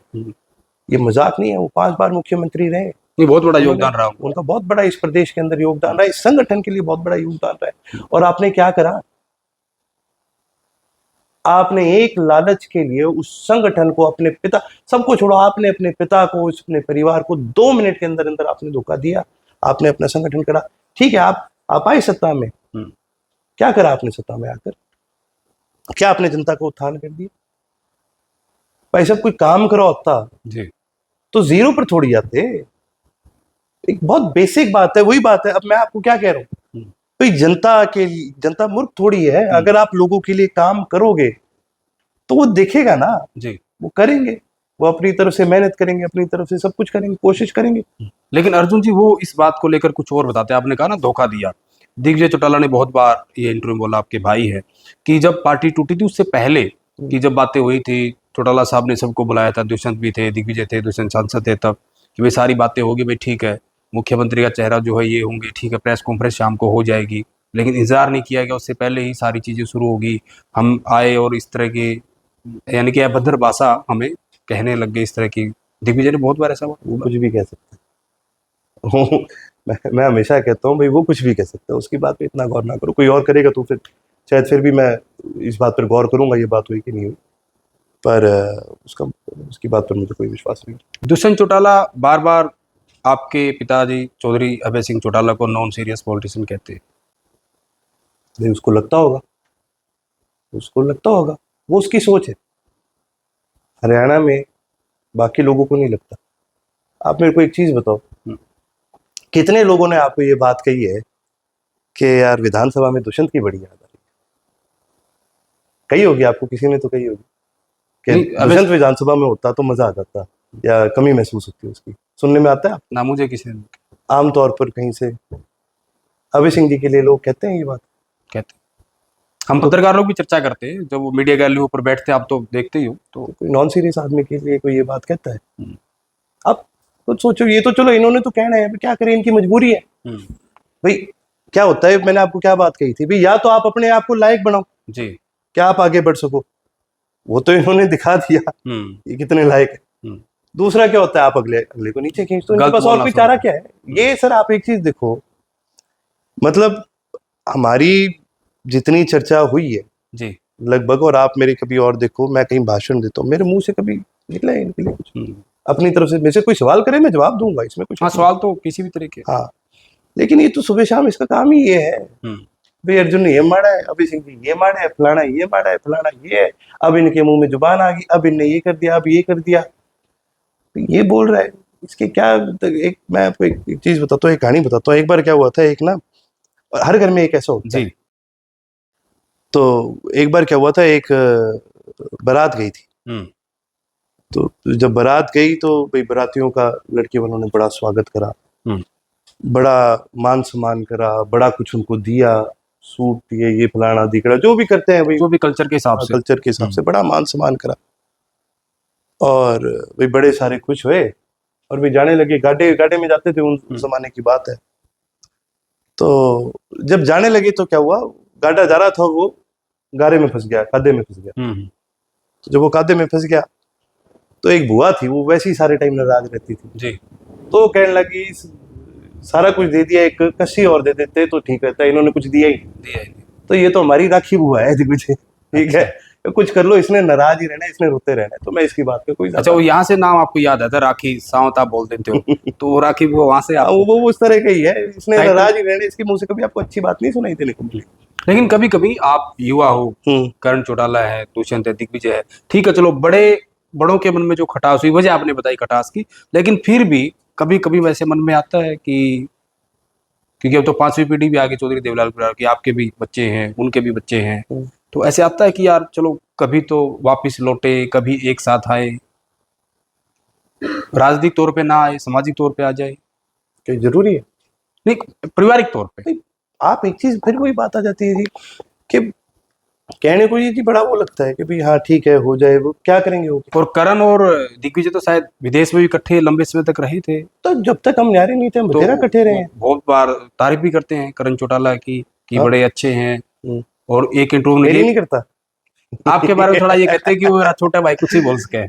ये मजाक नहीं है, वो 5 बार मुख्यमंत्री रहे, ये बहुत बड़ा योगदान रहा उनका बहुत बड़ा इस प्रदेश के अंदर योगदान रहा, इस संगठन के लिए बहुत बड़ा योगदान रहा है। और आपने क्या करा, आपने एक लालच के लिए उस संगठन को, अपने पिता, सबको छोड़ो, आपने अपने पिता को, अपने परिवार को 2 मिनट के अंदर अंदर आपने धोखा दिया। आपने अपना संगठन करा, ठीक है, आप आए सत्ता में, क्या करा आपने सत्ता में आकर? क्या आपने जनता को उत्थान कर दिया? भाई साहब, कोई काम करो होता जी तो जीरो पर थोड़ी आते। एक बहुत बेसिक बात है, वही बात है। अब मैं आपको क्या कह रहा हूँ, भाई जनता मूर्ख थोड़ी है। अगर आप लोगों के लिए काम करोगे तो वो देखेगा ना, जी। वो करेंगे, वो अपनी तरफ से मेहनत करेंगे, अपनी तरफ से सब कुछ करेंगे, कोशिश करेंगे। लेकिन अर्जुन जी वो इस बात को लेकर कुछ और बताते हैं। आपने कहा ना धोखा दिया। दिग्विजय चौटाला ने बहुत बार ये इंटरव्यू में बोला, आपके भाई है, कि जब पार्टी टूटी थी उससे पहले की जब बातें हुई थी, चौटाला साहब ने सबको बुलाया था, दुष्यंत भी थे, दिग्विजय थे, दुष्यंत सांसद थे, तब कि भाई सारी बातें होगी, भाई ठीक है, मुख्यमंत्री का चेहरा जो है ये होंगे, ठीक है, प्रेस कॉन्फ्रेंस शाम को हो जाएगी। लेकिन इंतजार नहीं किया गया, उससे पहले ही सारी चीजें शुरू होगी। हम आए और इस तरह की यानी कि अभद्र भाषा हमें कहने लग गए, इस तरह की। दिग्विजय ने बहुत बार ऐसा वो बोला। कुछ भी कह सकते हैं। मैं हमेशा कहता हूँ भाई, वो कुछ भी कह सकता है, उसकी बात पे इतना गौर ना करो। कोई और करेगा तो फिर शायद फिर भी मैं इस बात पर गौर करूंगा, ये बात हुई कि नहीं हुई, पर उसकी बात पर मुझे कोई विश्वास नहीं। दुष्यंत चौटाला बार बार आपके पिताजी चौधरी अभय सिंह चौटाला को नॉन सीरियस पॉलिटिशियन कहते हैं। भाई उसको लगता होगा, वो उसकी सोच है। हरियाणा में बाकी लोगों को नहीं लगता। आप मेरे को एक चीज बताओ, कितने लोगों ने आपको ये बात कही है कि यार विधानसभा में दुष्यंत की बड़ी याद आ रही है? कही होगी आपको, किसी ने तो कही होगी कि नहीं, दुष्यंत विधानसभा में होता तो मजा आ जाता, या कमी महसूस होती है उसकी? सुनने में आता है ना मुझे किसी ने आमतौर पर कहीं से? अभय सिंह जी के लिए लोग कहते हैं ये बात। कहते। हम पत्रकार लोग भी चर्चा करते हैं जब वो मीडिया गैलरी पर बैठते हैं, आप तो देखते ही हो। तो कोई नॉन सीरियस आदमी के लिए कोई ये बात कहता है? आप कुछ सोचो, ये तो चलो इन्होंने तो कहना है, क्या करें, इनकी मजबूरी है भाई। क्या होता है, मैंने आपको क्या बात कही थी भाई, या तो आप अपने आप को लायक बनाओ जी। क्या आप आगे बढ़ सको, वो तो इन्होंने दिखा दिया ये कितने लायक है। दूसरा क्या होता है, आप अगले अगले को नीचे खींचते हो, इनके गलत पास और बोलना कोई शुरू चारा कर। क्या है? ये सर आप एक चीज देखो, मतलब हमारी जितनी चर्चा हुई है जी। लगभग, और आप मेरे कभी और देखो, मैं कहीं भाषण देता हूँ, मेरे मुंह से कभी निकला है इनके लिए कुछ? अपनी तरफ से मेरे से कोई सवाल करे मैं जवाब दूंगा, इसमें कुछ हाँ, सवाल तो किसी भी तरीके। हाँ, लेकिन ये तो सुबह शाम इसका काम ही ये है, भाई अर्जुन ने ये मारा है, अभय सिंह जी ये मारा है, फलाना ये मारा है, फलाना ये है, अब इनके मुंह में जुबान आ गई, अब इनने ये कर दिया, अब ये कर दिया, तो ये बोल रहा है, इसके क्या? एक मैं आपको एक चीज बताता हूँ, एक कहानी बताता हूँ। एक बार क्या हुआ था, एक ना, हर घर में एक ऐसा होता है। जी। तो एक बार क्या हुआ था, एक बारात गई थी। तो जब बारात गई तो भाई बारातियों का लड़की वालों ने बड़ा स्वागत करा, बड़ा मान सम्मान करा, बड़ा कुछ उनको दिया, सूट दिए, ये फलाना दिखड़ा, जो भी करते हैं भाई, जो भी कल्चर के हिसाब से। कल्चर के हिसाब से बड़ा मान सम्मान करा। और भाई बड़े सारे खुश हुए, और भी जाने लगे, गाड़े गाड़े में जाते थे, उन जमाने की बात है। तो जब जाने लगे तो क्या हुआ, गाड़ा जा रहा था, वो गारे में फंस गया, कादे में फंस गया। तो जब वो कादे में फंस गया तो एक बुआ थी, वो वैसे ही सारे टाइम नाराज रहती थी जी। तो कहने लगी सारा कुछ दे दिया, एक कस्सी और दे देते तो ठीक रहता है, इन्होंने कुछ दिया ही नहीं। तो ये तो हमारी राखी बुआ है कुछ, ठीक है, कुछ कर लो, इसने नाराज ही रहना, इसने रोते रहना है। तो मैं इसकी बात पे कोई अच्छा, वो यहाँ से नाम आपको याद आता है, राखी सावंत आप बोल देते हो तो वो राखी वो वहां से वो उस तरह का ही है, इसने नाराज ही रहना, इसके मुंह से कभी आपको अच्छी बात नहीं सुनाई देने को मिली। लेकिन कभी कभी आप युवा हो, करण चौटाला है, दुष्यंत है, दिग्विजय है, ठीक है, चलो बड़ों के मन में जो खटास हुई, वजह आपने बताई खटास की, लेकिन फिर भी कभी कभी वैसे मन में आता है कि, क्योंकि अब तो 5वीं पीढ़ी भी आगे चौधरी देवलाल परिवार की, आपके भी बच्चे हैं, उनके भी बच्चे हैं, तो ऐसे आता है कि यार चलो कभी तो वापिस लौटे, कभी एक साथ आए, राजनीतिक तौर पे ना आए, सामाजिक तौर पे आ जाए, क्या जरूरी है? नहीं, पारिवारिक तौर पे। आप एक चीज, फिर वही बात आ जाती है जी कि कहने को ये जी बड़ा वो लगता है कि भाई हाँ ठीक है, हो जाए, वो क्या करेंगे वो। और करण और दिग्विजय तो शायद विदेश में भी इकट्ठे लंबे समय तक रहे थे, तो जब तक हम न्यारे नहीं थे, हम बतेरा इकट्ठे रहे हैं। बहुत बार तारीफ भी करते हैं करण चौटाला की कि बड़े अच्छे हैं, और एक इंटरव्यू में मेरी नहीं करता, आपके बारे में थोड़ा ये कहते हैं कि वो मेरा छोटा भाई, कुछ ही बोल सके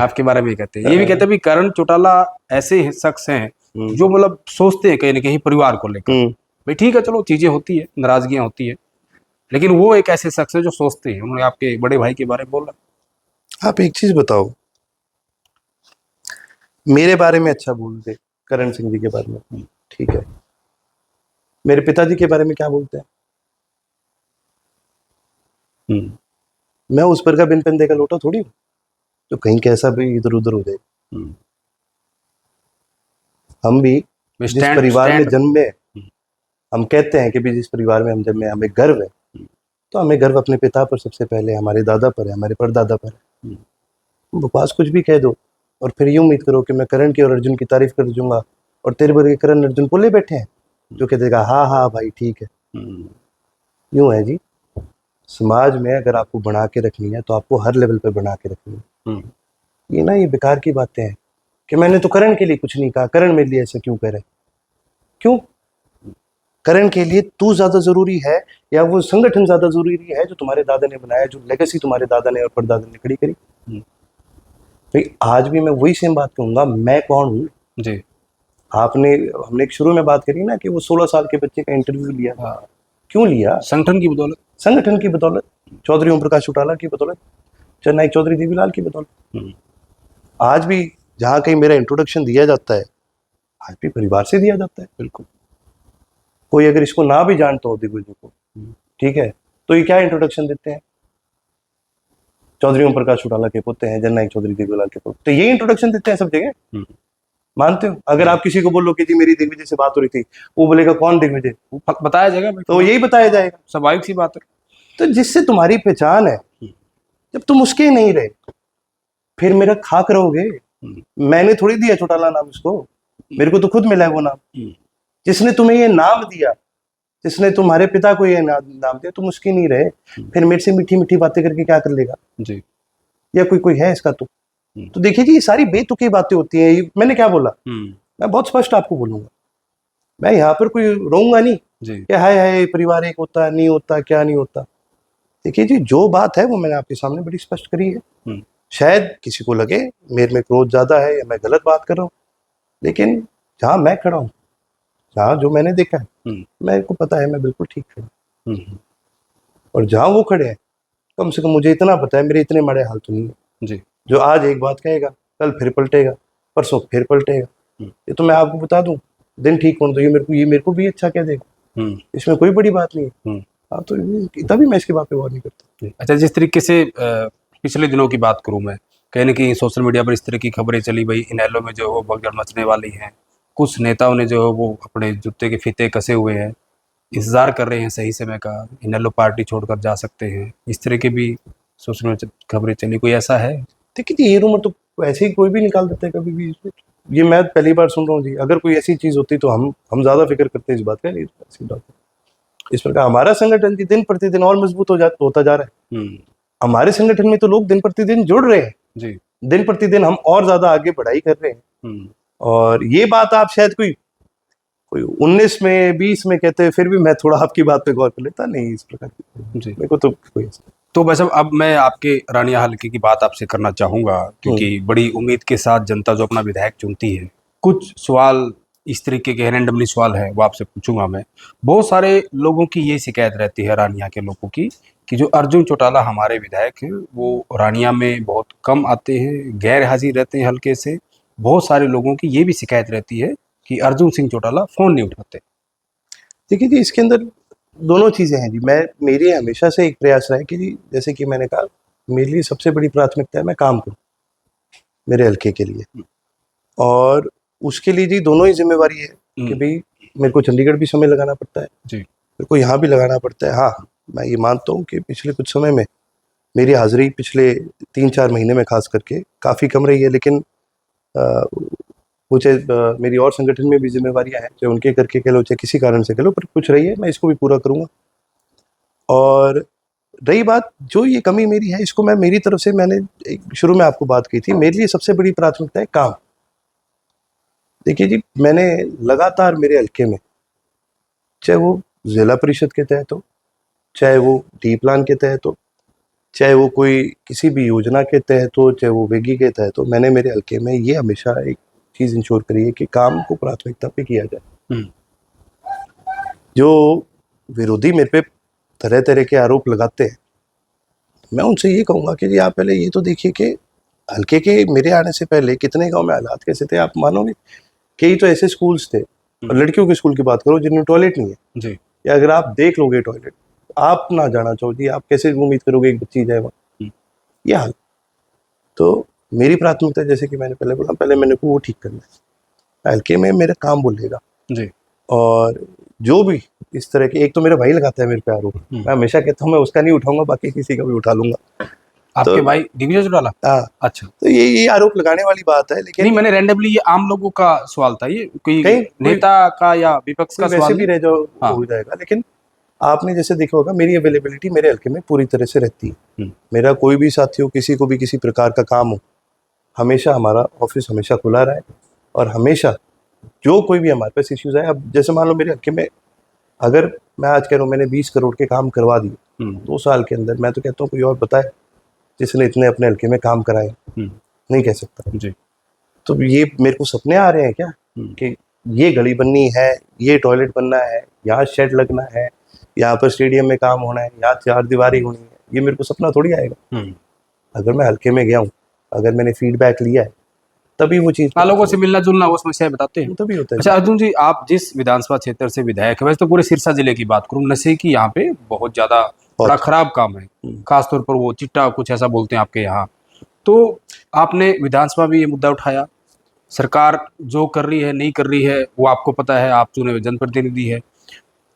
आपके बारे में कहते हैं, ये भी कहते हैं भी करण चौटाला ऐसे शख्स हैं जो मतलब सोचते हैं कहीं ना कहीं परिवार को लेकर, भाई ठीक है चलो चीजें होती है, नाराजगियां होती है, लेकिन वो एक ऐसे शख्स है जो सोचते हैं। उन्होंने आपके बड़े भाई के बारे में बोला। आप एक चीज बताओ, मेरे बारे में अच्छा बोल दे, करण सिंह जी के बारे में, ठीक है, मेरे पिताजी के बारे में क्या बोलते हैं? मैं उस पर का बिन पेंदे का लोटा थोड़ी हूँ जो कहीं कैसा भी इधर उधर हो जाए। हम भी जिस परिवार में जन्मे, हम कहते हैं कि भी जिस परिवार में हम जन्मे हमें गर्व है, तो हमें गर्व अपने पिता पर सबसे पहले, हमारे दादा पर है, हमारे परदादा पर है। बकवास कुछ भी कह दो और फिर ये उम्मीद करो कि मैं करण की और अर्जुन की तारीफ कर दूंगा और तेरे वर्गे करण अर्जुन बोले बैठे हैं जो कह देगा हाँ हाँ भाई ठीक है। यूं है जी, समाज में अगर आपको बना के रखनी है तो आपको हर लेवल पे बना के रखनी है। ये ना ये बेकार की बातें हैं कि मैंने तो करण के लिए कुछ नहीं कहा, करण मेरे लिए ऐसा क्यों करे? क्यों? करण के लिए तू ज्यादा जरूरी है या वो संगठन ज्यादा जरूरी है जो तुम्हारे दादा ने बनाया, जो लेगेसी तुम्हारे दादा ने और परदादा ने खड़ी करी? भाई आज भी मैं वही सेम बात कहूंगा, मैं कौन हूँ जी। हमने शुरू में बात करी ना कि वो 16 साल के बच्चे का इंटरव्यू लिया। क्यों लिया? संगठन की बदौलत, संगठन की बदौलत, चौधरी ओम प्रकाश चौटाला की बदौलत, चेन्नई चौधरी देवीलाल की बदौलत। आज भी जहाँ कहीं मेरा इंट्रोडक्शन दिया जाता है, आज भी परिवार से दिया जाता है। बिल्कुल, कोई अगर इसको ना भी जानता हो दिग्विजय को, ठीक है, तो ये क्या इंट्रोडक्शन देते हैं? चौधरी ओम प्रकाश चौटाला के पुत्र हैं, जननायक चौधरी देवीलाल के पुत्र, तो ये इंट्रोडक्शन देते हैं सब जगह। मानते हो? अगर आप किसी को बोलो कि जी मेरी दिग्विजय से बात हो रही थी, वो बोलेगा कौन दिग्विजय? बताया जाएगा, तो यही बताया जाएगा, स्वाभाविक सी बात है। तो जिससे तुम्हारी पहचान है, जब तुम उसके नहीं रहे फिर मेरा खाक रहोगे। मैंने थोड़ी दिया चौटाला नाम उसको, मेरे को तो खुद मिला है वो नाम। जिसने तुम्हें ये नाम दिया, जिसने तुम्हारे पिता को ये नाम दिया, तुम उसके नहीं रहे, फिर मेरे से मीठी मीठी बातें करके क्या कर लेगा जी? या कोई है इसका? तो देखिए जी, ये सारी बेतुकी बातें होती हैं। मैंने क्या बोला, मैं बहुत स्पष्ट आपको बोलूंगा, मैं यहाँ पर कोई रोऊंगा नहीं कि हाय हाय परिवार एक होता नहीं होता, क्या नहीं होता। देखिए जी, जो बात है वो मैंने आपके सामने बड़ी स्पष्ट करी है। शायद किसी को लगे मेरे में क्रोध ज्यादा है या मैं गलत बात कर रहा हूँ, लेकिन जहाँ मैं खड़ा हूँ, जहाँ जो मैंने देखा है, मेरे को पता है मैं बिल्कुल ठीक खड़ा हूँ। और जहाँ वो खड़े हैं, कम से कम मुझे इतना पता है मेरे इतने बड़े हाल तो नहीं है जी। जो आज एक बात कहेगा कल फिर पलटेगा, परसों फिर पलटेगा। ये तो मैं आपको बता दूं, दिन ठीक होने दो, ये मेरे को भी अच्छा कह देगा, इसमें कोई बड़ी बात नहीं है। हाँ, तो तभी मैं इसकी बात पे गौर नहीं करता। अच्छा, जिस तरीके से पिछले दिनों की बात करूं मैं, कहीं ना कहीं सोशल मीडिया पर इस तरह की खबरें चली, भाई इनेलो में जो है वो भगदड़ मचने वाली है, कुछ नेताओं ने जो है वो अपने जूते के फीते कसे हुए हैं, इंतजार कर रहे हैं सही समय का, इनेलो पार्टी छोड़कर जा सकते हैं, इस तरह की भी सोशल मीडिया खबरें चली। कोई ऐसा है? देखिए ये रूमर तो ऐसे ही कोई भी निकाल देता है कभी भी, ये मैं पहली बार सुन रहा हूँ जी। अगर कोई ऐसी चीज होती तो हम ज्यादा फिक्र करते हैं इस बात का। नहीं, ऐसी बात इस प्रकार हमारा संगठन दिन प्रतिदिन और मजबूत होता जा रहा है। हमारे संगठन में तो लोग दिन प्रतिदिन जुड़ रहे हैं जी, दिन प्रतिदिन हम और ज्यादा आगे बढ़ाई कर रहे हैं। और ये बात आप शायद कोई 19 में 20 में कहते हैं, फिर भी मैं थोड़ा आपकी बात पे गौर कर लेता नहीं इस प्रकार की। मेरे को तो कोई तो बस अब मैं आपके रानिया हल्के की बात आपसे करना चाहूँगा, क्योंकि बड़ी उम्मीद के साथ जनता जो अपना विधायक चुनती है, कुछ सवाल इस तरीके के रैंडमली सवाल है वो आपसे पूछूंगा मैं। बहुत सारे लोगों की ये शिकायत रहती है रानिया के लोगों की कि जो अर्जुन चौटाला हमारे विधायक हैं वो रानिया में बहुत कम आते हैं, गैर हाजिर रहते हैं हल्के से। बहुत सारे लोगों की ये भी शिकायत रहती है कि अर्जुन सिंह चौटाला फ़ोन नहीं उठाते। देखिए जी, इसके अंदर दोनों चीज़ें हैं जी। मेरी हमेशा से एक प्रयास रहा है कि जी, जैसे कि मैंने कहा, मेरे लिए सबसे बड़ी प्राथमिकता है मैं काम करूं मेरे हल्के के लिए, और उसके लिए जी दोनों ही जिम्मेवारी है कि भाई मेरे को चंडीगढ़ भी समय लगाना पड़ता है जी, मेरे को यहाँ भी लगाना पड़ता है। हाँ, मैं ये मानता हूँ कि पिछले कुछ समय में मेरी हाजिरी पिछले 3-4 महीने में खास करके काफ़ी कम रही है, लेकिन मुझे मेरी और संगठन में भी जिम्मेवारियां हैं, चाहे उनके करके कह लो चाहे किसी कारण से कह लो, पर कुछ रही है, मैं इसको भी पूरा करूँगा। और रही बात जो ये कमी मेरी है, इसको मैं मेरी तरफ से, मैंने शुरू में आपको बात की थी, मेरे लिए सबसे बड़ी प्राथमिकता है काम। देखिए जी, मैंने लगातार मेरे हल्के में, चाहे वो जिला परिषद के तहत हो, चाहे वो डी प्लान के तहत हो, चाहे वो कोई किसी भी योजना के तहत हो, चाहे वो वेगी के तहत हो, मैंने मेरे हल्के में ये हमेशा एक चीज इंश्योर करी है कि काम को प्राथमिकता पे किया जाए। जो विरोधी मेरे पे तरह तरह के आरोप लगाते हैं, मैं उनसे ये कहूँगा कि जी आप पहले ये तो देखिए कि हल्के के मेरे आने से पहले कितने गांव में हालात कैसे थे। आप मानोगे, कई तो ऐसे स्कूल्स थे और लड़कियों के स्कूल की बात करो जिनमें टॉयलेट नहीं है, जी या अगर आप देख लोगे टॉयलेट, आप ना जाना चाहो जी, आप कैसे उम्मीद करोगे एक बच्ची जाए वहाँ? ये हाल। तो मेरी प्राथमिकता, जैसे कि मैंने पहले बोला, पहले मैंने को वो ठीक करना है, हल्के में मेरा काम बोलेगा। जी और जो भी इस तरह के, एक तो मेरा भाई लगाता है मेरे पे आरोप, मैं हमेशा कहता हूँ मैं उसका नहीं उठाऊंगा, बाकी किसी का भी उठा लूंगा। आपके तो भाई दिग्विजय चौटाला? हाँ, अच्छा, तो ये आरोप लगाने वाली बात है, नहीं लेकिन मैंने रैंडमली, ये आम लोगों का सवाल था, ये कोई कहीं कोई नेता का या विपक्ष का कोई सवाल वैसे भी नहीं। रह जाओ हाँ। हो जाएगा। लेकिन आपने जैसे देखा होगा, मेरी अवेलेबिलिटी मेरे हल्के में पूरी तरह से रहती है। मेरा कोई भी साथी हो, किसी को भी किसी प्रकार का काम हो, हमेशा हमारा ऑफिस हमेशा खुला रहा है। और हमेशा जो कोई भी हमारे पास इश्यूज आए, अब जैसे मान लो मेरे हल्के में, अगर मैं आज कह रहा हूँ मैंने 20 करोड़ के काम करवा दिए 2 साल के अंदर, मैं तो कहता हूँ कोई और बताए जिसने इतने अपने हल्के में काम कराए, नहीं कह सकता जी तो ये मेरे को सपने आ रहे हैं क्या कि ये गली बननी है, ये टॉयलेट बनना है, यहाँ शेड लगना है, यहाँ पर स्टेडियम में काम होना है, यहाँ 4 दीवारी होनी है, ये मेरे को सपना थोड़ी आएगा। अगर मैं हल्के में गया हूँ, अगर मैंने फीडबैक लिया है, तभी वो चीज़ हाँ, लोगों से मिलना जुलना, वो समस्याएं बताते हैं। तभी होता है। अच्छा अर्जुन जी, आप जिस विधानसभा क्षेत्र से विधायक है, वैसे तो पूरे सिरसा जिले की बात करूँ, नशे की यहाँ पे बहुत ज्यादा बड़ा खराब काम है, खासतौर पर वो चिट्टा कुछ ऐसा बोलते हैं आपके यहाँ। तो आपने विधानसभा में ये मुद्दा उठाया, सरकार जो कर रही है नहीं कर रही है वो आपको पता है, आप चुने हुए जनप्रतिनिधि है।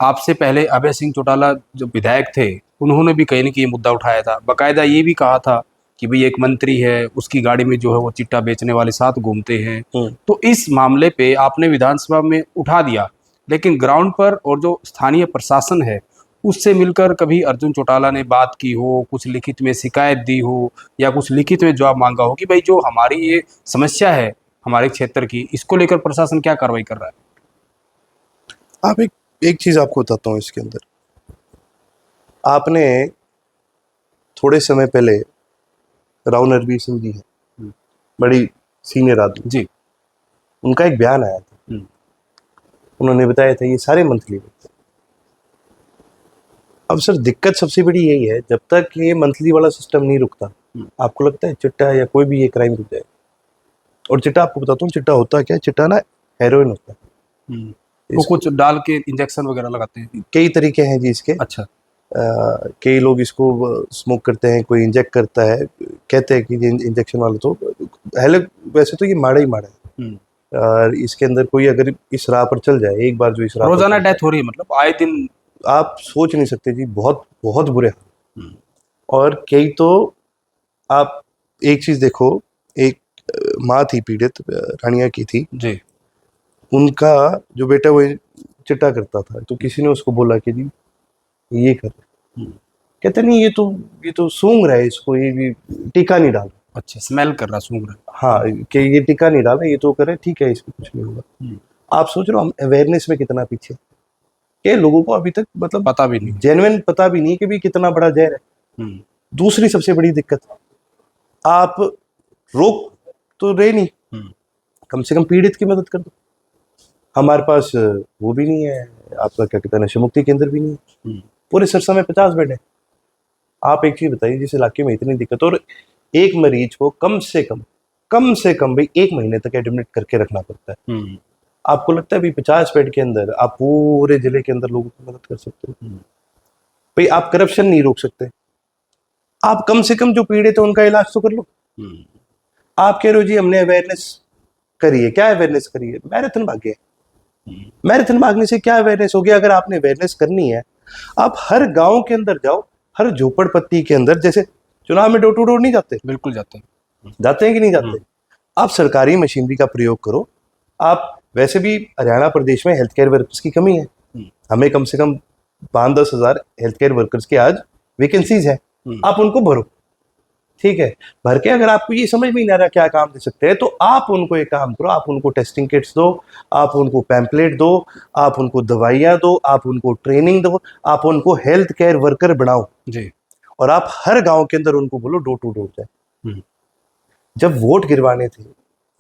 आपसे पहले अभय सिंह चौटाला जो विधायक थे, उन्होंने भी कहीं न कहीं ये मुद्दा उठाया था, बाकायदा ये भी कहा था कि भाई एक मंत्री है, उसकी गाड़ी में जो है वो चिट्टा बेचने वाले साथ घूमते हैं। तो इस मामले पे आपने विधानसभा में उठा दिया, लेकिन ग्राउंड पर और जो स्थानीय प्रशासन है उससे मिलकर कभी अर्जुन चौटाला ने बात की हो, कुछ लिखित में शिकायत दी हो, या कुछ लिखित में जवाब मांगा हो कि भाई जो हमारी ये समस्या है हमारे क्षेत्र की, इसको लेकर प्रशासन क्या कार्रवाई कर रहा है? आप एक चीज़ आपको बताता हूँ इसके अंदर। आपने थोड़े समय पहले राव नरवीर सिंह जी है, बड़ी सीनियर आदमी जी उनका एक बयान आया था, उन्होंने बताया था ये सारे मंथली। अब सर दिक्कत सबसे बड़ी यही है, जब तक ये मंथली वाला सिस्टम नहीं रुकता, आपको लगता है चिट्टा या कोई भी ये क्राइम रुक जाए? और चिट्टा, आपको बताता हूँ चिट्टा होता क्या है। चिट्टा ना हेरोइन होता है, वो कुछ डाल के इंजेक्शन वगैरह लगाते हैं। कई तरीके हैं जी इसके। अच्छा। कई लोग इसको स्मोक करते हैं, कोई इंजेक्ट करता है, कहते हैं कि इंजेक्शन वाला तो पहले, वैसे तो ये माड़ा ही माड़ा है। और इसके अंदर कोई अगर इस राह पर चल जाए, एक बार जो इस राह रोजाना डेथ हो रही है, मतलब आए दिन, आप सोच नहीं सकते जी, बहुत बहुत बुरे हाल। और कई तो आप एक चीज देखो, एक माँ थी पीड़ित, रानिया की थी जी उनका जो बेटा वो चिट्टा करता था, तो किसी ने उसको बोला कि जी ये कर, कहते नहीं ये तो सूंघ रहा है, इसको ये भी टीका नहीं डाल। अच्छा, स्मेल कर रहा, सूंघ रहा। हाँ, कि ये टीका नहीं डाला, ये तो करे, ठीक है, इसको कुछ नहीं होगा। आप सोच रहे हो हम अवेयरनेस में कितना पीछे, कि लोगों को अभी तक मतलब पता भी नहीं, जेन्युइन पता भी नहीं कि भी कितना बड़ा जहर है। दूसरी सबसे बड़ी दिक्कत, आप रोक तो रहे नहीं, कम से कम पीड़ित की मदद कर दो। हमारे पास वो भी नहीं है, आपका क्या कहते हैं, नशा मुक्ति केंद्र भी नहीं है। पूरे सिरसा में 50 बेड है। आप एक चीज बताइए, जिस इलाके में इतनी दिक्कत, और एक मरीज को कम से कम भाई 1 महीने तक एडमिट करके रखना पड़ता है। आपको लगता है भाई 50 बेड के अंदर आप पूरे जिले के अंदर लोगों की मदद कर सकते हो? भाई आप करप्शन नहीं रोक सकते, आप कम से कम जो पीड़ित है उनका इलाज तो कर लो। आप कह रहे हो जी हमने अवेयरनेस करी है, क्या अवेयरनेस करी है? मैराथन भागे, मैराथन भागने से क्या अवेयरनेस होगी? अगर आपने अवेयरनेस करनी है, आप हर गांव के अंदर जाओ, हर झोपड़पट्टी के अंदर, जैसे चुनाव में डोर टू डोर नहीं जाते? बिल्कुल जाते हैं। जाते हैं कि नहीं जाते? आप सरकारी मशीनरी का प्रयोग करो। आप वैसे भी हरियाणा प्रदेश में हेल्थ केयर वर्कर्स की कमी है, हमें कम से कम 5-10 हज़ार हेल्थ केयर वर्कर्स के आज वैकेंसीज है, आप उनको भरो, ठीक है? भर के अगर आपको ये समझ में नहीं आ रहा क्या काम दे सकते हैं, तो आप उनको एक काम करो, आप उनको टेस्टिंग किट्स दो, आप उनको पैम्पलेट दो, आप उनको दवाइयाँ दो, आप उनको ट्रेनिंग दो, आप उनको हेल्थ केयर वर्कर बनाओ जी। और आप हर गांव के अंदर उनको बोलो डोर टू डोर जाए। जब वोट गिरवाने थे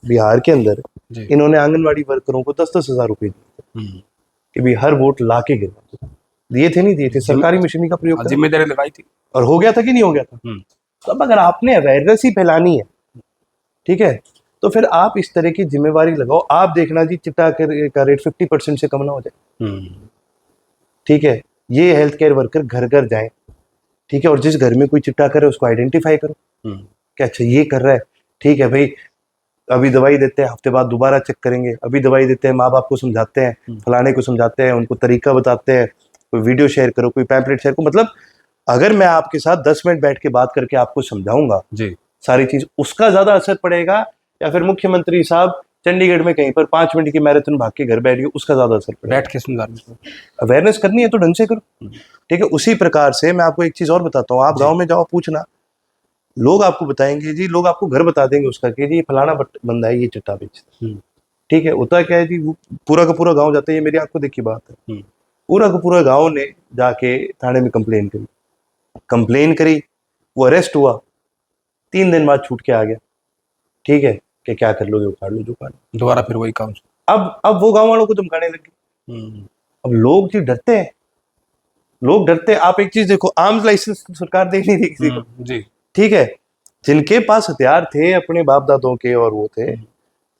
बिहार के अंदर, इन्होंने आंगनवाड़ी वर्करों को 10-10 हज़ार रुपए दिए कि भाई हर वोट ला के गिरवा दो। दिए थे नहीं दिए थे? सरकारी मशीनरी का प्रयोग करो। जिम्मेदारी निभाई थी और हो गया था कि नहीं हो गया था? तो अब अगर आपने अवेयरनेस ही फैलानी है, ठीक है, तो फिर आप इस तरह की जिम्मेवारी लगाओ। आप देखना जी चिट्टा का रेट 50% से कम ना हो जाए, ठीक है। ये हेल्थ केयर वर्कर घर घर जाए, ठीक है, और जिस घर में कोई चिट्टा करे उसको आइडेंटिफाई करो कि अच्छा ये कर रहा है, ठीक है भाई, अभी दवाई देते हैं, हफ्ते बाद दोबारा चेक करेंगे, अभी दवाई देते हैं, माँ बाप को समझाते हैं, फलाने को समझाते हैं, उनको तरीका बताते हैं, कोई वीडियो शेयर करो, कोई पैम्पलेट शेयर करो। मतलब अगर मैं आपके साथ 10 मिनट बैठ के बात करके आपको समझाऊंगा जी, सारी चीज, उसका ज्यादा असर पड़ेगा, या फिर मुख्यमंत्री साहब चंडीगढ़ में कहीं पर 5 मिनट की मैराथन भाग के घर बैठ गए, उसका ज्यादा असर पड़ेगा। बैठ के समझाने। अवेयरनेस करनी है तो ढंग से करो, ठीक है। उसी प्रकार से मैं आपको एक चीज और बताता हूँ, आप गांव में जाओ, पूछना, लोग आपको बताएंगे जी, लोग आपको घर बता देंगे उसका कि जी फलाना बंदा है, ये चिट्टा बेचता है, ठीक है। होता क्या है जी, वो पूरा का पूरा गांव जाता है, ये मेरी आंखों देखी बात है, पूरा का पूरा गांव ने जाके थाने में कंप्लेन करी, वो अरेस्ट हुआ, 3 दिन बाद छूट के आ गया, ठीक है, कि क्या कर लोगे, उखाड़ लो जो उखाड़ लो। दोबारा फिर वही काम। अब वो गांव वालों को धमकाने लगे। अब लोग जी डरते हैं, लोग डरते हैं। आप एक चीज देखो, आर्म्स लाइसेंस सरकार दे नहीं रही किसी को, जी, ठीक है। जिनके पास हथियार थे अपने बाप दादों के और वो थे,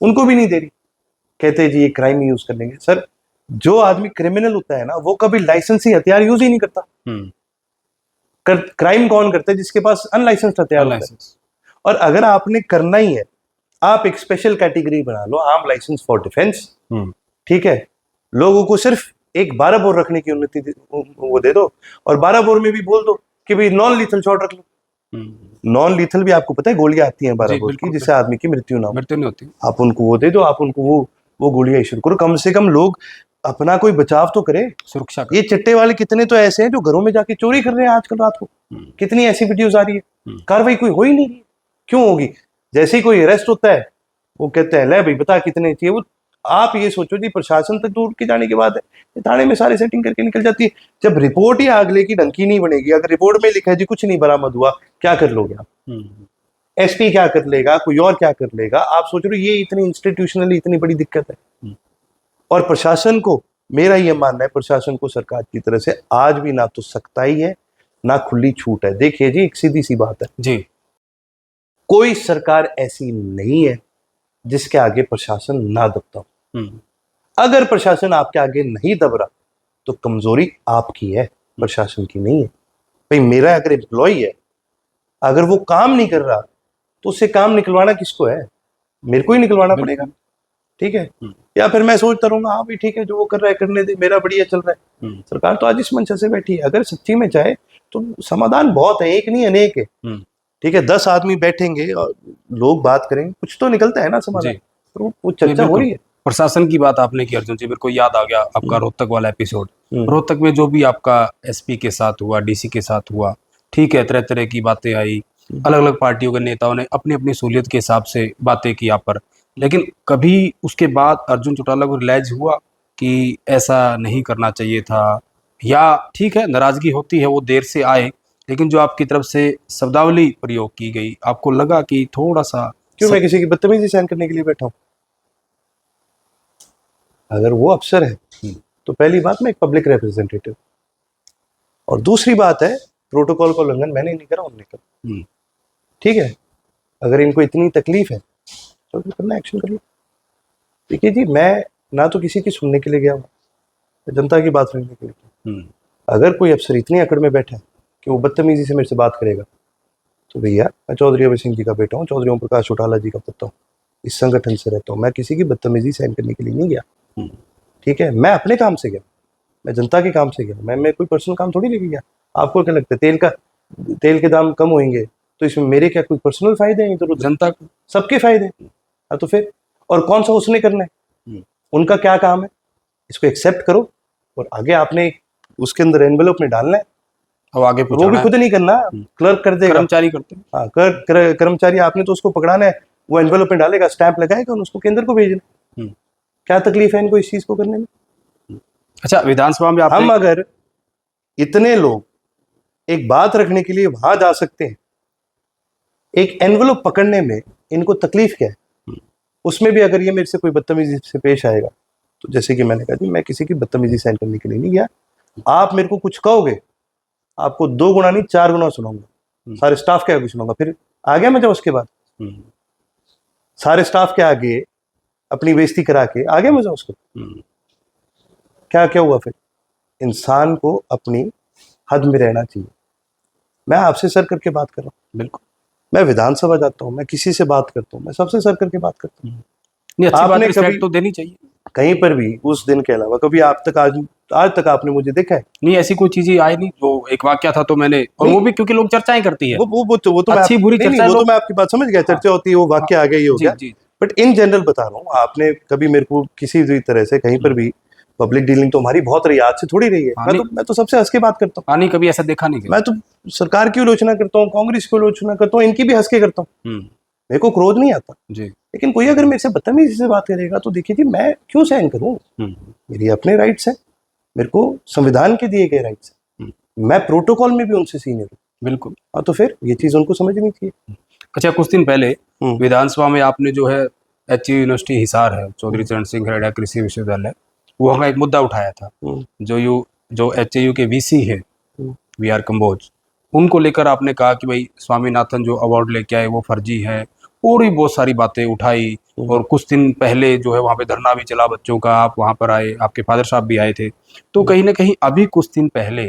उनको भी नहीं दे रही, कहते जी ये क्राइम यूज कर लेंगे। सर, जो आदमी क्रिमिनल होता है ना, वो कभी लाइसेंसी हथियार यूज ही नहीं करता। क्राइम कौन करता है? जिसके पास अनलाइसेंस्ड हथियार होता है। और अगर आपने करना ही है, आप एक स्पेशल कैटेगरी बना लो, आर्म लाइसेंस फॉर डिफेंस, ठीक है। लोगों को सिर्फ एक 12 बोर रखने की उन्नति वो दे दो, और 12 बोर में भी बोल दो कि भाई नॉन लीथल शॉट रख लो। नॉन लीथल भी आपको पता है गोलियां आती हैं 12 बोर की, जिससे आदमी की मृत्यु ना नहीं होती। आप उनको वो दे दो, आप उनको वो गोलियां इशू करो। कम से कम लोग अपना कोई बचाव तो करे, सुरक्षा। ये चिट्टे वाले कितने तो ऐसे हैं जो घरों में जाके चोरी कर रहे हैं आजकल रात को, कितनी ऐसी वीडियोस आ रही है, कार्रवाई कोई हो ही नहीं रही। क्यों होगी? जैसे ही कोई अरेस्ट होता है वो कहते हैं ले भाई बता कितने चाहिए। वो आप ये सोचो जी, प्रशासन तक दूर के जाने के बाद है, थाने में सारी सेटिंग करके निकल जाती है। जब रिपोर्ट ही अगले की ढंग की नहीं बनेगी, अगर रिपोर्ट में लिखा है जी कुछ नहीं बरामद हुआ, क्या कर लोगे आप? एसपी क्या कर लेगा, कोई और क्या कर लेगा? आप सोच रहे हो ये इतनी इंस्टीट्यूशनली इतनी बड़ी दिक्कत है। और प्रशासन को, मेरा ये मानना है, प्रशासन को सरकार की तरह से आज भी ना तो सख्ताई है ना खुली छूट है। देखिए जी, एक सीधी सी बात है जी, कोई सरकार ऐसी नहीं है जिसके आगे प्रशासन ना दबता हो। अगर प्रशासन आपके आगे नहीं दब रहा तो कमजोरी आपकी है, प्रशासन की नहीं है। भाई मेरा अगर एम्प्लॉय है, अगर वो काम नहीं कर रहा तो उससे काम निकलवाना किसको है? मेरे को ही निकलवाना पड़ेगा, ठीक है। या फिर मैं सोचता रहूंगा हाँ भाई ठीक है, जो वो कर रहा है करने दे, मेरा बढ़िया चल रहा है। सरकार तो आज इस मंशा से बैठी है, अगर सच्ची में चाहे तो समाधान बहुत है, एक नहीं अनेक है, ठीक है। 10 आदमी बैठेंगे और लोग बात करेंगे, कुछ तो निकलता है ना समाधान। तो वो चर्चा हो रही है। प्रशासन की बात आपने की अर्जुन जी, मेरे को याद आ गया आपका रोहतक वाला एपिसोड। रोहतक में जो भी आपका एसपी के साथ हुआ, डीसी के साथ हुआ, ठीक है, तरह तरह की बातें आई, अलग अलग पार्टियों के नेताओं ने अपनी अपनी सहूलियत के हिसाब से बातें की आप पर, लेकिन कभी उसके बाद अर्जुन चौटाला को रियलाइज हुआ कि ऐसा नहीं करना चाहिए था? या ठीक है, नाराजगी होती है, वो देर से आए, लेकिन जो आपकी तरफ से शब्दावली प्रयोग की गई, आपको लगा कि थोड़ा सा क्यों मैं किसी की बदतमीजी सहन करने के लिए बैठा हूं? अगर वो अफसर है तो पहली बात मैं एक पब्लिक रिप्रेजेंटेटिव, और दूसरी बात है प्रोटोकॉल का उल्लंघन मैंने नहीं करा, उन्होंने करा, ठीक है। अगर इनको इतनी तकलीफ है तो करना एक्शन कर लो। देखिए जी, मैं ना तो किसी की सुनने के लिए गया हूँ, जनता की बात सुनने के लिए। अगर कोई अफसर इतनी अकड़ में बैठा है कि वो बदतमीजी से मेरे से बात करेगा, तो भैया मैं चौधरी अभय सिंह जी का बेटा हूँ, चौधरी ओम प्रकाश चौटाला जी का पुत्र हूँ, इस संगठन से रहता हूँ, मैं किसी की बदतमीजी सहन करने के लिए नहीं गया, ठीक है। मैं अपने काम से गया, मैं जनता के काम से गया, मैं कोई पर्सनल काम थोड़ी लेके गया। आपको क्या लगता है तेल के दाम कम होंगे तो इसमें मेरे क्या कोई पर्सनल फायदे हैं? तो जनता को सबके फायदे हैं। तो फिर और कौन सा उसने करना है? उनका क्या काम है? इसको एक्सेप्ट करो और आगे आपने उसके अंदर एनवेलप में डालना है, अब आगे वो भी खुद नहीं करना, क्लर्क कर देगा, कर्मचारी करते हैं। हाँ, कर्मचारी, आपने तो उसको पकड़ाना है, वो एनवेलप में डालेगा, स्टैंप लगाएगा और उसको केंद्र को भेजना। क्या तकलीफ है इनको इस चीज को करने में? अच्छा, विधानसभा में हम अगर इतने लोग एक बात रखने के लिए वहां जा सकते हैं, एक एनवेलप पकड़ने में इनको तकलीफ क्या है? उसमें भी अगर ये मेरे से कोई बदतमीजी से पेश आएगा तो जैसे कि मैंने कहा जी, मैं किसी की बदतमीजी सहन करने के लिए नहीं गया। आप मेरे को कुछ कहोगे, आपको 2 गुना नहीं 4 गुना सुनाऊंगा, सारे स्टाफ क्या कुछ सुनाऊंगा, फिर आ गया मजा उसके बाद। सारे स्टाफ के आगे अपनी बेइज्जती करा के आगे मजा उसको। क्या क्या हुआ फिर? इंसान को अपनी हद में रहना चाहिए। मैं आपसे सर करके बात कर रहा हूँ, बिल्कुल। मैं विधानसभा जाता हूँ, मैं किसी से बात करता हूँ, मैं सबसे सर करके बात करता हूँ। नहीं, अच्छी बात, आपने रिस्पेक्ट कभी तो देनी चाहिए। कहीं पर भी उस दिन के अलावा कभी आज तक आपने मुझे देखा है? नहीं, ऐसी कोई चीजें आई नहीं। वो एक वाक्या था तो मैंने, और नहीं। वो भी क्योंकि लोग चर्चाएं करती है, वो तो मैं अच्छी बुरी नहीं, चर्चा वो तो लोग। मैं आपकी बात समझ गया, चर्चा होती है, वो वाक्य आ गया, ये हो जी गया। जी। बट इन जनरल बता रहा हूँ, आपने कभी मेरे को किसी भी तरह से कहीं पर भी, पब्लिक डीलिंग तो हमारी बहुत रही है, आज से थोड़ी रही है। हाँ, मैं तो सबसे हंस के बात करता हूँ। हाँ, नहीं, कभी ऐसा देखा नहीं गया। मैं तो सरकार की आलोचना करता हूँ, कांग्रेस की आलोचना करता हूँ, इनकी भी हंस के करता हूँ। मेरे को क्रोध नहीं आता। जी। लेकिन कोई अगर मेरे से बदतमीजी से बात करेगा तो देखिए जी, मैं क्यों सहन करूं? मेरी अपने राइट्स हैं, मेरे को संविधान के दिए गए राइट्स हैं, मैं प्रोटोकॉल में भी उनसे सीनियर हूँ। बिल्कुल। हाँ, तो फिर ये चीज उनको समझनी चाहिए। अच्छा, कुछ दिन पहले विधानसभा में आपने जो है एच यूनिवर्सिटी हिसार है, चौधरी चरण सिंह खरेड़ा कृषि विश्वविद्यालय, वो हमें एक मुद्दा उठाया था। जो एचएयू के वीसी है वी आर कंबोज, उनको लेकर आपने कहा कि भाई स्वामीनाथन जो अवार्ड लेके आए वो फर्जी है, और भी बहुत सारी बातें उठाई। और कुछ दिन पहले जो है वहाँ पे धरना भी चला बच्चों का, आप वहाँ पर आए, आपके फादर साहब भी आए थे। तो कहीं ना कहीं अभी कुछ दिन पहले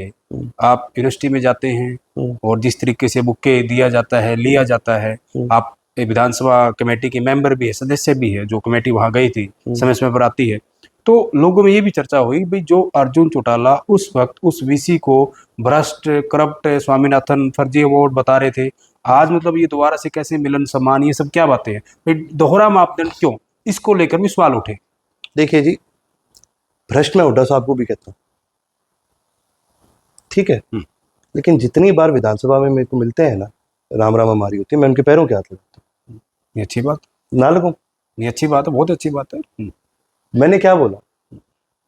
आप यूनिवर्सिटी में जाते हैं और जिस तरीके से बुके दिया जाता है, लिया जाता है, आप विधानसभा कमेटी के मेंबर भी है, सदस्य भी है, जो कमेटी वहाँ गई थी, समय समय पर आती है। तो लोगों में ये भी चर्चा हुई भाई, जो अर्जुन चौटाला उस वक्त उस वीसी को भ्रष्ट, करप्ट, स्वामीनाथन फर्जी अवार्ड बता रहे थे, आज मतलब ये दोबारा से कैसे मिलन सम्मान, ये सब क्या बातें हैं भाई? दोहरा मापदंड क्यों? इसको लेकर भी सवाल उठे। देखिए जी, भ्रष्ट मैं हुड्डा साहब को भी कहता हूँ, ठीक है, लेकिन जितनी बार विधानसभा में मेरे को मिलते हैं ना, राम राम हमारी होती है, मैं उनके पैरों के हाथ लगाता हूँ। ये अच्छी बात ना लगूं? ये अच्छी बात है, बहुत अच्छी बात है। मैंने क्या बोला?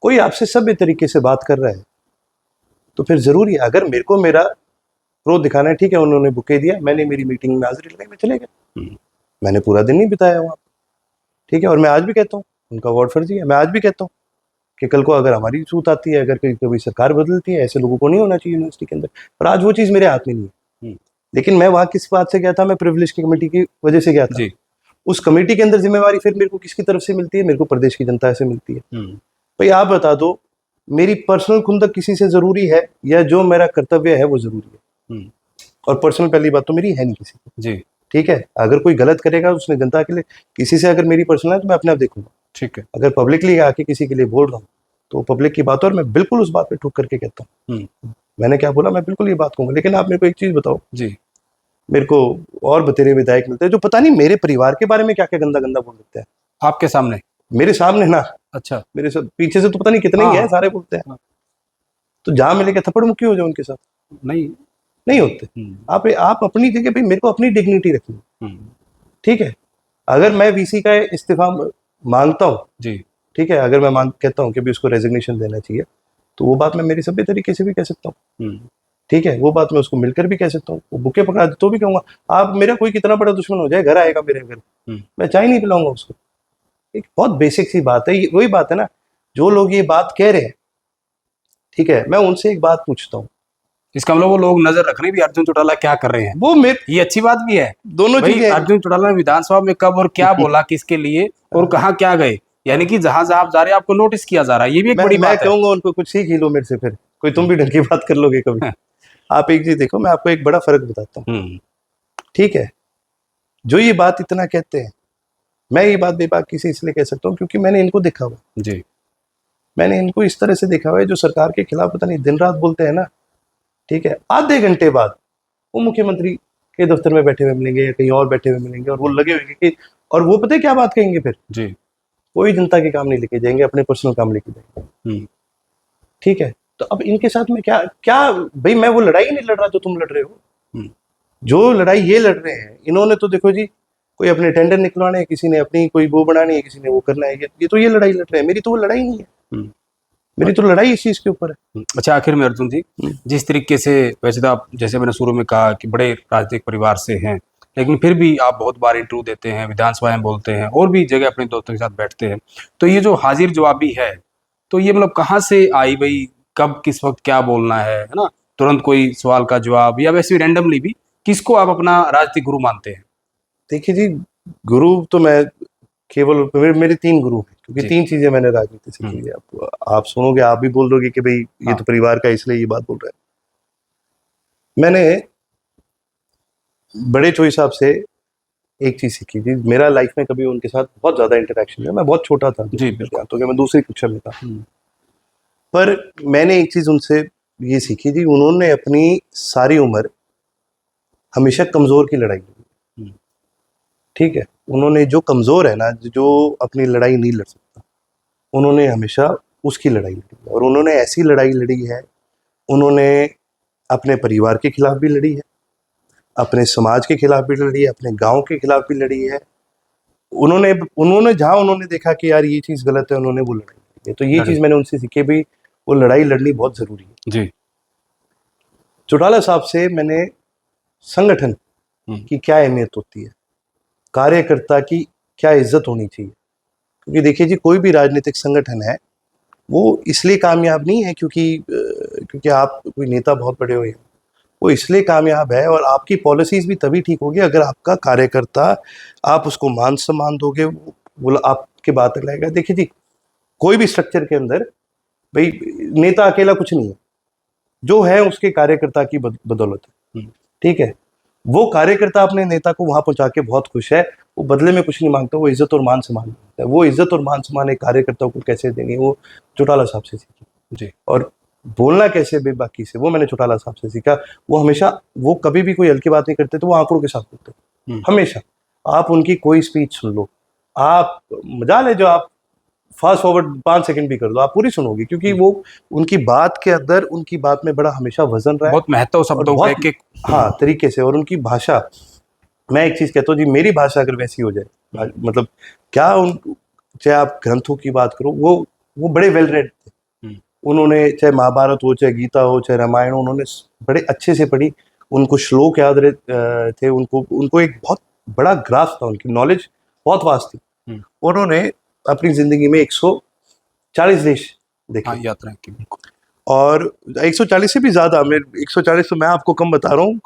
कोई आपसे सभ्य तरीके से बात कर रहा है तो फिर जरूरी है, अगर मेरे को मेरा क्रोध दिखाना है, ठीक है, उन्होंने बुके दिया, मैंने मेरी मीटिंग में हाजिरी लगाई, मैं चले गया, मैंने पूरा दिन नहीं बिताया वहाँ, ठीक है। और मैं आज भी कहता हूँ उनका अवार्ड फर्जी है। मैं आज भी कहता हूँ कि कल को अगर हमारी सूत आती है, अगर कभी सरकार बदलती है, ऐसे लोगों को नहीं होना चाहिए यूनिवर्सिटी के अंदर, पर आज वो चीज़ मेरे हाथ में नहीं है। लेकिन मैं वहाँ किस बात से गया था? मैं प्रिविलेज की कमेटी की वजह से गया था जी। उस कमेटी के अंदर जिम्मेवारी फिर मेरे को किसकी तरफ से मिलती है? मेरे को प्रदेश की जनता से मिलती है। भाई आप बता दो, मेरी पर्सनल खुंदक किसी से जरूरी है या जो मेरा कर्तव्य है वो जरूरी है? और पर्सनल पहली बात तो मेरी है नहीं किसी को, जी। ठीक है। अगर कोई गलत करेगा उसने जनता के लिए, किसी से अगर मेरी पर्सनल है तो मैं अपने आप देखूंगा, ठीक है। अगर पब्लिकली आके किसी के लिए बोल रहा हूँ तो पब्लिक की बात है, और मैं बिल्कुल उस बात पे ठुक करके कहता हूँ। मैंने क्या बोला, मैं बिल्कुल ये बात कहूंगा। लेकिन आप मेरे को एक चीज बताओ जी, मेरे को और बतेरे विधायक मिलते हैं जो पता नहीं मेरे परिवार के बारे में क्या क्या गंदा गंदा बोल देते हैं आपके सामने? मेरे सामने ना, अच्छा। मेरे सब पीछे से तो पता नहीं कितने ही है, सारे बोलते हैं। तो जहां मिले के थप्पड़ मुक्की हो जाए उनके साथ, नहीं होते। आप अपनी जगह पे, मेरे को अपनी डिग्निटी रखनी, ठीक है। अगर मैं वीसी का इस्तीफा मांगता हूँ जी, ठीक है, अगर मैं कहता हूँ कि भी उसको रेजिग्नेशन देना चाहिए, तो वो बात मैं मेरी सभ्य तरीके से भी कह सकता हूँ, ठीक है। वो बात मैं उसको मिलकर भी कह सकता हूँ, वो बुके पकड़ा दे तो भी कहूंगा। आप मेरा कोई कितना बड़ा दुश्मन हो जाए, घर आएगा मेरे घर, मैं चाय नहीं पिलाऊंगा उसको। एक बहुत बेसिक सी बात है, वही बात है ना, जो लोग ये बात कह रहे हैं, ठीक है, मैं उनसे एक बात पूछता हूँ, इसका मतलब वो लोग नजर रख रहे हैं भी अर्जुन चौटाला क्या कर रहे हैं। वो मेरे, ये अच्छी बात भी है, दोनों चीजें। अर्जुन चौटाला ने विधानसभा में कब और क्या बोला, किसके लिए और कहाँ क्या गए, यानी कि जहां जहां आप जा रहे हैं आपको नोटिस किया जा रहा है, ये भी एक बड़ी बात है। मैं कहूंगा उनको कुछ सीख ही लो मेरे से, फिर कोई तुम भी ढंग की बात कर लोगे कभी। आप एक चीज देखो, मैं आपको एक बड़ा फर्क बताता हूँ, ठीक है। जो ये बात इतना कहते हैं, मैं ये बात बेबाकी से इसलिए कह सकता हूँ क्योंकि मैंने इनको देखा हुआ जी, मैंने इनको इस तरह से देखा हुआ है, जो सरकार के खिलाफ पता नहीं दिन रात बोलते हैं ना, ठीक है, आधे घंटे बाद वो मुख्यमंत्री के दफ्तर में बैठे हुए मिलेंगे या कहीं और बैठे हुए मिलेंगे, और वो लगे हुए कि, और वो पता है क्या बात कहेंगे फिर जी, कोई जनता के काम नहीं लेके जाएंगे, अपने पर्सनल काम लेके जाएंगे, ठीक है। तो अब इनके साथ में क्या क्या भाई, मैं वो लड़ाई नहीं लड़ रहा जो तुम लड़ रहे हो। जो लड़ाई ये लड़ रहे हैं इन्होंने, तो देखो जी, कोई अपने टेंडर निकलवाने हैं, किसी ने अपनी कोई वो बनानी है, किसी ने वो करना है, ये तो ये लड़ाई लड़ रहे हैं। मेरी तो वो लड़ाई नहीं है, मेरी तो लड़ाई इस चीज के ऊपर है। अच्छा, आखिर में अर्जुन जी, जिस तरीके से, वैसे तो आप, जैसे मैंने शुरू में कहा कि बड़े राजनीतिक परिवार से हैं, लेकिन फिर भी आप बहुत बार इंटरव्यू देते हैं, विधानसभा में बोलते हैं और भी जगह अपने दोस्तों के साथ बैठते हैं, तो ये जो हाजिर जवाबी है, तो ये मतलब कहाँ से आई भाई, कब किस वक्त क्या बोलना है ना, तुरंत कोई सवाल का जवाब, या वैसे रैंडमली भी, किसको आप अपना राजनीतिक गुरु मानते हैं? देखिए जी, गुरु तो मैं केवल मेरे 3 गुरु हैं, क्योंकि जी। 3 चीजें मैंने राजनीति से की है। आप सुनोगे, आप भी बोल दोगे कि भाई ये हाँ। तो परिवार का इसलिए ये बात बोल रहा है। मैंने बड़े चोई साहब से एक चीज सीखी थी। मेरा लाइफ में कभी उनके साथ बहुत ज्यादा इंटरेक्शन है, मैं बहुत छोटा था जी, बिल्कुल। तो मैं दूसरी कक्षा में था। हम्म, पर मैंने एक चीज उनसे ये सीखी थी, उन्होंने अपनी सारी उम्र हमेशा कमजोर की लड़ाई लड़ी। हम्म, ठीक है, उन्होंने जो कमजोर है ना, जो अपनी लड़ाई नहीं लड़ सकता, उन्होंने हमेशा उसकी लड़ाई लड़ी है। और उन्होंने ऐसी लड़ाई लड़ी है, उन्होंने अपने परिवार के खिलाफ भी लड़ी है, अपने समाज के खिलाफ भी लड़ी है, अपने गांव के खिलाफ भी लड़ी है। उन्होंने उन्होंने जहां उन्होंने देखा कि यार ये चीज गलत है, उन्होंने वो लड़ाई लड़ी है। तो ये लड़ी। चीज मैंने उनसे सीखी भी, वो लड़ाई लड़नी बहुत जरूरी है। जी। चौटाला साहब से मैंने संगठन हम्म, की क्या अहमियत होती है, कार्यकर्ता की क्या इज्जत होनी चाहिए। क्योंकि देखिए जी, कोई भी राजनीतिक संगठन है वो इसलिए कामयाब नहीं है क्योंकि आप कोई नेता बहुत बड़े हुए हैं। वो इसलिए कामयाब है और आपकी पॉलिसीज भी तभी ठीक होगी अगर आपका कार्यकर्ता, आप उसको मान सम्मान दोगे, वो आपके बात लगेगा। देखिए जी, कोई भी स्ट्रक्चर के अंदर भाई नेता अकेला कुछ नहीं है, जो है उसके कार्यकर्ता की बदौलत है। हम्म, ठीक है, वो कार्यकर्ता अपने नेता को वहां पहुंचा के बहुत खुश है, वो बदले में कुछ नहीं मांगता, वो इज्जत और मान सम्मान मांगता है। वो इज्जत और मान सम्मान एक कार्यकर्ता को कैसे देनी है, वो चौटाला साहब से सीखी। जी। और बोलना कैसे बेबाकी से, वो मैंने चौटाला साहब से सीखा। वो हमेशा, वो कभी भी कोई हल्की बात नहीं करते थे, वो आंकड़ों के साथ बोलते थे हम्म, हमेशा। आप उनकी कोई स्पीच सुन लो, आप मजाल है जो आप फास्ट फॉरवर्ड 5 सेकंड भी कर दो, आप पूरी सुनोगे, क्योंकि वो उनकी बात के अंदर, उनकी बात में बड़ा हमेशा वजन रहा है बहुत महत्व और शब्दों बहुत के हाँ तरीके से। और उनकी भाषा, मैं एक चीज कहता हूँ जी, मेरी भाषा अगर वैसी हो जाए, मतलब क्या उन, चाहे आप ग्रंथों की बात करो, वो बड़े वेल रेड थे। हम्म, उन्होंने चाहे महाभारत हो, चाहे गीता हो, चाहे रामायण हो, उन्होंने बड़े अच्छे से पढ़ी। उनको श्लोक याद थे, उनको उनको एक बहुत बड़ा ग्राफ था, उनकी नॉलेज बहुत वास्ट थी। हम्म, उन्होंने अपनी जिंदगी में 140 देश देखे। हाँ, यात्रा की, बिल्कुल। और 140 से भी ज्यादा, मैं 140 तो मैं आपको कम बता रहा हूँ,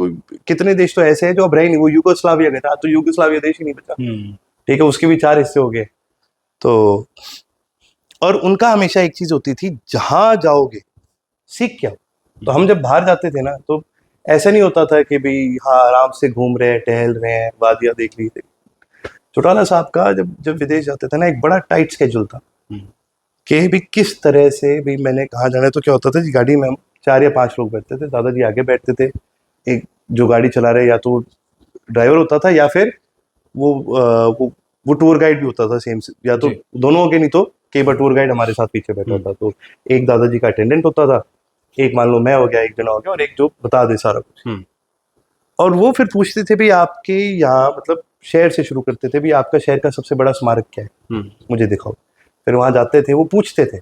कितने देश तो ऐसे हैं जो अब रहे नहीं। वो यूगोस्लाविया में था, तो यूगोस्लाविया देश ही नहीं बचा। हम्म, ठीक है, उसके भी 4 हिस्से हो गए। तो और उनका हमेशा एक चीज होती थी, जहां जाओगे सीख क्या हो। तो हम जब बाहर जाते थे ना, तो ऐसा नहीं होता था कि भाई हाँ आराम से घूम रहे हैं, टहल रहे हैं, वादियां देख ली थी। चौटाला साहब का जब जब विदेश जाते थे ना, एक बड़ा टाइट स्केड्यूल था हम्म, कि भी किस तरह से भी मैंने कहाँ जाना है। तो क्या होता था जी, गाड़ी में हम 4 या 5 लोग बैठते थे, दादाजी आगे बैठते थे। एक जो गाड़ी चला रहे, या तो ड्राइवर होता था, या फिर वो टूर गाइड भी होता था सेम, या तो जी। दोनों हो गए, नहीं तो कई बार टूर गाइड हमारे साथ पीछे बैठा था। तो एक दादाजी का अटेंडेंट होता था, एक मान लो मैं हो गया, एक जना हो गया, और एक जो बता दे सारा कुछ। हम्म, और वो फिर पूछते थे भी आपके यहाँ, मतलब शहर से शुरू करते थे भी, आपका शहर का सबसे बड़ा स्मारक क्या है, हम्म, मुझे दिखाओ। फिर वहां जाते थे, वो पूछते थे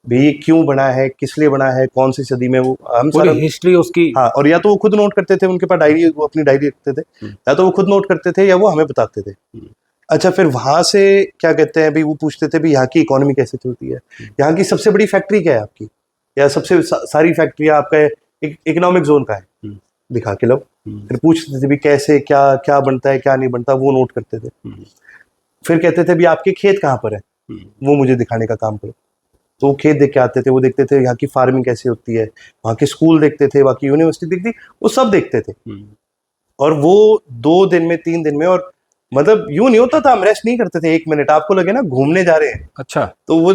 भी ये क्यों बना है, किस लिए बना है, कौन सी सदी में, वो हम पूरी सारा। हिस्ट्री उसकी। हाँ, और या तो वो खुद नोट करते थे, उनके पास डायरी, वो अपनी डायरी रखते थे, हम्म, या तो वो खुद नोट करते थे, या वो हमें बताते थे। हम्म, अच्छा, फिर वहां से क्या कहते हैं भी, वो पूछते थे भी यहाँ की इकोनॉमी कैसे चलती है, यहाँ की सबसे बड़ी फैक्ट्री क्या है आपकी, या सबसे सारी फैक्ट्रियाँ आपका इकोनॉमिक जोन का है, हम्म, दिखा के लो। हम्म, फिर पूछते थे भी कैसे, क्या क्या बनता है, क्या नहीं बनता, वो नोट करते थे। हम्म, फिर कहते थे भी आपके खेत कहाँ पर है, हम्म, वो मुझे दिखाने का काम करो। तो वो खेत देख के आते थे, वो देखते थे यहाँ की फार्मिंग कैसे होती है, वहाँ के स्कूल देखते थे, वहाँ की यूनिवर्सिटी दिखती, वो सब देखते थे। हम्म, और वो 2 दिन में, 3 दिन में, और मतलब यूं नहीं होता था, हम रेस्ट नहीं करते थे 1 मिनट। आपको लगे ना घूमने जा रहे हैं, अच्छा। तो वो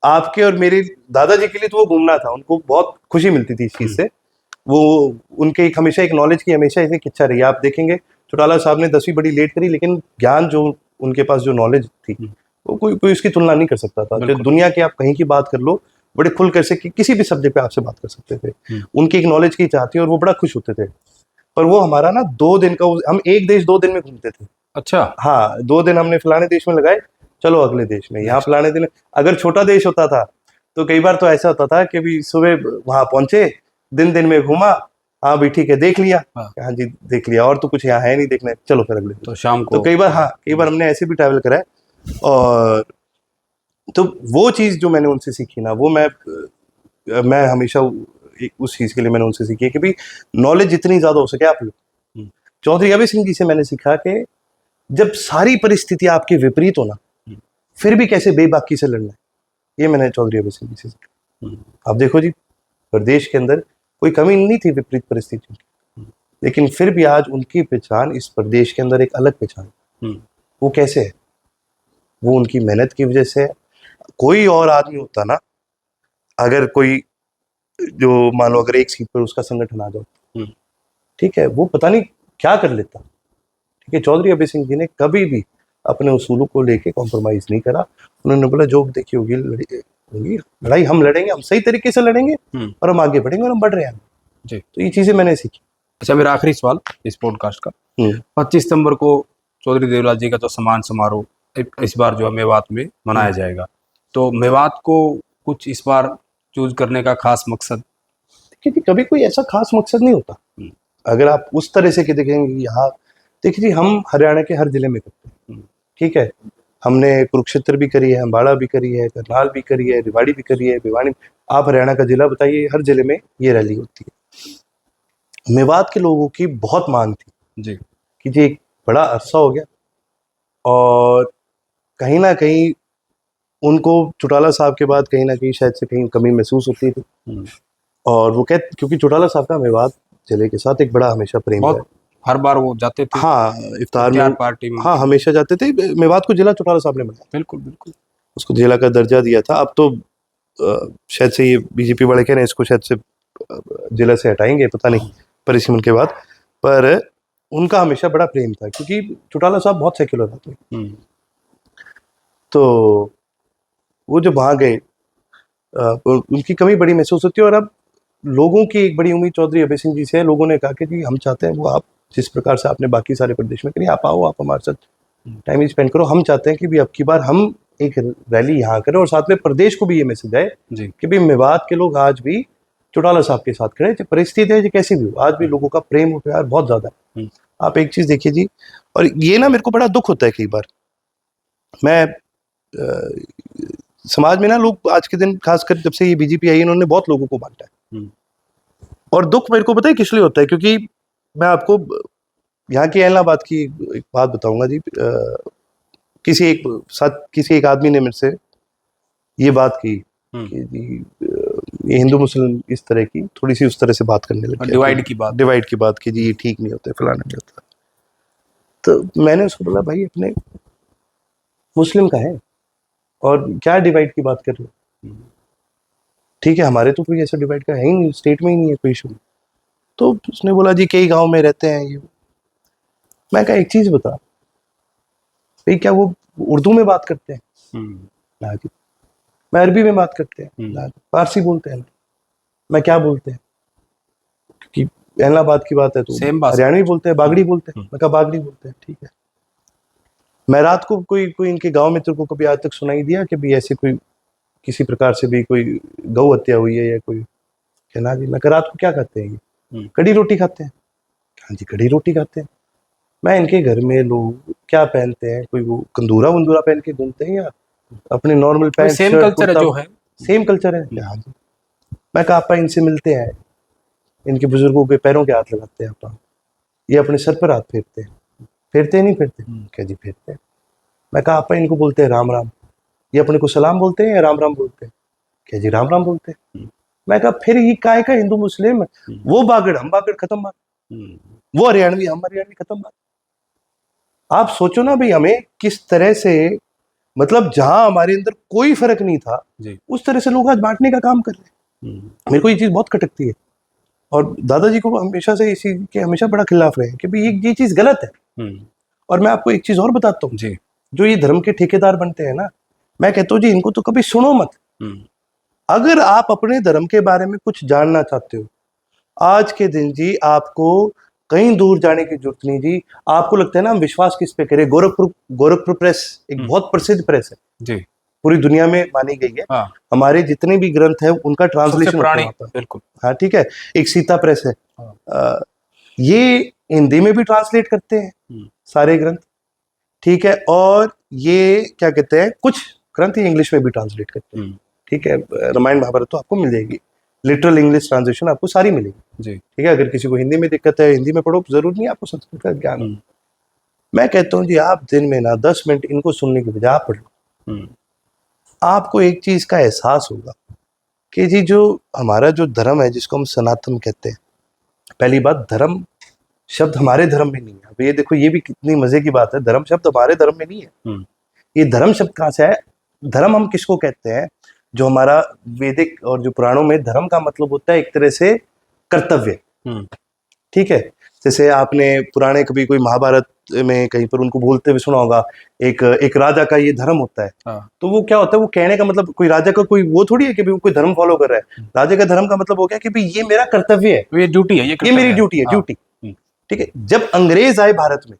आपके और मेरे दादाजी के लिए तो वो घूमना था, उनको बहुत खुशी मिलती थी इस चीज से। वो उनके एक हमेशा एक नॉलेज की हमेशा एक इच्छा रही है। आप देखेंगे चौटाला साहब ने 10वीं बड़ी लेट करी, लेकिन ज्ञान जो उनके पास जो नॉलेज थी, वो कोई कोई उसकी तुलना नहीं कर सकता था। जो बिल्कुल। दुनिया की आप कहीं की बात कर लो, बड़े खुल कर से किसी भी सब्जेक्ट पे आपसे बात कर सकते थे। उनकी एक नॉलेज की चाहती और वो बड़ा खुश होते थे। पर वो हमारा ना 2 दिन का, हम एक देश 2 दिन में घूमते थे। अच्छा। हाँ, 2 दिन हमने फलाने देश में लगाए, चलो अगले देश में, यहाँ फलाने दिन। अगर छोटा देश होता था तो कई बार तो ऐसा होता था कि भी सुबह वहां पहुंचे, दिन दिन में घूमा, हाँ भी ठीक है देख लिया, हाँ। हाँ जी देख लिया, और तो कुछ यहाँ है नहीं देखने, चलो फिर अगले दिन। तो शाम तो को। कई बार, हाँ कई बार हमने ऐसे भी ट्रैवल करा है। और तो वो चीज जो मैंने उनसे सीखी ना, वो मैं हमेशा उस चीज के लिए मैंने उनसे सीखी है कि भाई नॉलेज जितनी ज्यादा हो सके आप लो। हम्म, चौधरी अभय सिंह जी से मैंने सीखा कि जब सारी परिस्थिति आपके विपरीत हो ना, फिर भी कैसे बेबाकी से लड़ना है, ये मैंने चौधरी अभय सिंह जी से सीखा। आप देखो जी, प्रदेश के अंदर कोई कमी नहीं थी विपरीत परिस्थितियों की, लेकिन फिर भी आज उनकी पहचान इस प्रदेश के अंदर एक अलग पहचान है। वो कैसे है? वो उनकी मेहनत की वजह से है। कोई और आदमी होता ना, अगर कोई जो मान लो अगर एक सीट पर उसका संगठन आ जाओ, ठीक है, वो पता नहीं क्या कर लेता। ठीक है, चौधरी अभय सिंह जी ने कभी भी अपने उसूलों को लेके कॉम्प्रोमाइज नहीं करा। उन्होंने बोला जो देखी होगी लड़ाई हम लड़ेंगे, हम सही तरीके से लड़ेंगे और हम आगे बढ़ेंगे और हम बढ़ रहे हैं जी। तो ये चीजें मैंने सीखी। अच्छा, मेरा आखिरी सवाल इस पॉडकास्ट का, 25 सितंबर को चौधरी देवलाल जी का जो सम्मान समारोह इस बार जो है मेवात में मनाया जाएगा, तो मेवात को कुछ इस बार चूज करने का खास मकसद? देखिए, कभी कोई ऐसा खास मकसद नहीं होता। अगर आप उस तरह से देखेंगे, यहाँ देखिए जी, हम हरियाणा के हर जिले में करते हैं। ठीक है, हमने कुरुक्षेत्र भी करी है, अम्बाड़ा भी करी है, करनाल भी करी है, रेवाड़ी भी करी है, भिवानी। आप हरियाणा का जिला बताइए, हर जिले में ये रैली होती है। मेवात के लोगों की बहुत मांग थी जी कि जी एक बड़ा अरसा हो गया और कहीं ना कहीं उनको चौटाला साहब के बाद कहीं ना कहीं शायद से कहीं कमी महसूस होती थी। और वो क्योंकि चौटाला साहब का मेवात जिले के साथ एक बड़ा हमेशा प्रेम है। हर बार वो जाते थे, हाँ, इफ्तार में पार्टी में, हाँ हमेशा जाते थे। मेवात को जिला चौटाला साहब ने बनाया, बिल्कुल बिल्कुल, उसको जिला का दर्जा दिया था। अब तो शायद से ये बीजेपी वाले कह रहे हैं इसको शायद से जिला से हटाएंगे, पता नहीं परिसीमन के बाद। पर उनका हमेशा बड़ा प्रेम था क्योंकि चौटाला साहब बहुत सेक्युलर थे। तो वो जब वहाँ गए, उनकी कमी बड़ी महसूस होती है। और अब लोगों की एक बड़ी उम्मीद चौधरी अभय सिंह जी से है। लोगों ने कहा कि जी हम चाहते हैं वो आप जिस प्रकार से आपने बाकी सारे प्रदेश में करी, आप आओ, आप हमारे साथ टाइम स्पेंड करो। हम चाहते हैं कि भी अब की बार हम एक रैली यहाँ करें और साथ में प्रदेश को भी ये मैसेज आए कि भी मेवात के लोग आज भी चौटाला साहब के साथ खड़े, परिस्थिति है कैसी भी हो, आज भी लोगों का प्रेम और प्यार बहुत ज्यादा है। आप एक चीज देखिए जी, और ये ना मेरे को बड़ा दुख होता है कई बार, मैं समाज में ना लोग आज के दिन खासकर जब से ये बीजेपी आई इन्होंने बहुत लोगों को बांटा है। और दुख मेरे को पता है किस लिए होता है, क्योंकि मैं आपको यहाँ की इलाहाबाद की एक बात बताऊंगा जी। किसी एक आदमी ने मेरे से ये बात की कि जी ये हिंदू मुस्लिम इस तरह की थोड़ी सी उस तरह से बात करने लगे, डिवाइड की बात की जी, ये ठीक नहीं होता, फलाना नहीं होता। तो मैंने उसको बोला भाई अपने मुस्लिम का है और क्या डिवाइड की बात कर रहे हो? ठीक है, हमारे तो कोई ऐसा डिवाइड का है ही नहीं, स्टेट में ही नहीं है कोई इशू। तो उसने बोला जी कई गांव में रहते हैं ये। मैं कहा एक चीज बता भाई, क्या वो उर्दू में बात करते हैं? ना जी। मैं अरबी में बात करते हैं ना, फारसी बोलते हैं ना, मैं क्या बोलते हैं? क्योंकि इलाहाबाद की बात है तो हरियाणवी बोलते हैं, बागड़ी बोलते हैं। मैं कहा बागड़ी बोलते हैं, ठीक है। मैं रात को कोई इनके गांव में तेरे को कभी आज तक सुनाई दिया कि भी ऐसे कोई किसी प्रकार से भी कोई गौ हत्या हुई है या कोई? कहना जी। मैं कहा रात को क्या खाते हैं ये? कड़ी रोटी खाते हैं। हाँ जी, कड़ी रोटी खाते हैं। मैं इनके घर में लोग क्या पहनते हैं, कोई वो कंदूरा वंदूरा पहन के घूमते हैं या अपने normal pant shirt? Same culture है जो है, सेम कल्चर है। हाँ जी। मैं कहा आपा इनसे मिलते हैं, इनके बुजुर्गों के पैरों के हाथ लगाते हैं आपा, ये अपने सर पर हाथ फेरते हैं, फेरते नहीं फेरते? क्या जी फेरते हैं। मैं कहा आपा इनको बोलते हैं राम राम, ये अपने को सलाम बोलते हैं या राम राम बोलते हैं? क्या जी राम राम बोलते हैं। मैं कहा फिर ये काय का हिंदू मुस्लिम? वो बागड़ हम बागड़, खत्म बात। वो हरियाणवी हम हरियाणवी, खत्म बात। आप सोचो ना भाई, हमें किस तरह से, मतलब जहां हमारे अंदर कोई फर्क नहीं था उस तरह से लोग आज बांटने का काम कर रहे हैं। मेरे को ये चीज बहुत खटकती है और दादाजी को हमेशा से इसी के हमेशा बड़ा खिलाफ रहे हैं कि भाई ये चीज गलत है। और मैं आपको एक चीज और बताता हूँ, जो ये धर्म के ठेकेदार बनते हैं ना, मैं कहता हूँ जी इनको तो कभी सुनो मत। अगर आप अपने धर्म के बारे में कुछ जानना चाहते हो, आज के दिन जी आपको कहीं दूर जाने की जरूरत नहीं जी। आपको लगता है ना हम विश्वास किस पे करें? गोरखपुर प्रेस एक बहुत प्रसिद्ध प्रेस है जी, पूरी दुनिया में मानी गई है। हाँ। हमारे जितने भी ग्रंथ है उनका ट्रांसलेशन होता है। बिल्कुल, हाँ ठीक है। एक सीता प्रेस है। हाँ। ये हिंदी में भी ट्रांसलेट करते हैं सारे ग्रंथ, ठीक है। और ये क्या कहते हैं, कुछ ग्रंथ इंग्लिश में भी ट्रांसलेट करते हैं, ठीक है। रामायण महाभारत तो आपको मिल जाएगी, लिटरल इंग्लिश ट्रांसलेशन आपको सारी मिलेगी जी, ठीक है। अगर किसी को हिंदी में दिक्कत है हिंदी में पढ़ो, जरूर नहीं आपको संस्कृत का ज्ञान। मैं कहता हूँ जी आप दिन में ना 10 मिनट इनको सुनने की बजाय आप पढ़ लो। आपको एक चीज का एहसास होगा कि जी जो हमारा जो धर्म है जिसको हम सनातन कहते हैं, पहली बात धर्म शब्द हमारे धर्म में नहीं है। अब ये देखो ये भी कितनी मजे की बात है, धर्म शब्द हमारे धर्म में नहीं है। ये धर्म शब्द कहाँ से है? धर्म हम किसको कहते हैं? जो हमारा वैदिक और जो पुराणों में धर्म का मतलब होता है एक तरह से कर्तव्य। ठीक है, जैसे आपने पुराने कभी कोई महाभारत में कहीं पर उनको बोलते हुए सुना होगा, एक राजा का ये धर्म होता है। हाँ। तो वो क्या होता है, वो कहने का मतलब कोई राजा का कोई वो थोड़ी है कि वो कोई धर्म फॉलो कर रहा है। राजा का धर्म का मतलब हो गया कि भाई ये मेरा कर्तव्य है, ये ड्यूटी है, ये मेरी ड्यूटी है, ड्यूटी। ठीक है, जब अंग्रेज आए भारत में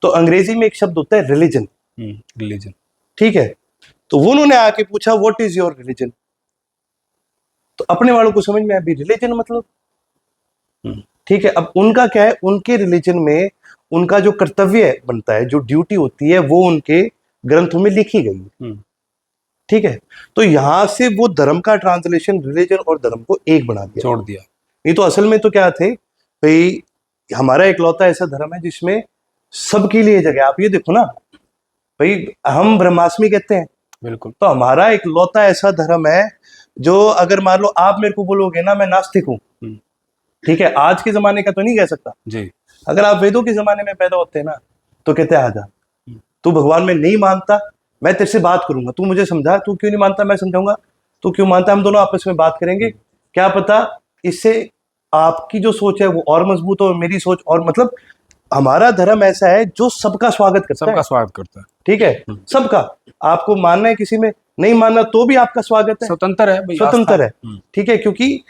तो अंग्रेजी में एक शब्द होता है रिलीजन। रिलीजन, ठीक है, तो वो उन्होंने आके पूछा व्हाट इज योर रिलीजन, तो अपने वालों को समझ में आया रिलीजन मतलब। ठीक है, अब उनका क्या है, उनके रिलीजन में उनका जो कर्तव्य बनता है, जो ड्यूटी होती है, वो उनके ग्रंथों में लिखी गई है। ठीक है, तो यहां से वो धर्म का ट्रांसलेशन रिलीजन और धर्म को एक बना दिया, जोड़ दिया। नहीं तो असल में तो क्या थे भाई, हमारा इकलौता ऐसा धर्म है जिसमें सबके लिए जगह। आप ये देखो ना भाई, हम ब्रह्मास्मि कहते हैं, बिल्कुल, तो हमारा इकलौता ऐसा धर्म है जो अगर मान लो आप मेरे को बोलोगे ना मैं नास्तिक हूं, ठीक है, आज के जमाने का तो नहीं कह सकता जी। अगर आप वेदों के जमाने में पैदा होते हैं ना तो कहते हैं आजा, तू भगवान में नहीं मानता, मैं तेरे से बात करूंगा, तू मुझे समझा, तू क्यों नहीं मानता मैं समझाऊंगा, तू क्यों मानता, हम दोनों आपस में बात करेंगे, क्या पता इससे आपकी जो सोच है वो और मजबूत हो, मेरी सोच और, मतलब हमारा धर्म ऐसा है जो सबका स्वागत करता है। सबका स्वागत करता है। ठीक है, सबका, आपको मानना है किसी में, नहीं मानना तो भी आपका स्वागत है, स्वतंत्र है भाई, स्वतंत्र है। ठीक है, क्योंकि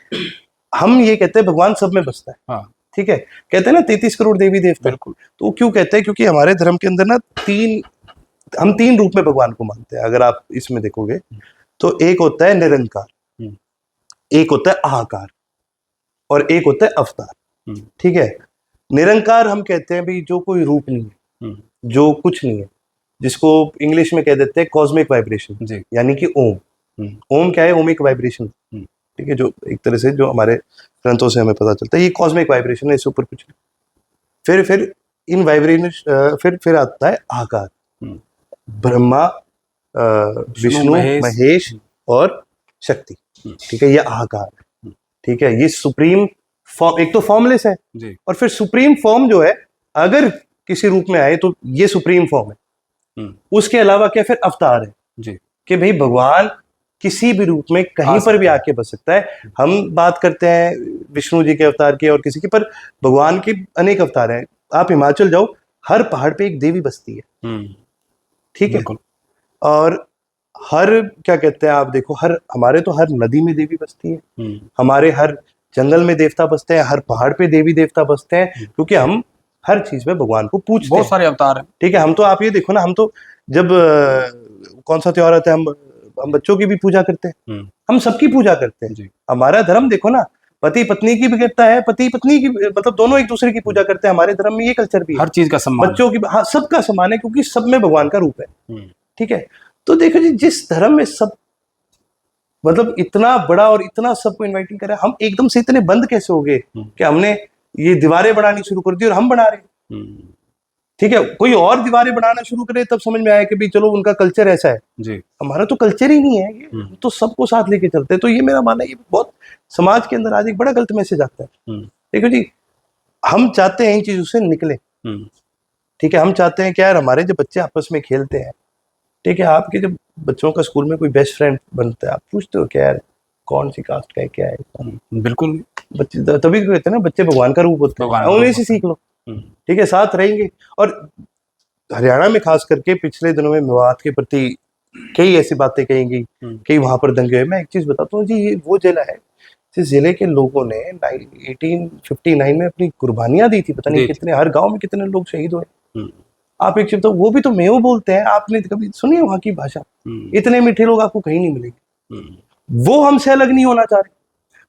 हम ये कहते हैं भगवान सब में बसता है। हाँ। ठीक है, कहते हैं ना 33 करोड़ देवी देवता। बिल्कुल। तो वो क्यों कहते हैं, क्योंकि हमारे धर्म के अंदर ना हम तीन रूप में भगवान को मानते हैं। अगर आप इसमें देखोगे तो एक होता है निरंकार, एक होता है आहाकार और एक होता है अवतार। ठीक है, निरंकार हम कहते हैं भाई जो कोई रूप नहीं है, जो कुछ नहीं है, जिसको इंग्लिश में कह देते हैं कॉस्मिक वाइब्रेशन, यानी कि ओम। ओम क्या है? ओम एक वाइब्रेशन। ठीक है, जो एक तरह से जो हमारे ग्रंथों से हमें पता चलता है ये कॉस्मिक वाइब्रेशन है, इससे ऊपर कुछ नहीं। फिर इन वाइब्रेशन फिर आता है आकार, ब्रह्मा, विष्णु, महेश और शक्ति। ठीक है, ये आकार है। ठीक है, ये सुप्रीम फॉर्म, एक तो फॉर्मलेस है जी। और फिर सुप्रीम फॉर्म जो है अगर किसी रूप में आए तो ये सुप्रीम फॉर्म है। उसके अलावा क्या फिर अवतार है जी, कि भाई भगवान किसी भी रूप में कहीं पर भी आके बस सकता है। हम बात करते हैं विष्णु जी के अवतार की और किसी की, पर भगवान के अनेक अवतार हैं। आप हिमाचल जाओ, हर पहाड़ पे एक देवी बसती है। ठीक है, और हर क्या कहते हैं, आप देखो हमारे तो हर नदी में देवी बसती है, हमारे हर जंगल में देवता बसते हैं, हर पहाड़ पे देवी देवता बसते हैं, क्योंकि हम हर चीज में भगवान को पूजते हैं। बहुत सारे अवतार हैं। ठीक है, हम तो आप ये देखो ना, हम तो जब कौन सा त्योहार आता है हम बच्चों की भी पूजा करते हैं, हम सबकी पूजा करते हैं। हमारा धर्म देखो ना, पति पत्नी की भी करता है, पति पत्नी की, मतलब दोनों एक दूसरे की पूजा करते हैं। हमारे धर्म में ये कल्चर भी है, हर चीज का सम्मान, बच्चों की, हाँ, सबका सम्मान है, क्योंकि सब में भगवान का रूप है। ठीक है, तो देखो जी, जिस धर्म में सब मतलब इतना बड़ा और इतना सबको इन्वाइटिंग करा, हम एकदम से इतने बंद कैसे हो गए कि हमने ये दीवारें बनानी शुरू कर दी और हम बना रहे। ठीक है, कोई और दीवारें बनाना शुरू करे तब समझ में आया कि भाई चलो उनका कल्चर ऐसा है जी, हमारा तो कल्चर ही नहीं है ये, तो सबको साथ लेके चलते हैं। तो ये मेरा मानना है, ये बहुत समाज के अंदर आज एक बड़ा गलत मैसेज आता है। देखो जी, हम चाहते हैं इन चीजों से निकले। ठीक है, हम चाहते हैं कि यार हमारे जब बच्चे आपस में खेलते हैं, ठीक है, आपके जब बच्चों का स्कूल में कोई बेस्ट फ्रेंड बनता है, आप पूछते हो क्या यार कौन सी कास्ट का है, क्या है? बिल्कुल, बच्चे तभी कहते हैं ना बच्चे भगवान का रूप होते हैं, उन्हीं से सीख लो। ठीक है, साथ रहेंगे। और हरियाणा में खास करके पिछले दिनों में मेवात के प्रति कई ऐसी बातें कही गई, कई वहां पर दंगे हुए। मैं एक चीज बताता हूँ जी, ये वो जिला है जिस जिले के लोगों ने 1859 में अपनी कुर्बानियां दी थी, पता नहीं कितने, हर गांव में कितने लोग शहीद हुए। आप एक चीज तो, वो भी तो मेयो बोलते हैं, आपने कभी सुनी है वहां की भाषा? इतने मीठे लोग आपको कहीं नहीं मिलेंगे। वो हमसे अलग नहीं होना चाह रहे,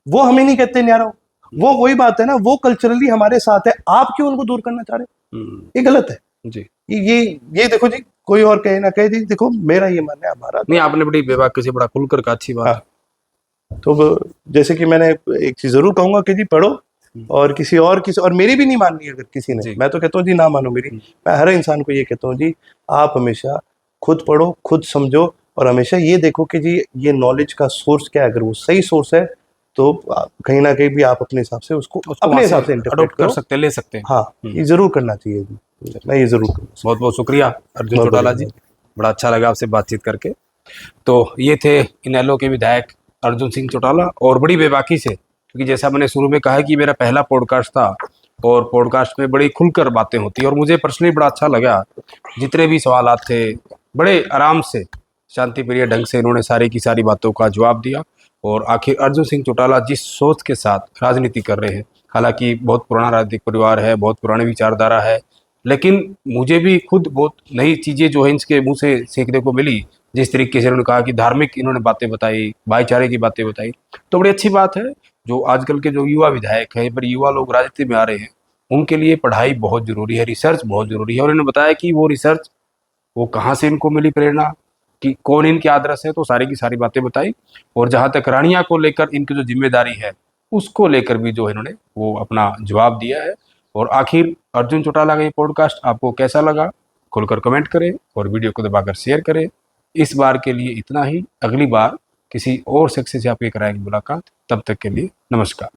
वो हमें नहीं कहते न्यारा, वो वही बात है ना, वो कल्चरली हमारे साथ है, आप क्यों उनको दूर करना चाह रहे? ये गलत है जी। ये देखो जी, कोई और कहे ना कहे जी, देखो मेरा ये मानना है, हमारा नहीं, आपने बड़ी बेबाकी से बड़ा खुलकर का अच्छी बात। हाँ, तो जैसे कि मैंने एक चीज जरूर कहूंगा कि जी पढ़ो, और किसी और मेरी भी नहीं माननी अगर किसी ने, जी। मैं तो कहता हूँ जी ना मानो मेरी, मैं हर इंसान को ये कहता हूँ जी आप हमेशा खुद पढ़ो, खुद समझो, और हमेशा ये देखो कि जी ये नॉलेज का सोर्स क्या है। अगर वो सही सोर्स है तो कहीं ना कहीं भी आप अपने हिसाब से उसको उसको अपने वहाँ हिसाब से से इंटरप्रेट अडॉप्ट कर करो। सकते हैं, ले सकते हैं। हाँ, ये जरूर करना चाहिए जी, मैं ये जरूर करूँगा। बहुत बहुत शुक्रिया अर्जुन बहुत चौटाला बढ़िया। जी, बड़ा अच्छा लगा आपसे बातचीत करके। तो ये थे इनेलो के विधायक अर्जुन सिंह चौटाला, और बड़ी बेबाकी से, क्योंकि जैसा मैंने शुरू में कहा कि मेरा पहला पॉडकास्ट था, और पॉडकास्ट में बड़ी खुलकर बातें होती, और मुझे पर्सनली बड़ा अच्छा लगा। जितने भी सवालात थे बड़े आराम से, शांति प्रिय ढंग से इन्होंने सारी की सारी बातों का जवाब दिया। और आखिर अर्जुन सिंह चौटाला जिस सोच के साथ राजनीति कर रहे हैं, हालांकि बहुत पुराना राजनीतिक परिवार है, बहुत पुरानी विचारधारा है, लेकिन मुझे भी खुद बहुत नई चीज़ें जो है इनके मुंह से सीखने को मिली। जिस तरीके से उन्होंने कहा कि धार्मिक इन्होंने बातें बताई, भाईचारे की बातें बताई, तो बड़ी अच्छी बात है। जो आजकल के जो युवा विधायक हैं, पर युवा लोग राजनीति में आ रहे हैं, उनके लिए पढ़ाई बहुत ज़रूरी है, रिसर्च बहुत ज़रूरी है। और इन्होंने बताया कि वो रिसर्च, वो कहाँ से इनको मिली प्रेरणा, कि कौन इनके आदर्श है, तो सारी की सारी बातें बताई। और जहाँ तक रानिया को लेकर इनकी जो जिम्मेदारी है, उसको लेकर भी जो इन्होंने वो अपना जवाब दिया है। और आखिर अर्जुन चौटाला का ये पॉडकास्ट आपको कैसा लगा, खुलकर कमेंट करें और वीडियो को दबाकर शेयर करें। इस बार के लिए इतना ही, अगली बार किसी और शख्स से आपके कराएंगे मुलाकात। तब तक के लिए नमस्कार।